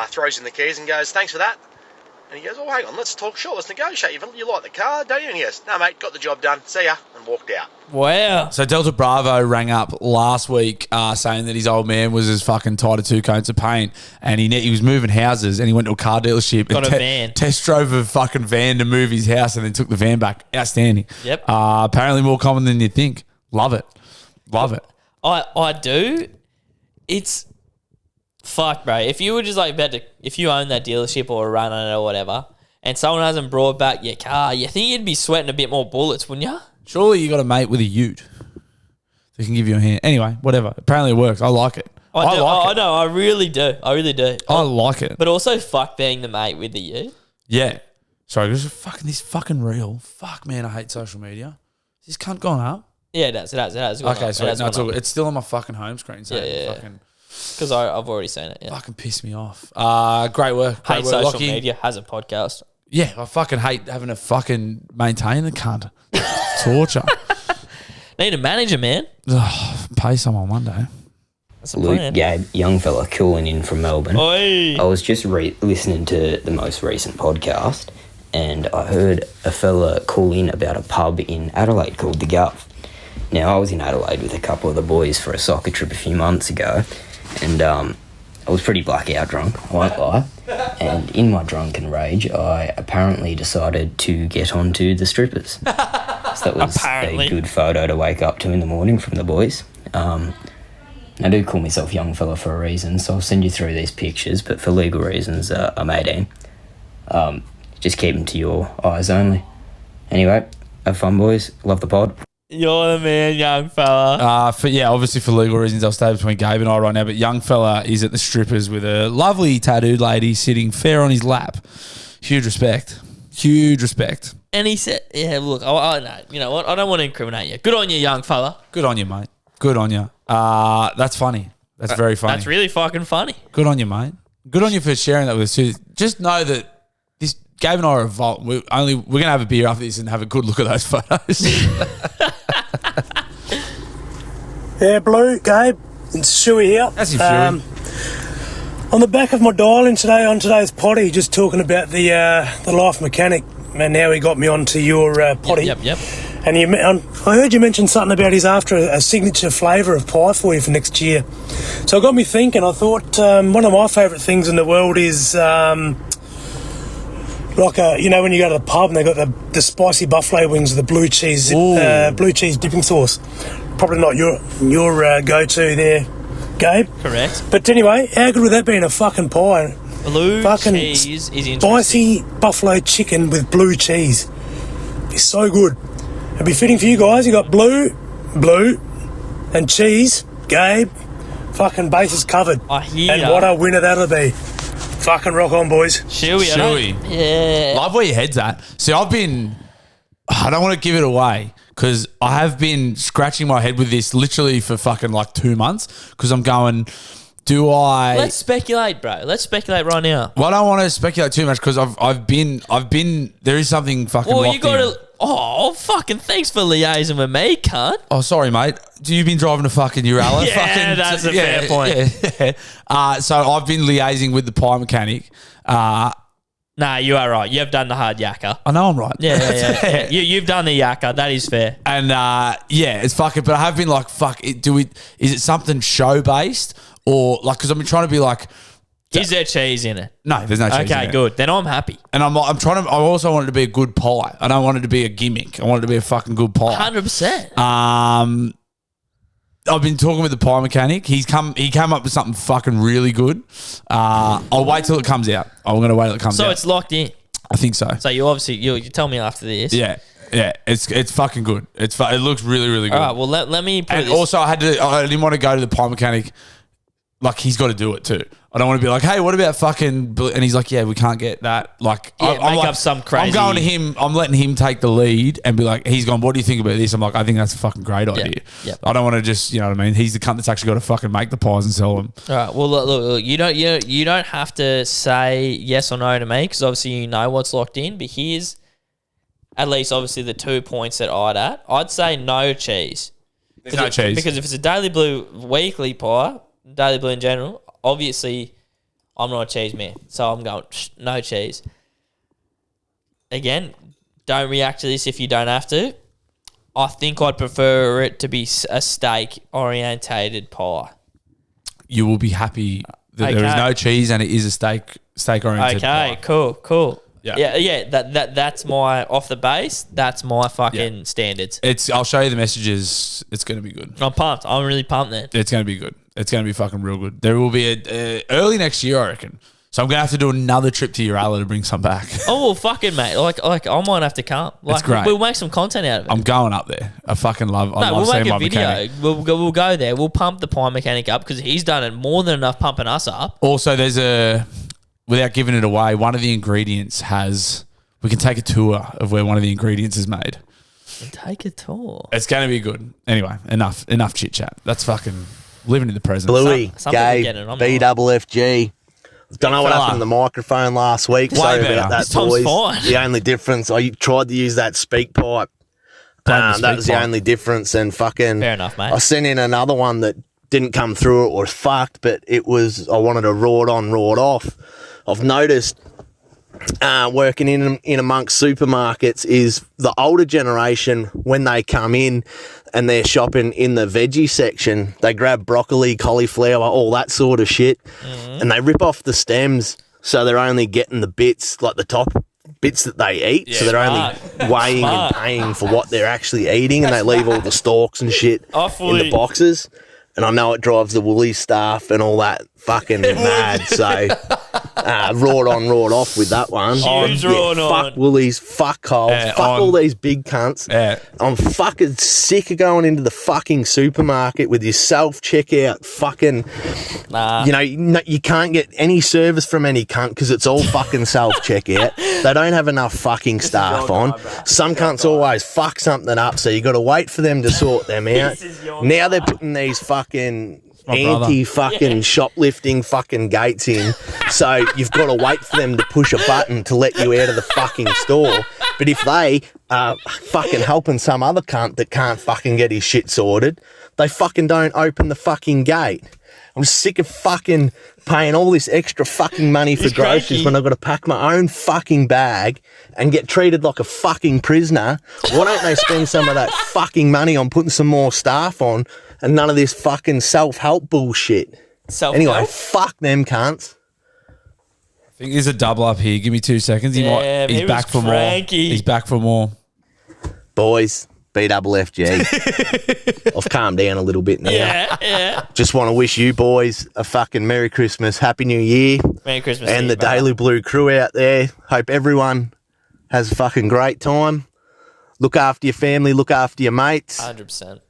throws in the keys and goes, thanks for that. And he goes, oh, hang on, let's talk short, let's negotiate. You like the car, don't you? And he goes, no, mate, got the job done, see ya, and walked out. Wow. So Delta Bravo rang up last week saying that his old man was as fucking tired of 2 coats of paint, and he was moving houses, and he went to a car dealership Got and a van. test drove a fucking van to move his house, and then took the van back. Outstanding. Yep. Apparently more common than you think. Love it. I do. It's fuck, bro. If you were just like about to, if you own that dealership or run on it or whatever, and someone hasn't brought back your car, you think you'd be sweating a bit more bullets, wouldn't you? Surely you got a mate with a ute that can give you a hand. Anyway, whatever. Apparently it works. I like it. I like it. know. I really do. I I like it. But also, fuck being the mate with the you. Yeah. Sorry, this fucking real. Fuck, man, I hate social media. Is this cunt gone up? Yeah, it has. Okay, so it's still on my fucking home screen. So fucking. Because I've already seen it. Yeah. Fucking pissed me off. Great work. Hate social media. Has a podcast. Yeah, I fucking hate having to fucking maintain the cunt. Torture. Need a manager, man. Pay someone one day. That's a Luke, plan. Gabe, young fella calling in from Melbourne. Oi. I was just listening to the most recent podcast, and I heard a fella call in about a pub in Adelaide called The Gov. Now, I was in Adelaide with a couple of the boys for a soccer trip a few months ago, and I was pretty blackout drunk, I won't lie. And in my drunken rage, I apparently decided to get onto the strippers. So that was a good photo to wake up to in the morning from the boys. I do call myself young fella for a reason, so I'll send you through these pictures, but for legal reasons, I'm 18. Just keep them to your eyes only. Anyway, have fun, boys. Love the pod. You're the man, young fella. Obviously for legal reasons, I'll stay between Gabe and I right now. But young fella is at the strippers with a lovely tattooed lady sitting fair on his lap. Huge respect. And he said, "Yeah, look, I know. You know what? I don't want to incriminate you. Good on you, young fella. Good on you, mate. Good on you. That's funny. That's very funny. That's really fucking funny. Good on you, mate. Good on you for sharing that with us. Just know that this Gabe and I are involved. We're gonna have a beer after this and have a good look at those photos." Yeah, Blue, Gabe, it's Shuey here. That's him, Shuey. On the back of my dial-in today, on today's potty, just talking about the life mechanic, and how he got me onto your potty. Yep. And I heard you mention something about he's after a signature flavour of pie for you for next year. So it got me thinking. I thought one of my favourite things in the world is when you go to the pub and they got the spicy buffalo wings with the blue cheese dipping sauce. Probably not your go-to there, Gabe. Correct. But anyway, how good would that be in a fucking pie? Blue cheese is interesting. Spicy buffalo chicken with blue cheese. It's so good. It'd be fitting for you guys. You got blue, and cheese. Gabe, fucking bases covered. I hear And ya. what a winner that'll be. Fucking rock on, boys. Shuey. Yeah. Love where your head's at. See, I don't want to give it away because I have been scratching my head with this literally for fucking like 2 months because I'm going, do I... Let's speculate, bro. Let's speculate right now. Well, I don't want to speculate too much because I've been, there is something fucking Well, locked you got in. to... Oh, fucking thanks for liaising with me, cunt. Oh, sorry, mate. You've been driving a fucking Urala? Yeah, that's a fair point. Yeah. So I've been liaising with the pie mechanic. Nah, you are right. You've done the hard yakka. I know I'm right. Yeah. You've done the yakka. That is fair. And it's fucking. But I have been like, fuck. Is it something show based or like? Because I've been trying to be like, is there cheese in it? No, there's no cheese. Okay, in it. good. Then I'm happy. And I'm trying to. I also want it to be a good pie. I don't want it to be a gimmick. I want it to be a fucking good pie. 100%. I've been talking with the pie mechanic. He came up with something fucking really good. I'll wait till it comes out. I'm going to wait till it comes out. So it's locked in. I think so. So you obviously you tell me after this. Yeah. It's fucking good. It looks really, really good. All right. Well, let me put And this. also, I didn't want to go to the pie mechanic. Like he's got to do it too. I don't want to be like, hey, what about fucking... And he's like, yeah, we can't get that. Like, Yeah, I'm make like, up some crazy... I'm going to him. I'm letting him take the lead and be like, he's gone, what do you think about this? I'm like, I think that's a fucking great idea. Yep. I don't want to just, you know what I mean? He's the cunt that's actually got to fucking make the pies and sell them. All right. Well, look. You don't have to say yes or no to me because obviously you know what's locked in. But here's at least obviously the 2 points that I'd say no cheese. There's no cheese. Because if it's a Daily Blue weekly pie, Daily Blue in general, obviously I'm not a cheese man. So I'm going, no cheese. Again, don't react to this if you don't have to. I think I'd prefer it to be a steak-orientated pie. You will be happy that there is no cheese and it is a steak-oriented pie. Okay, cool. Yeah. That's my off the base. That's my fucking standards. I'll show you the messages. It's going to be good. I'm pumped. I'm really pumped then. It's going to be good. It's going to be fucking real good. There will be early next year, I reckon. So I'm going to have to do another trip to Uralla to bring some back. Oh, well, fucking mate. Like I might have to come. Like, it's great. We'll make some content out of it. I'm going up there. I fucking love we'll seeing make my a video. mechanic. We'll go there. We'll pump the pie mechanic up because he's done it more than enough pumping us up. Also, without giving it away, one of the ingredients we can take a tour of where one of the ingredients is made. Take a tour. It's going to be good. Anyway, enough chit chat. That's fucking living in the present. Bluey, Gabe, BFFG. Don't know what happened to the microphone last week. Sorry about that, boys. The only difference, I tried to use that speak pipe. That was the only difference. And fucking... Fair enough, mate. I sent in another one that didn't come through. It was fucked, but I wanted to raw it on, raw it off. I've noticed... working in amongst supermarkets is the older generation, when they come in and they're shopping in the veggie section, they grab broccoli, cauliflower, all that sort of shit, and they rip off the stems, so they're only getting the bits, like the top bits that they eat, so they're only weighing and paying for what they're actually eating, and they leave all the stalks and shit in the boxes. And I know it drives the Woolies staff and all that fucking mad. So, raw it on, raw it off with that one. Fuck Woolies, fuck Coles, fuck all these big cunts. I'm fucking sick of going into the fucking supermarket with your self-checkout fucking... You can't get any service from any cunt because it's all fucking self-checkout. They don't have enough fucking staff on. Some cunts always fuck something up, so you got to wait for them to sort them out. Now they're putting these fucking anti-fucking shoplifting fucking gates in, so you've got to wait for them to push a button to let you out of the fucking store. But if they are fucking helping some other cunt that can't fucking get his shit sorted, they fucking don't open the fucking gate. I'm sick of fucking paying all this extra fucking money for groceries when I've got to pack my own fucking bag and get treated like a fucking prisoner. Why don't they spend some of that fucking money on putting some more staff on and none of this fucking self-help bullshit? Anyway, fuck them cunts. I think there's a double up here. Give me 2 seconds. He's back for more. He's back for more. Boys, BFFG. I've calmed down a little bit now. Yeah. Just want to wish you boys a fucking Merry Christmas, Happy New Year. Merry Christmas. And the Daily Blue crew out there. Hope everyone has a fucking great time. Look after your family, look after your mates. 100%.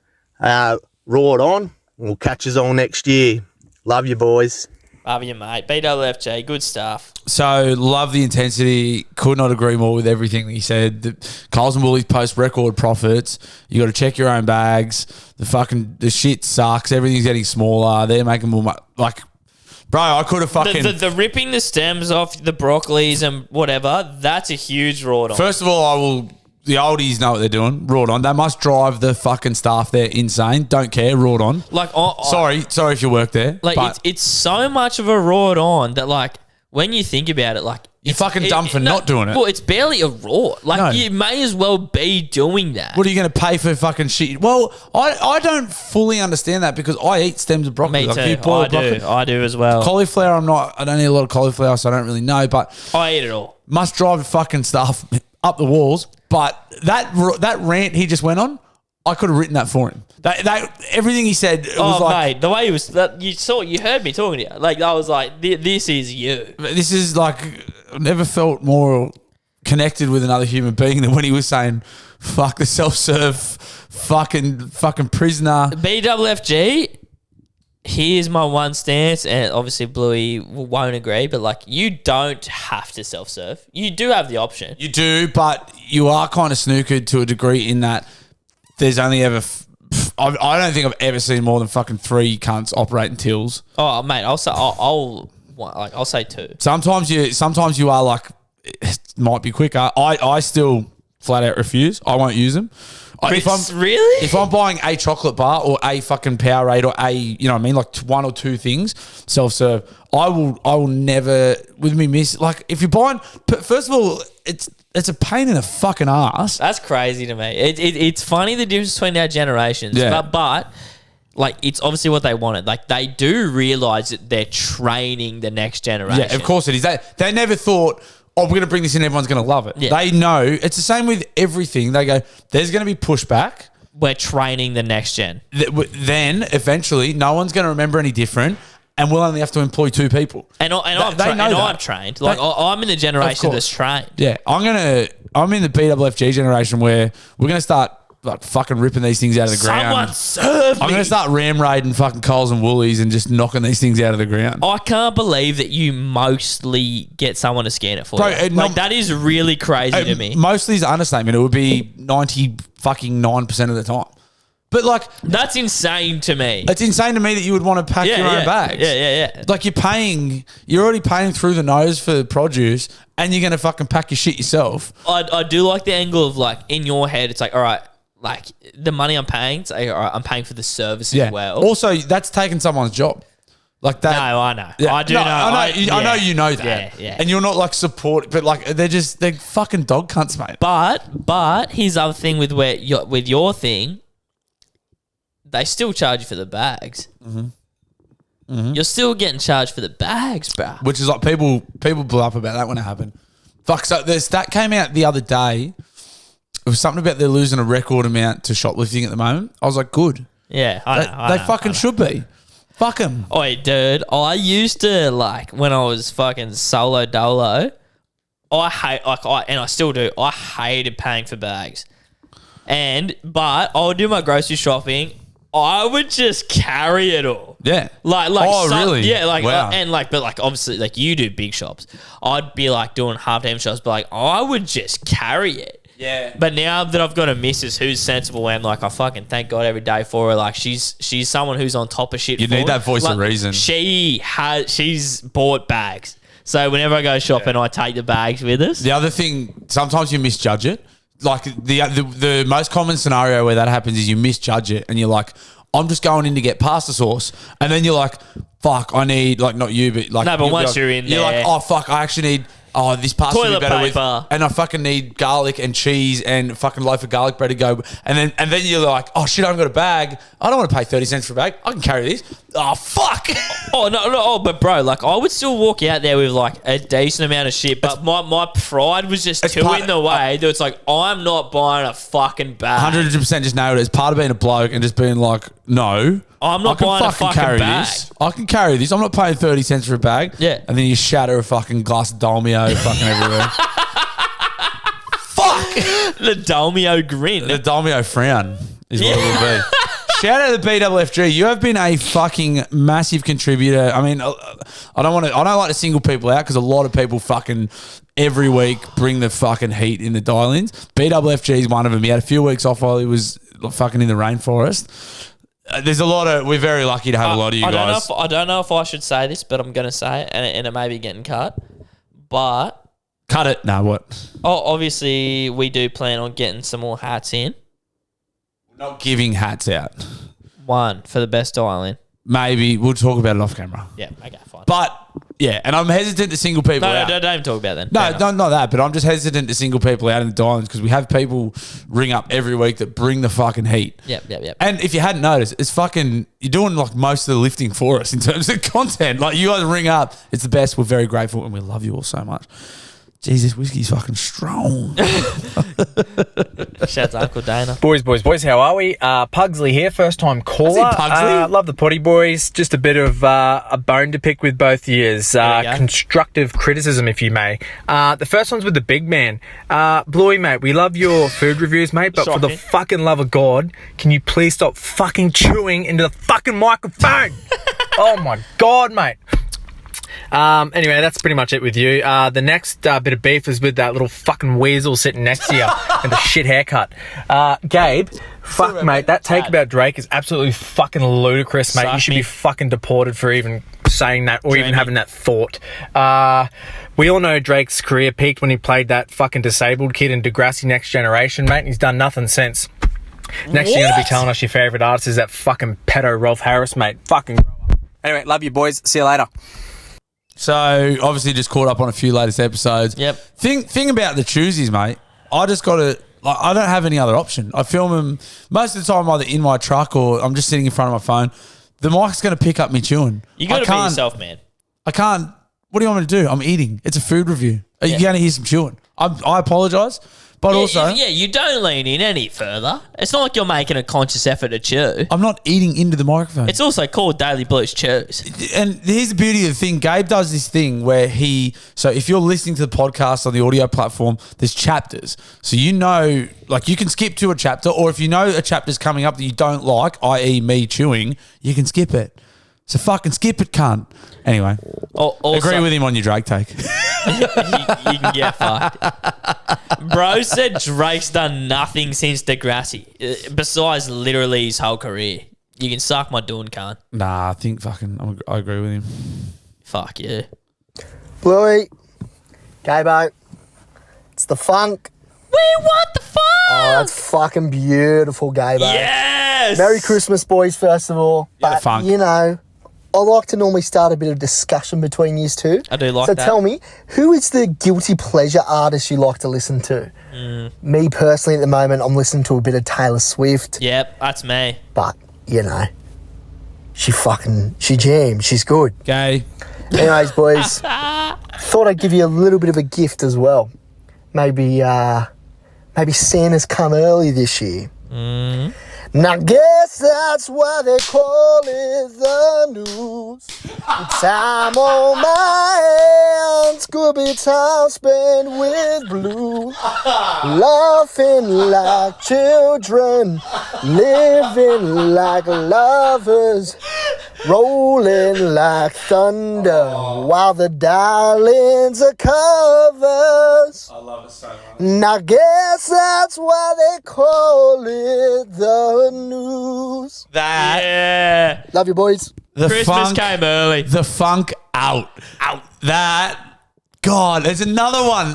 Raw it on. We'll catch us all next year. Love you, boys. Love you, mate. BFFG, good stuff. So, love the intensity. Could not agree more with everything that he said. The Coles and Woolies post record profits. You got to check your own bags. The shit sucks. Everything's getting smaller. They're making more money. Like, bro, I could have fucking... The ripping the stems off the broccolis and whatever, that's a huge raw on. First of all, the oldies know what they're doing. Raw on. They must drive the fucking staff there insane. Don't care. Raw on. Like, sorry if you work there. Like, it's so much of a raw on that, like, when you think about it, like... You're fucking dumb for not doing it. Well, it's barely a raw. Like, you may as well be doing that. What are you going to pay for fucking shit? Well, I don't fully understand that because I eat stems of broccoli. Me too. I do as well. Cauliflower, I don't eat a lot of cauliflower, so I don't really know, but... I eat it all. Must drive the fucking stuff up the walls. But that rant he just went on, I could have written that for him. That everything he said was like... mate, the way he was... You heard me talking to you. Like, I was like, this is you. This is like... I've never felt more connected with another human being than when he was saying, fuck the self-serve fucking prisoner. BFFG, here's my one stance, and obviously Bluey won't agree, but like, you don't have to self-serve. You do have the option. You do, but you are kind of snookered to a degree in that there's only ever. I don't think I've ever seen more than fucking 3 cunts operating tills. Oh, mate, I'll say 2. Sometimes you are like, it might be quicker. I still flat out refuse. I won't use them. If I'm buying a chocolate bar or a fucking Powerade or a, you know what I mean, like 1 or 2 things, self-serve, I will never with me miss. Like, if you're buying, first of all, it's a pain in the fucking ass. That's crazy to me. It's funny the difference between our generations, but like, it's obviously what they wanted. Like, they do realise that they're training the next generation. Yeah, of course it is. They never thought, oh, we're going to bring this in, everyone's going to love it. Yeah. They know. It's the same with everything. They go, there's going to be pushback. We're training the next gen. Then, eventually, no one's going to remember any different, and we'll only have to employ 2 people. I'm trained. Like, I'm in the generation that's trained. Yeah, I'm in the BWFG generation where we're going to start like fucking ripping these things out of the ground. Someone serve me. I'm going to start ram raiding fucking Coles and Woolies and just knocking these things out of the ground. I can't believe that you mostly get someone to scan it for you. That is really crazy to me. Mostly is an understatement. It would be 99% of the time. But like, that's insane to me. It's insane to me that you would want to pack your own bags. Yeah. Like, you're already paying through the nose for produce, and you're going to fucking pack your shit yourself. I do like the angle of, like, in your head, it's like, all right, like, the money I'm paying, it's like, all right, I'm paying for the service as well. Also, that's taking someone's job. Like that. No, I know. Yeah. I do know. I know you know that. Yeah. And you're not like support, but like they're fucking dog cunts, mate. But here's the other thing with your thing, they still charge you for the bags. Mm-hmm. You're still getting charged for the bags, bro. Which is like, people blew up about that when it happened. Fuck. So the stat came out the other day. It was something about they're losing a record amount to shoplifting at the moment. I was like, good. Yeah, They fucking should be. Fuck them. Oi, dude, I used to, like, when I was fucking solo dolo, and I still do, I hated paying for bags. But I would do my grocery shopping, I would just carry it all. Yeah. Really? Yeah, wow. But obviously, like, you do big shops. I'd be like doing half-time shops, but like, I would just carry it. Yeah. But now that I've got a missus who's sensible, and like, I fucking thank God every day for her. Like, she's someone who's on top of shit. You need that voice of reason. She's bought bags. So whenever I go shopping, I take the bags with us. The other thing, sometimes you misjudge it. Like the most common scenario where that happens is you misjudge it, and you're like, I'm just going in to get pasta sauce, and then you're like, fuck, I need, like, not you, but like, no, but once you're in there, you're like, oh fuck, I actually need. Oh, this pasta would be better with, and I fucking need garlic and cheese and fucking loaf of garlic bread to go. And then you're like, oh shit, I haven't got a bag. I don't want to pay 30 cents for a bag. I can carry these. Oh fuck. But bro, like, I would still walk out there with like a decent amount of shit, but my pride was just too in the way that it's like, I'm not buying a fucking bag. 100% just nailed it. It's part of being a bloke and just being like, no. I'm not buying a fucking carry bag. This. I can carry this. I'm not paying 30 cents for a bag. Yeah. And then you shatter a fucking glass of Dolmio fucking everywhere. Fuck. The Dolmio grin. The Dolmio frown is what it will be. Shout out to the BWFG. You have been a fucking massive contributor. I mean, I don't like to single people out because a lot of people fucking every week bring the fucking heat in the dial-ins. BWFG is one of them. He had a few weeks off while he was fucking in the rainforest. There's a lot of. We're very lucky to have a lot of you guys. I don't know if I should say this, but I'm going to say it, and it may be getting cut. But cut it. No, what? Obviously, we do plan on getting some more hats in. Not giving hats out. One for the best dial-in. Maybe we'll talk about it off camera. Yeah, okay, fine. But yeah, and I'm hesitant to single people out. No, don't even talk about that. No, not that. But I'm just hesitant to single people out in the dial-ins because we have people ring up every week that bring the fucking heat. Yep. And if you hadn't noticed, it's fucking, you're doing like most of the lifting for us in terms of content. Like, you guys ring up, it's the best. We're very grateful and we love you all so much. Jesus, whiskey's fucking strong. Shout out to Uncle Dana. Boys, how are we? Pugsley here, first time caller. Pugsley? Love the potty boys. Just a bit of a bone to pick with both years. Constructive criticism, if you may. The first one's with the big man. Bluey, mate, we love your food reviews, mate, but for the fucking love of God, can you please stop fucking chewing into the fucking microphone? Oh my God, mate. Anyway, that's pretty much it with you. The next bit of beef is with that little fucking weasel sitting next to you and the shit haircut. Gabe, fuck, mate, that take about Drake is absolutely fucking ludicrous, mate. You should be fucking deported for even saying that or even having that thought. We all know Drake's career peaked when he played that fucking disabled kid in Degrassi Next Generation, mate, and he's done nothing since. Next you're going to be telling us your favourite artist is that fucking pedo Rolf Harris, mate. Fucking grow up. Anyway, love you, boys. See you later. So, obviously just caught up on a few latest episodes. Yep. Thing about the choosies, mate, I just got to, like, I don't have any other option. I film them most of the time either in my truck or I'm just sitting in front of my phone. The mic's going to pick up me chewing. You got to be yourself, man. I can't. What do you want me to do? I'm eating. It's a food review. Are you going to hear some chewing? I apologise. But also... Yeah, you don't lean in any further. It's not like you're making a conscious effort to chew. I'm not eating into the microphone. It's also called Daily Blues Chews. And here's the beauty of the thing. Gabe does this thing where so if you're listening to the podcast on the audio platform, there's chapters. So you know, like you can skip to a chapter, or if you know a chapter's coming up that you don't like, i.e. me chewing, you can skip it. So fucking skip it, cunt. Anyway, agree with him on your Drake take. you can get fucked. Bro said Drake's done nothing since Degrassi, besides literally his whole career. You can suck my dune, cunt. Nah, I think fucking I agree with him. Fuck yeah. Bluey, Gabo, it's the funk. We want the funk. Oh, that's fucking beautiful, Gabo. Yes. Merry Christmas, boys, first of all. But, you know, I like to normally start a bit of discussion between you two. I do like that. that. So tell me, who is the guilty pleasure artist you like to listen to? Me personally, at the moment, I'm listening to a bit of Taylor Swift. Yep, that's me. But, you know, she jams. She's good. Gay. Anyways, boys, thought I'd give you a little bit of a gift as well. Maybe Santa's come early this year. And I guess that's why they call it the news. Time on my hands could be time spent with Blue. Laughing like children, living like lovers, rolling like thunder while the dial-ins are covers. I love it so much. And I guess that's why they call it the news. Yeah. Love you, boys. The Christmas came early. The funk out. That. God, there's another one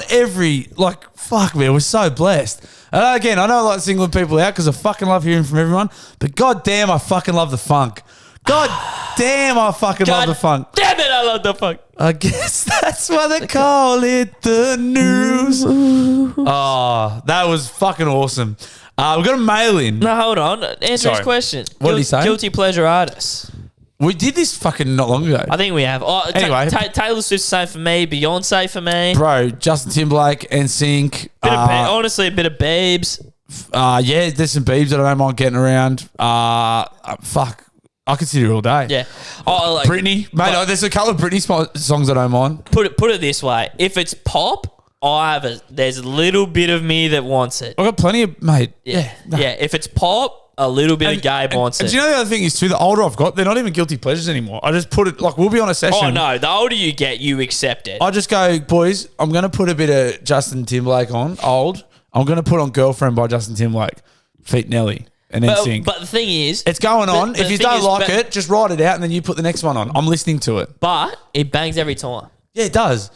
fuck, man, we're so blessed. And again, I know I like singling people out because I fucking love hearing from everyone, but god damn, I fucking love the funk. God damn, I fucking love the funk. Damn it, I love the funk. I guess that's why they call it the news. Oh, that was fucking awesome. We've got a mail in. No, hold on. Answer his question. What did he say? Guilty pleasure artists. We did this fucking not long ago. I think we have. Anyway. Taylor Swift's the same for me. Beyonce for me. Bro, Justin Timberlake, NSYNC. Honestly, a bit of Biebs. Yeah, there's some Biebs that I don't mind getting around. Fuck. I could sit here all day. Yeah. Britney. Mate, there's a couple of Britney songs I don't mind. Put it this way. If it's pop, there's a little bit of me that wants it. I've got plenty of, mate. Yeah. Yeah. If it's pop, a little bit of Gabe wants it. And do you know the other thing is too, the older I've got, they're not even guilty pleasures anymore. I just put it, we'll be on a session. Oh, no. The older you get, you accept it. I just go, boys, I'm going to put a bit of Justin Timberlake on, old. I'm going to put on Girlfriend by Justin Timberlake, feat Nelly, and then sing. But the thing is... It's going on. If you don't like it, just write it out and then you put the next one on. I'm listening to it. But it bangs every time. Yeah, it does.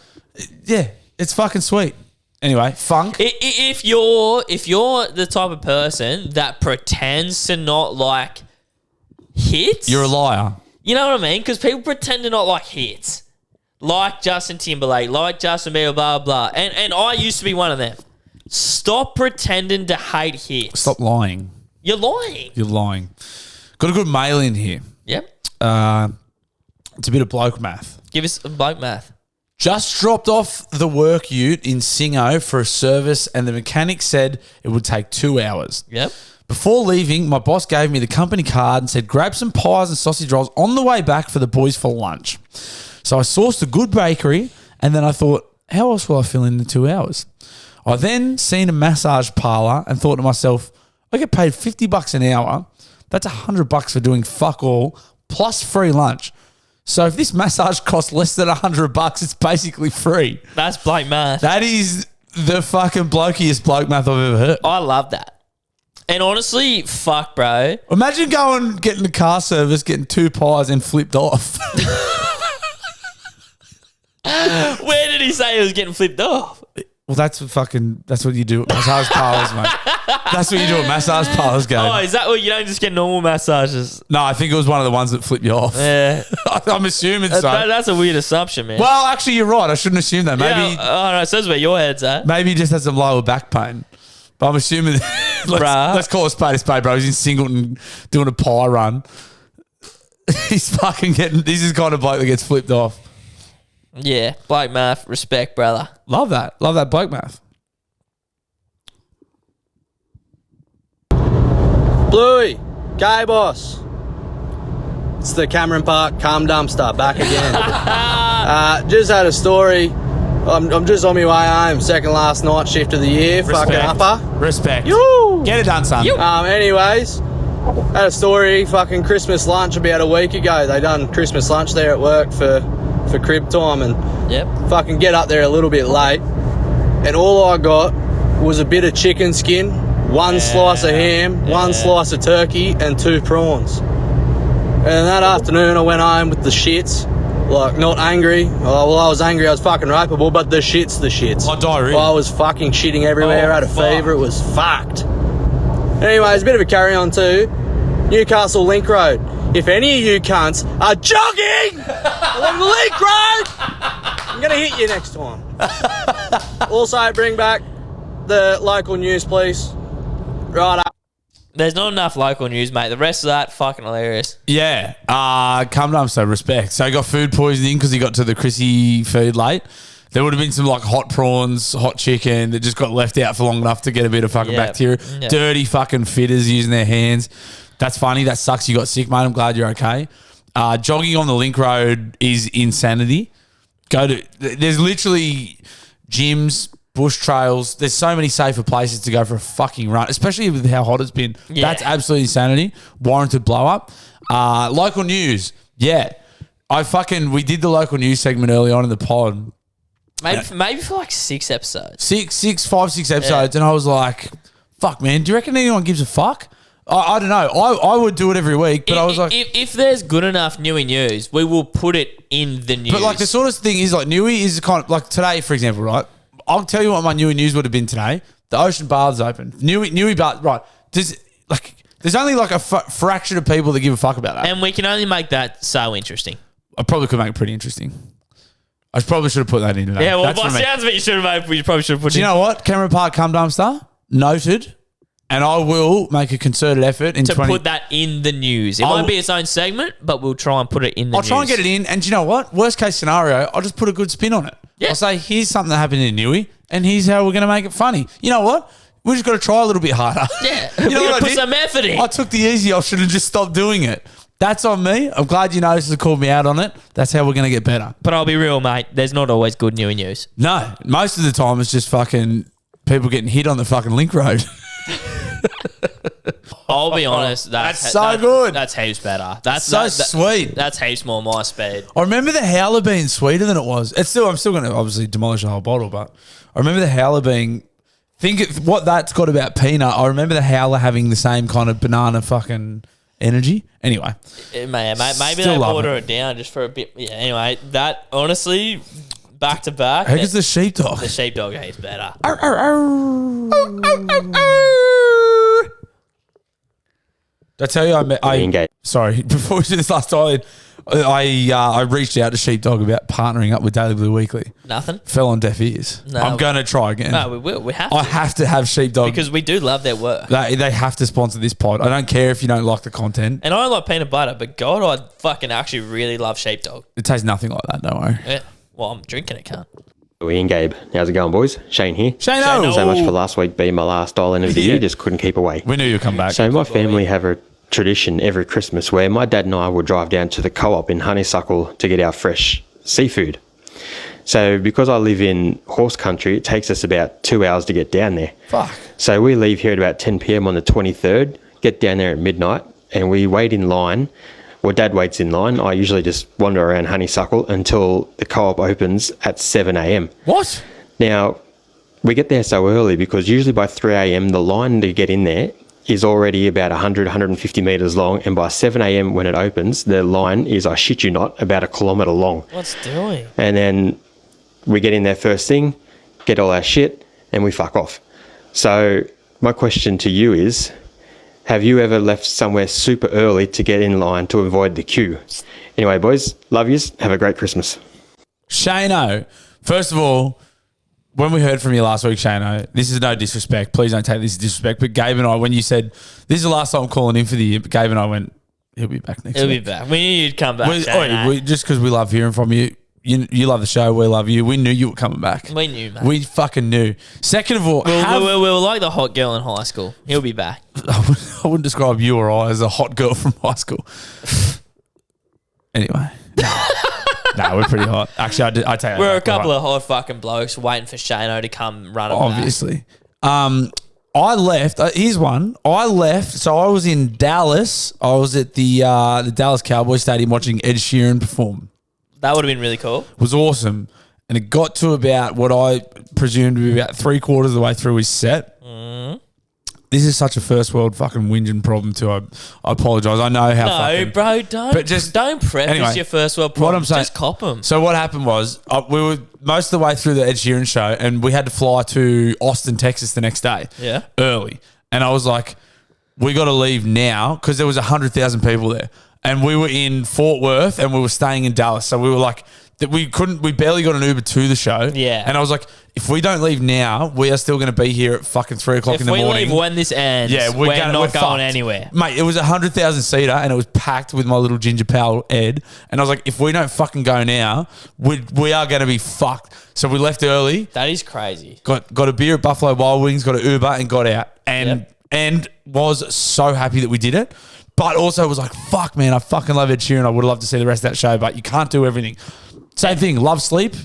Yeah, it's fucking sweet. Anyway, funk. If you're the type of person that pretends to not like hits... You're a liar. You know what I mean? Because people pretend to not like hits. Like Justin Timberlake, like Justin Bieber, blah, blah. And I used to be one of them. Stop pretending to hate hits. Stop lying. You're lying. You're lying. Got a good mail in here. Yep. It's a bit of bloke math. Give us some bloke math. Just dropped off the work ute in Singo for a service, and the mechanic said it would take 2 hours. Yep. Before leaving, my boss gave me the company card and said, grab some pies and sausage rolls on the way back for the boys for lunch. So I sourced a good bakery, and then I thought, how else will I fill in the 2 hours? I then seen a massage parlor and thought to myself, I get paid $50 an hour. That's $100 for doing fuck all plus free lunch. So if this massage costs less than $100, it's basically free. That's bloke math. That is the fucking blokiest bloke math I've ever heard. I love that. And honestly, fuck, bro. Imagine getting the car service, getting 2 pies and flipped off. Where did he say he was getting flipped off? Well, that's what you do at massage parlors, mate. That's what you do at massage parlors, game. Oh, is that what you don't just get normal massages? No, I think it was one of the ones that flip you off. Yeah. I'm assuming so. That's a weird assumption, man. Well, actually, you're right. I shouldn't assume that. Maybe. Yeah, no, so that's where your head's at. Maybe he just has some lower back pain. But I'm assuming. Let's call a spade, bro. He's in Singleton doing a pie run. He's fucking getting. This is the kind of bloke that gets flipped off. Yeah, bloke math. Respect, brother. Love that. Love that bloke math. Bluey, gay boss. It's the Cameron Park Calm Dumpster back again. Just had a story. I'm just on my way home. Second last night shift of the year. Respect. Fucking upper. Respect. Yoo! Get it done, son. Anyways, had a story. Fucking Christmas lunch about a week ago. They done Christmas lunch there at work for crib time, and fucking get up there a little bit late, and all I got was a bit of chicken skin, one slice of ham, one slice of turkey, and 2 prawns. And that afternoon I went home with the shits. Like, not angry. Well, I was angry. I was fucking rapeable, but the shits. Oh, diarrhea. I was fucking shitting everywhere. I had a fever. It was fucked. Anyways, a bit of a carry on too. Newcastle Link Road. If any of you cunts are jogging along the Link Road, I'm going to hit you next time. Also, bring back the local news, please. Right up. There's not enough local news, mate. The rest of that, fucking hilarious. Yeah. Come on, so respect. So he got food poisoning because he got to the Chrissy food late. There would have been some like hot prawns, hot chicken that just got left out for long enough to get a bit of fucking bacteria. Yeah. Dirty fucking fitters using their hands. That's funny. That sucks. You got sick, mate. I'm glad you're okay. Jogging on the Link Road is insanity. There's literally gyms, bush trails. There's so many safer places to go for a fucking run, especially with how hot it's been. Yeah. That's absolutely insanity. Warranted blow up. Local news. Yeah. We did the local news segment early on in the pod. Maybe for like 6 episodes. 5, 6 episodes. And I was like, fuck, man, do you reckon anyone gives a fuck? I don't know. I would do it every week, but I was like... If there's good enough Newy news, we will put it in the news. But like the sort of thing is like Newy is kind of... Like today, for example, right? I'll tell you what my Newy news would have been today. The ocean bath's open. Newy bath... Right. There's only like a fraction of people that give a fuck about that. And we can only make that so interesting. I probably could make it pretty interesting. I probably should have put that in today. Yeah, well, by sounds of it, you probably should have put it in. Do you know what? Cameron Park Cum Dumpster, noted. And I will make a concerted effort to put that in the news. It won't be its own segment, but we'll try and put it in the news. I'll try and get it in. And do you know what? Worst case scenario, I'll just put a good spin on it. Yeah. I'll say, here's something that happened in Newy, and here's how we're going to make it funny. You know what? We just got to try a little bit harder. Yeah. You know We're what going to I put did? some effort in. I took the easy option and just stopped doing it. That's on me. I'm glad you noticed and called me out on it. That's how we're going to get better. But I'll be real, mate. There's not always good Newy news. No. Most of the time, it's just fucking people getting hit on the fucking Link Road. I'll be honest. That's so good. That's heaps better. That's so sweet. That's heaps more my speed. I remember the howler being sweeter than it was. I'm still going to obviously demolish the whole bottle, but I remember the howler being... what that's got about peanut. I remember the howler having the same kind of banana fucking energy. Anyway. Maybe Still they love water it down just for a bit. Yeah, anyway, that honestly... Back to back. How good's the sheepdog? The sheepdog hates better. Did I tell you sorry, before we did this last time, I reached out to Sheepdog about partnering up with Daily Blue Weekly. Nothing. Fell on deaf ears. No. I'm going to try again. No, we will. We have to. I have to have Sheepdog. Because we do love their work. They have to sponsor this pod. I don't care if you don't like the content. And I like peanut butter, but God, I fucking actually really love Sheepdog. It tastes nothing like that, don't worry. Yeah. Well, I'm drinking it, cunt. Ian, Gabe. How's it going, boys? Shane here. Shane-o. So much for last week being my last Island of the year. Just couldn't keep away. We knew you'd come back. So my family have a tradition every Christmas where my dad and I will drive down to the co-op in Honeysuckle to get our fresh seafood. So because I live in horse country, it takes us about 2 hours to get down there. Fuck. So we leave here at about 10 p.m. on the 23rd, get down there at midnight, and we wait in line. Well, Dad waits in line. I usually just wander around Honeysuckle until the co-op opens at 7 a.m. What? Now, we get there so early because usually by 3 a.m. the line to get in there is already about 100, 150 metres long, and by 7 a.m. when it opens, the line is, I shit you not, about 1 kilometre long. What's doing? And then we get in there first thing, get all our shit, and we fuck off. So my question to you is, have you ever left somewhere super early to get in line to avoid the queue? Anyway, boys, love yous. Have a great Christmas. Shane-o, first of all, when we heard from you last week, Shane-o, this is no disrespect. Please don't take this as disrespect. But Gabe and I, when you said, this is the last time I'm calling in for the year, but Gabe and I went, he'll be back next week. He'll be back. We knew you'd come back, Shane-o. Just because we love hearing from you. You love the show. We love you. We knew you were coming back. We knew, mate. We fucking knew. Second of all, we were like the hot girl in high school. He'll be back. I wouldn't describe you or I as a hot girl from high school. Anyway. No, we're pretty hot. Actually, I tell you. We're a couple of hot fucking blokes waiting for Shane-o to come run it Obviously. I left. Here's one. I left. So I was in Dallas. I was at the Dallas Cowboys Stadium watching Ed Sheeran perform. That would have been really cool. It was awesome. And it got to about what I presumed to be about 3/4 of the way through his set. This is such a first world fucking whinging problem too. I apologise. I know how fucking... No, bro, don't preface your first world problem. What I'm saying, just cop them. So what happened was we were most of the way through the Ed Sheeran show and we had to fly to Austin, Texas the next day. Yeah. Early. And I was like, we got to leave now because there was 100,000 people there. And we were in Fort Worth and we were staying in Dallas. So we were like, we barely got an Uber to the show. Yeah. And I was like, if we don't leave now, we are still going to be here at fucking 3 o'clock in the morning. If we leave when this ends, we're not going anywhere. Mate, it was 100,000 seater and it was packed with my little ginger pal Ed. And I was like, if we don't fucking go now, we are going to be fucked. So we left early. That is crazy. Got a beer at Buffalo Wild Wings, got an Uber and got out. And was so happy that we did it. But also was like, fuck, man, I fucking love Ed Sheeran. I would love to see the rest of that show, but you can't do everything. Same thing, love sleep.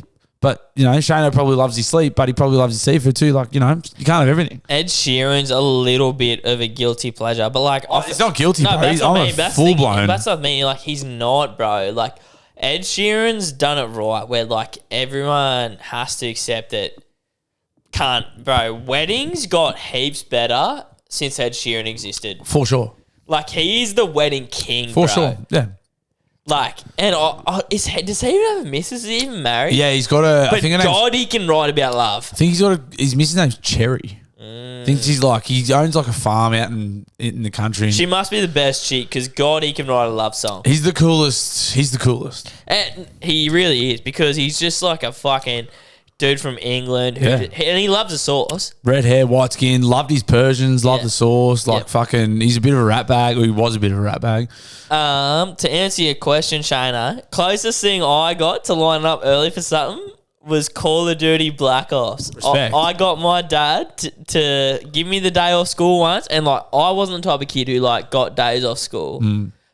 But, Shane probably loves his sleep, but he probably loves his seafood too. Like, you can't have everything. Ed Sheeran's a little bit of a guilty pleasure, but like... it's not guilty, bro. That's I'm a full-blown... That's what I mean. Like, he's not, bro. Like, Ed Sheeran's done it right where, like, everyone has to accept it. Bro, weddings got heaps better since Ed Sheeran existed. For sure. Like, he is the wedding king, For bro. sure, yeah. Like, and does he even have a missus? Is he even married? Yeah, he's got a... But I think God, he can write about love. I think he's got his missus name's Cherry. I think he owns like a farm out in the country. She must be the best chick because God, he can write a love song. He's the coolest. And he really is because he's just like a fucking... dude from England, and he loves the sauce. Red hair, white skin, loved his Persians, loved the sauce. Like fucking, he's a bit of a rat bag. Or he was a bit of a rat bag. To answer your question, Shayna, closest thing I got to lining up early for something was Call of Duty Black Ops. Respect. I got my dad to give me the day off school once, and like I wasn't the type of kid who like got days off school.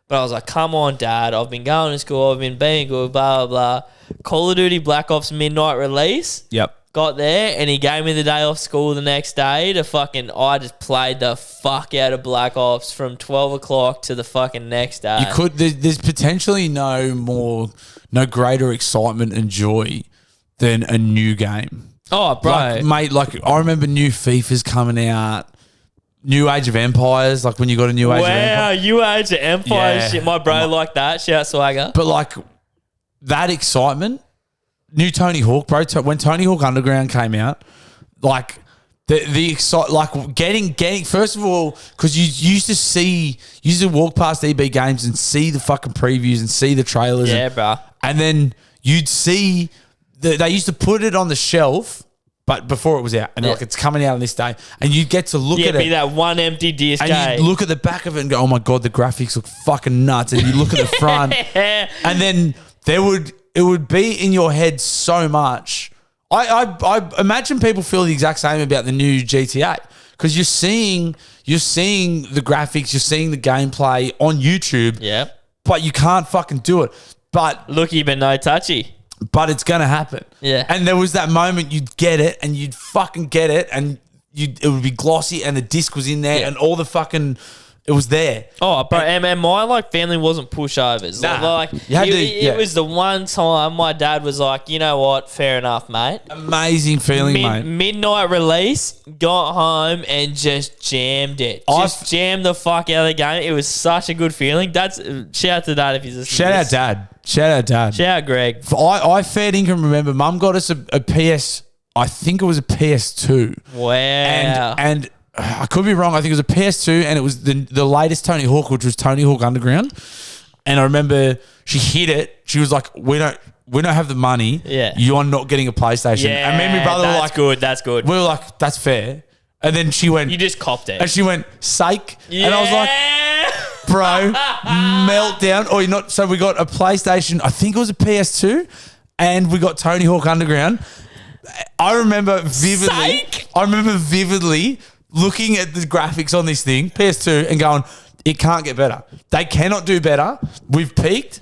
But I was like, come on, Dad, I've been going to school, I've been being good, blah, blah, blah. Call of Duty Black Ops midnight release. Yep. Got there, and he gave me the day off school the next day to fucking, I just played the fuck out of Black Ops from 12 o'clock to the fucking next day. There's potentially no greater excitement and joy than a new game. Oh, bro. Like, mate, like I remember new FIFA's coming out. New Age of Empires, like when you got a New Age of Empires. Wow, New Age of Empires shit. My bro like that. Shout Swagger. But like that excitement, new Tony Hawk, bro. When Tony Hawk Underground came out, like the excite, like getting first of all, because you used to walk past EB Games and see the fucking previews and see the trailers. Yeah, bro. And then you'd see they used to put it on the shelf. But before it was out, and like it's coming out on this day, and you get to look at it. Be that one empty disc, and you look at the back of it and go, "Oh my god, the graphics look fucking nuts." And you look at the front, and then would be in your head so much. I imagine people feel the exact same about the new GTA because you're seeing the graphics, you're seeing the gameplay on YouTube. Yeah. But you can't fucking do it. But looky, but no touchy. But it's gonna happen. Yeah. And there was that moment you'd get it and you'd fucking get it and it would be glossy and the disc was in there and all the fucking it was there. Oh, bro, and my like family wasn't pushovers. Nah. Like it was the one time my dad was like, you know what, fair enough, mate. Amazing feeling, mate. Midnight release, got home and just jammed it. Just jammed the fuck out of the game. It was such a good feeling. That's shout out to Dad if he's listening. Shout out Dad. Shout out Greg. I fair dinkum remember Mum got us a PS. I think it was a PS2. Wow. And I could be wrong. I think it was a PS2 and it was the latest Tony Hawk, which was Tony Hawk Underground. And I remember she hit it. She was like, we don't have the money. Yeah. You're not getting a PlayStation. Yeah, and me and my brother were like, good. That's good. We were like, that's fair. And then she went, you just copped it. And she went, sake. Yeah. And I was like, bro, meltdown. Or you're not. So we got a PlayStation. I think it was a PS2 and we got Tony Hawk Underground. I remember vividly looking at the graphics on this thing, PS2, and going, it can't get better. They cannot do better. We've peaked.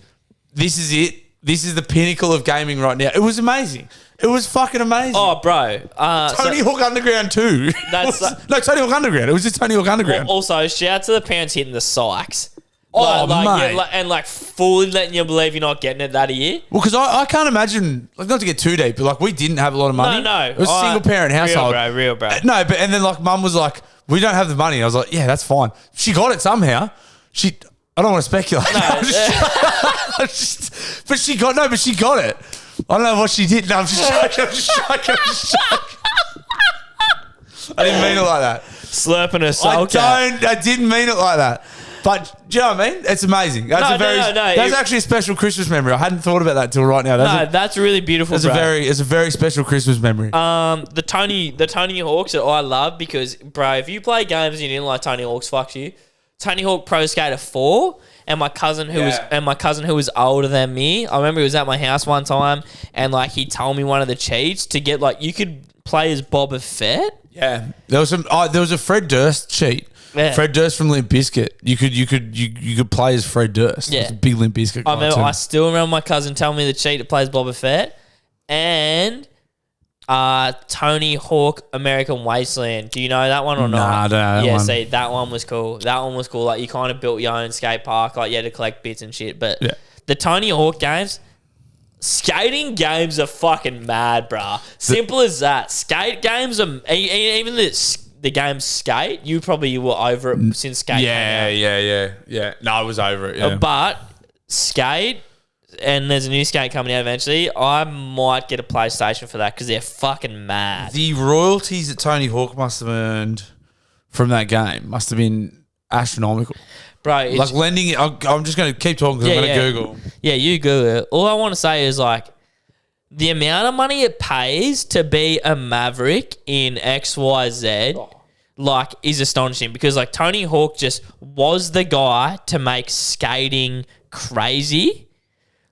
This is it. This is the pinnacle of gaming right now. It was amazing. It was fucking amazing. Oh, bro. Tony Hawk Underground 2. No, Tony Hawk Underground. It was just Tony Hawk Underground. Also, shout out to the parents hitting the Sykes. Oh, mate. And fully letting you believe you're not getting it that year. Well, because I can't imagine, like, not to get too deep, but like we didn't have a lot of money. No. It was a single parent household. Real, bro. No, but and then like Mum was like, we don't have the money. I was like, yeah, that's fine. She got it somehow. I don't want to speculate. No, but she got it. I don't know what she did. No, I'm just joking. I didn't mean it like that. Slurping her soul. I didn't mean it like that. But do you know what I mean? It's amazing. That's That's actually a special Christmas memory. I hadn't thought about that till right now. That's really beautiful. It's a very special Christmas memory. The Tony Hawks that I love because, bro, if you play games and you didn't like Tony Hawks, fuck you. Tony Hawk Pro Skater 4 and my cousin who was older than me. I remember he was at my house one time and like he told me one of the cheats to get like you could play as Boba Fett. Yeah, there was a Fred Durst cheat. Yeah. Fred Durst from Limp Bizkit. You could play as Fred Durst. Yeah, it's a big Limp Bizkit guy I still remember my cousin telling me the cheat to play as Boba Fett and Tony Hawk American Wasteland. Do you know that one or not? Nah, I don't know that one. See, that one was cool. Like you kind of built your own skate park. Like you had to collect bits and shit. But the Tony Hawk games, skating games are fucking mad, bruh. Simple as that. Skate games are even the game Skate. You probably were over it since Skate. Yeah. No, I was over it. Yeah. But Skate. And there's a new skate coming out eventually. I might get a PlayStation for that because they're fucking mad. The royalties that Tony Hawk must have earned from that game must have been astronomical. Bro, like lending it. I'm just going to keep talking because I'm going to Google. Yeah, you Google it. All I want to say is like the amount of money it pays to be a maverick in XYZ like is astonishing because like Tony Hawk just was the guy to make skating crazy.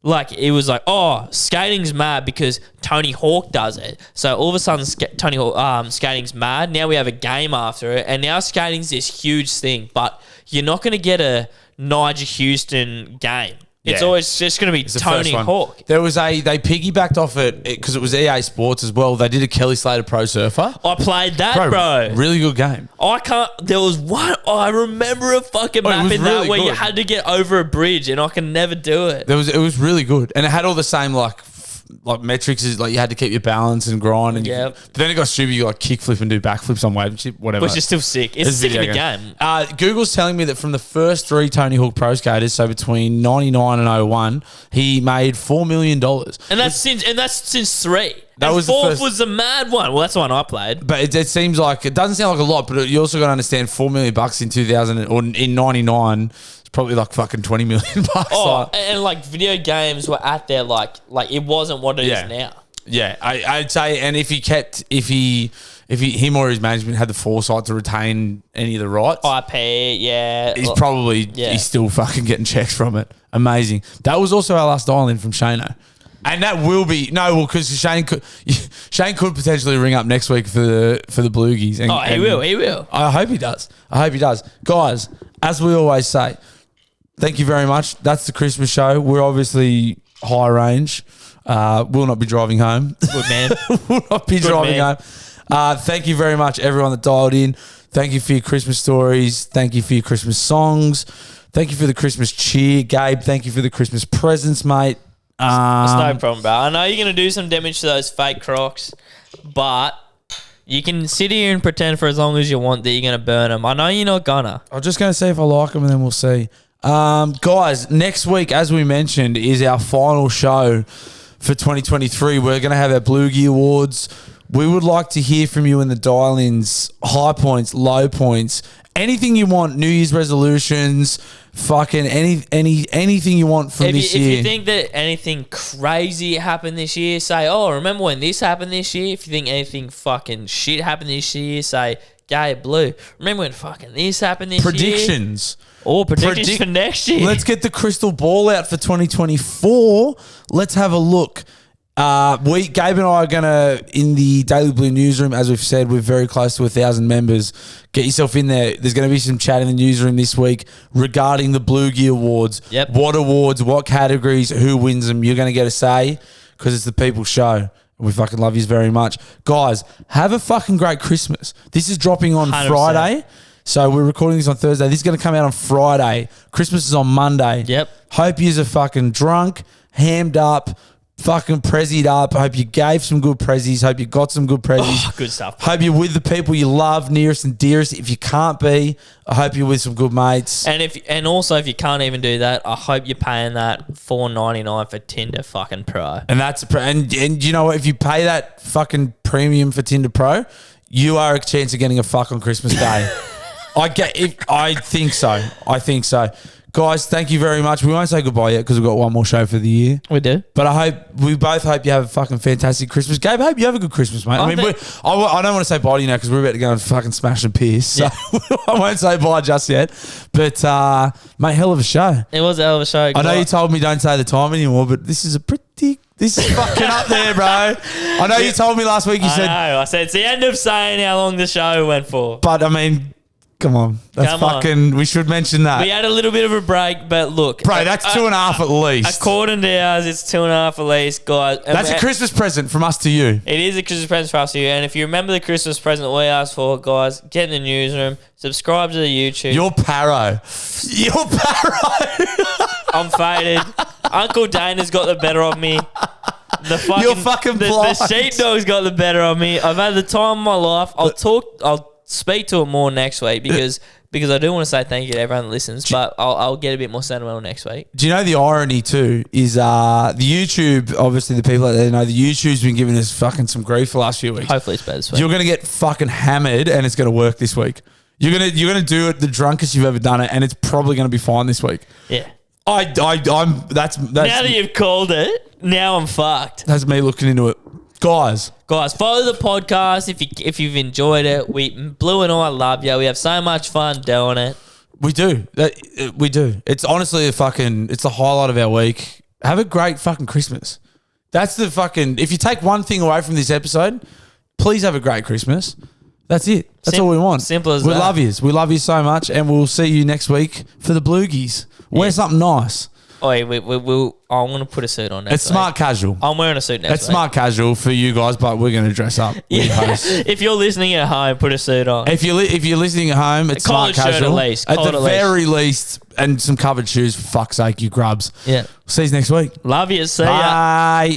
Like, it was like, oh, skating's mad because Tony Hawk does it. So, all of a sudden, Tony Hawk, skating's mad. Now we have a game after it. And now skating's this huge thing. But you're not going to get a Nigel Houston game. It's always just going to be Tony Hawk. They piggybacked off it because it was EA Sports as well. They did a Kelly Slater Pro Surfer. I played that, bro. Really good game. There was one, I remember a fucking map in that where you had to get over a bridge and I can never do it. It was really good. And it had all the same like metrics is like you had to keep your balance and grind and but then it got stupid. You like kickflip and do backflips on waves and shit, whatever. Which is still sick. It's sick of a game. Google's telling me that from the first 3 Tony Hawk Pro Skaters, so between 99 and 01, he made $4 million. And that's since 3. That and was fourth was the mad one. Well, that's the one I played. But it seems like it doesn't sound like a lot, but you also got to understand $4 million in 2000 or in 99. Probably like fucking $20 million. Oh, and like video games were at their like it wasn't what it is now. Yeah, I'd say, and if him or his management had the foresight to retain any of the rights, IP, he's still fucking getting checks from it. Amazing. That was also our last dial in from Shano. And that will be because Shane could potentially ring up next week for the Bluegies. He will. I hope he does. Guys, as we always say, thank you very much. That's the Christmas show. We're obviously high range. We'll not be driving home. Good man. We'll not be driving home. Thank you very much, everyone that dialed in. Thank you for your Christmas stories. Thank you for your Christmas songs. Thank you for the Christmas cheer. Gabe, thank you for the Christmas presents, mate. It's no problem, bro. I know you're going to do some damage to those fake Crocs, but you can sit here and pretend for as long as you want that you're going to burn them. I know you're not gonna. I'm just going to see if I like them and then we'll see. Guys, next week, as we mentioned, is our final show for 2023. We're going to have our Bluegie Awards. We would like to hear from you in the dial-ins, high points, low points, anything you want, New Year's resolutions, fucking anything you want from this year. If you think that anything crazy happened this year, say, oh, remember when this happened this year? If you think anything fucking shit happened this year, say, Gabe Blue, remember when fucking this happened this Predictions. year? Or predictions for next year. Let's get the crystal ball out for 2024. Let's have a look. Gabe and I are going to, in the Daily Blue newsroom, as we've said, we're very close to 1,000 members. Get yourself in there. There's going to be some chat in the newsroom this week regarding the Bluegie Awards. Yep. What awards, what categories, who wins them. You're going to get a say because it's the people's show. We fucking love you very much. Guys, have a fucking great Christmas. This is dropping on 100%. Friday. So we're recording this on Thursday. This is going to come out on Friday. Christmas is on Monday. Yep. Hope you're fucking drunk, hammed up, fucking prezzied up. Hope you gave some good prezzies. Hope you got some good prezzies. Oh, good stuff. Hope you're with the people you love, nearest and dearest. If you can't be, I hope you're with some good mates. And also if you can't even do that, I hope you're paying that $4.99 for Tinder fucking Pro. And that's and you know what? If you pay that fucking premium for Tinder Pro, you are a chance of getting a fuck on Christmas Day. I think so. Guys, thank you very much. We won't say goodbye yet because we've got one more show for the year. We do. But we both hope you have a fucking fantastic Christmas. Gabe, I hope you have a good Christmas, mate. I don't want to say bye to you now because we're about to go and fucking smash and piss. So I won't say bye just yet. But, mate, hell of a show. It was a hell of a show. I know you told me don't say the time anymore, but this is fucking up there, bro. I know you told me last week I said it's the end of saying how long the show went for. But, I mean... Come on. We should mention that. We had a little bit of a break, but look. Bro, that's 2.5 at least. According to ours, it's 2.5 at least, guys. That's a Christmas present from us to you. It is a Christmas present for us to you. And if you remember the Christmas present that we asked for, guys, get in the newsroom, subscribe to the YouTube. You're paro. I'm faded. Uncle Dana's got the better of me. You're fucking blind. The sheepdog's got the better of me. I've had the time of my life. I'll speak to it more next week because I do want to say thank you to everyone that listens, but I'll get a bit more sentimental next week. Do you know the irony too is the YouTube, obviously the people out there know the YouTube's been giving us fucking some grief the last few weeks. Hopefully it's better this week. You're going to get fucking hammered and it's going to work this week. You're gonna do it the drunkest you've ever done it and it's probably going to be fine this week. Yeah. That's now that you've called it, now I'm fucked. That's me looking into it. Guys, follow the podcast if you've enjoyed it. Blue and I love you. We have so much fun doing it. We do. We do. It's honestly it's the highlight of our week. Have a great fucking Christmas. That's the fucking... If you take one thing away from this episode, please have a great Christmas. That's it. That's all we want. Simple as that. We love you. We love you so much and we'll see you next week for the Bluegies. Wear something nice. Oh, I want to put a suit on next It's smart casual. I'm wearing a suit next week. It's smart casual for you guys, but we're going to dress up. If you're listening at home, put a suit on. If you're listening at home, it's smart casual. At least. At the very least, and some covered shoes for fuck's sake, you grubs. Yeah. See you next week. Love you. See ya. Bye.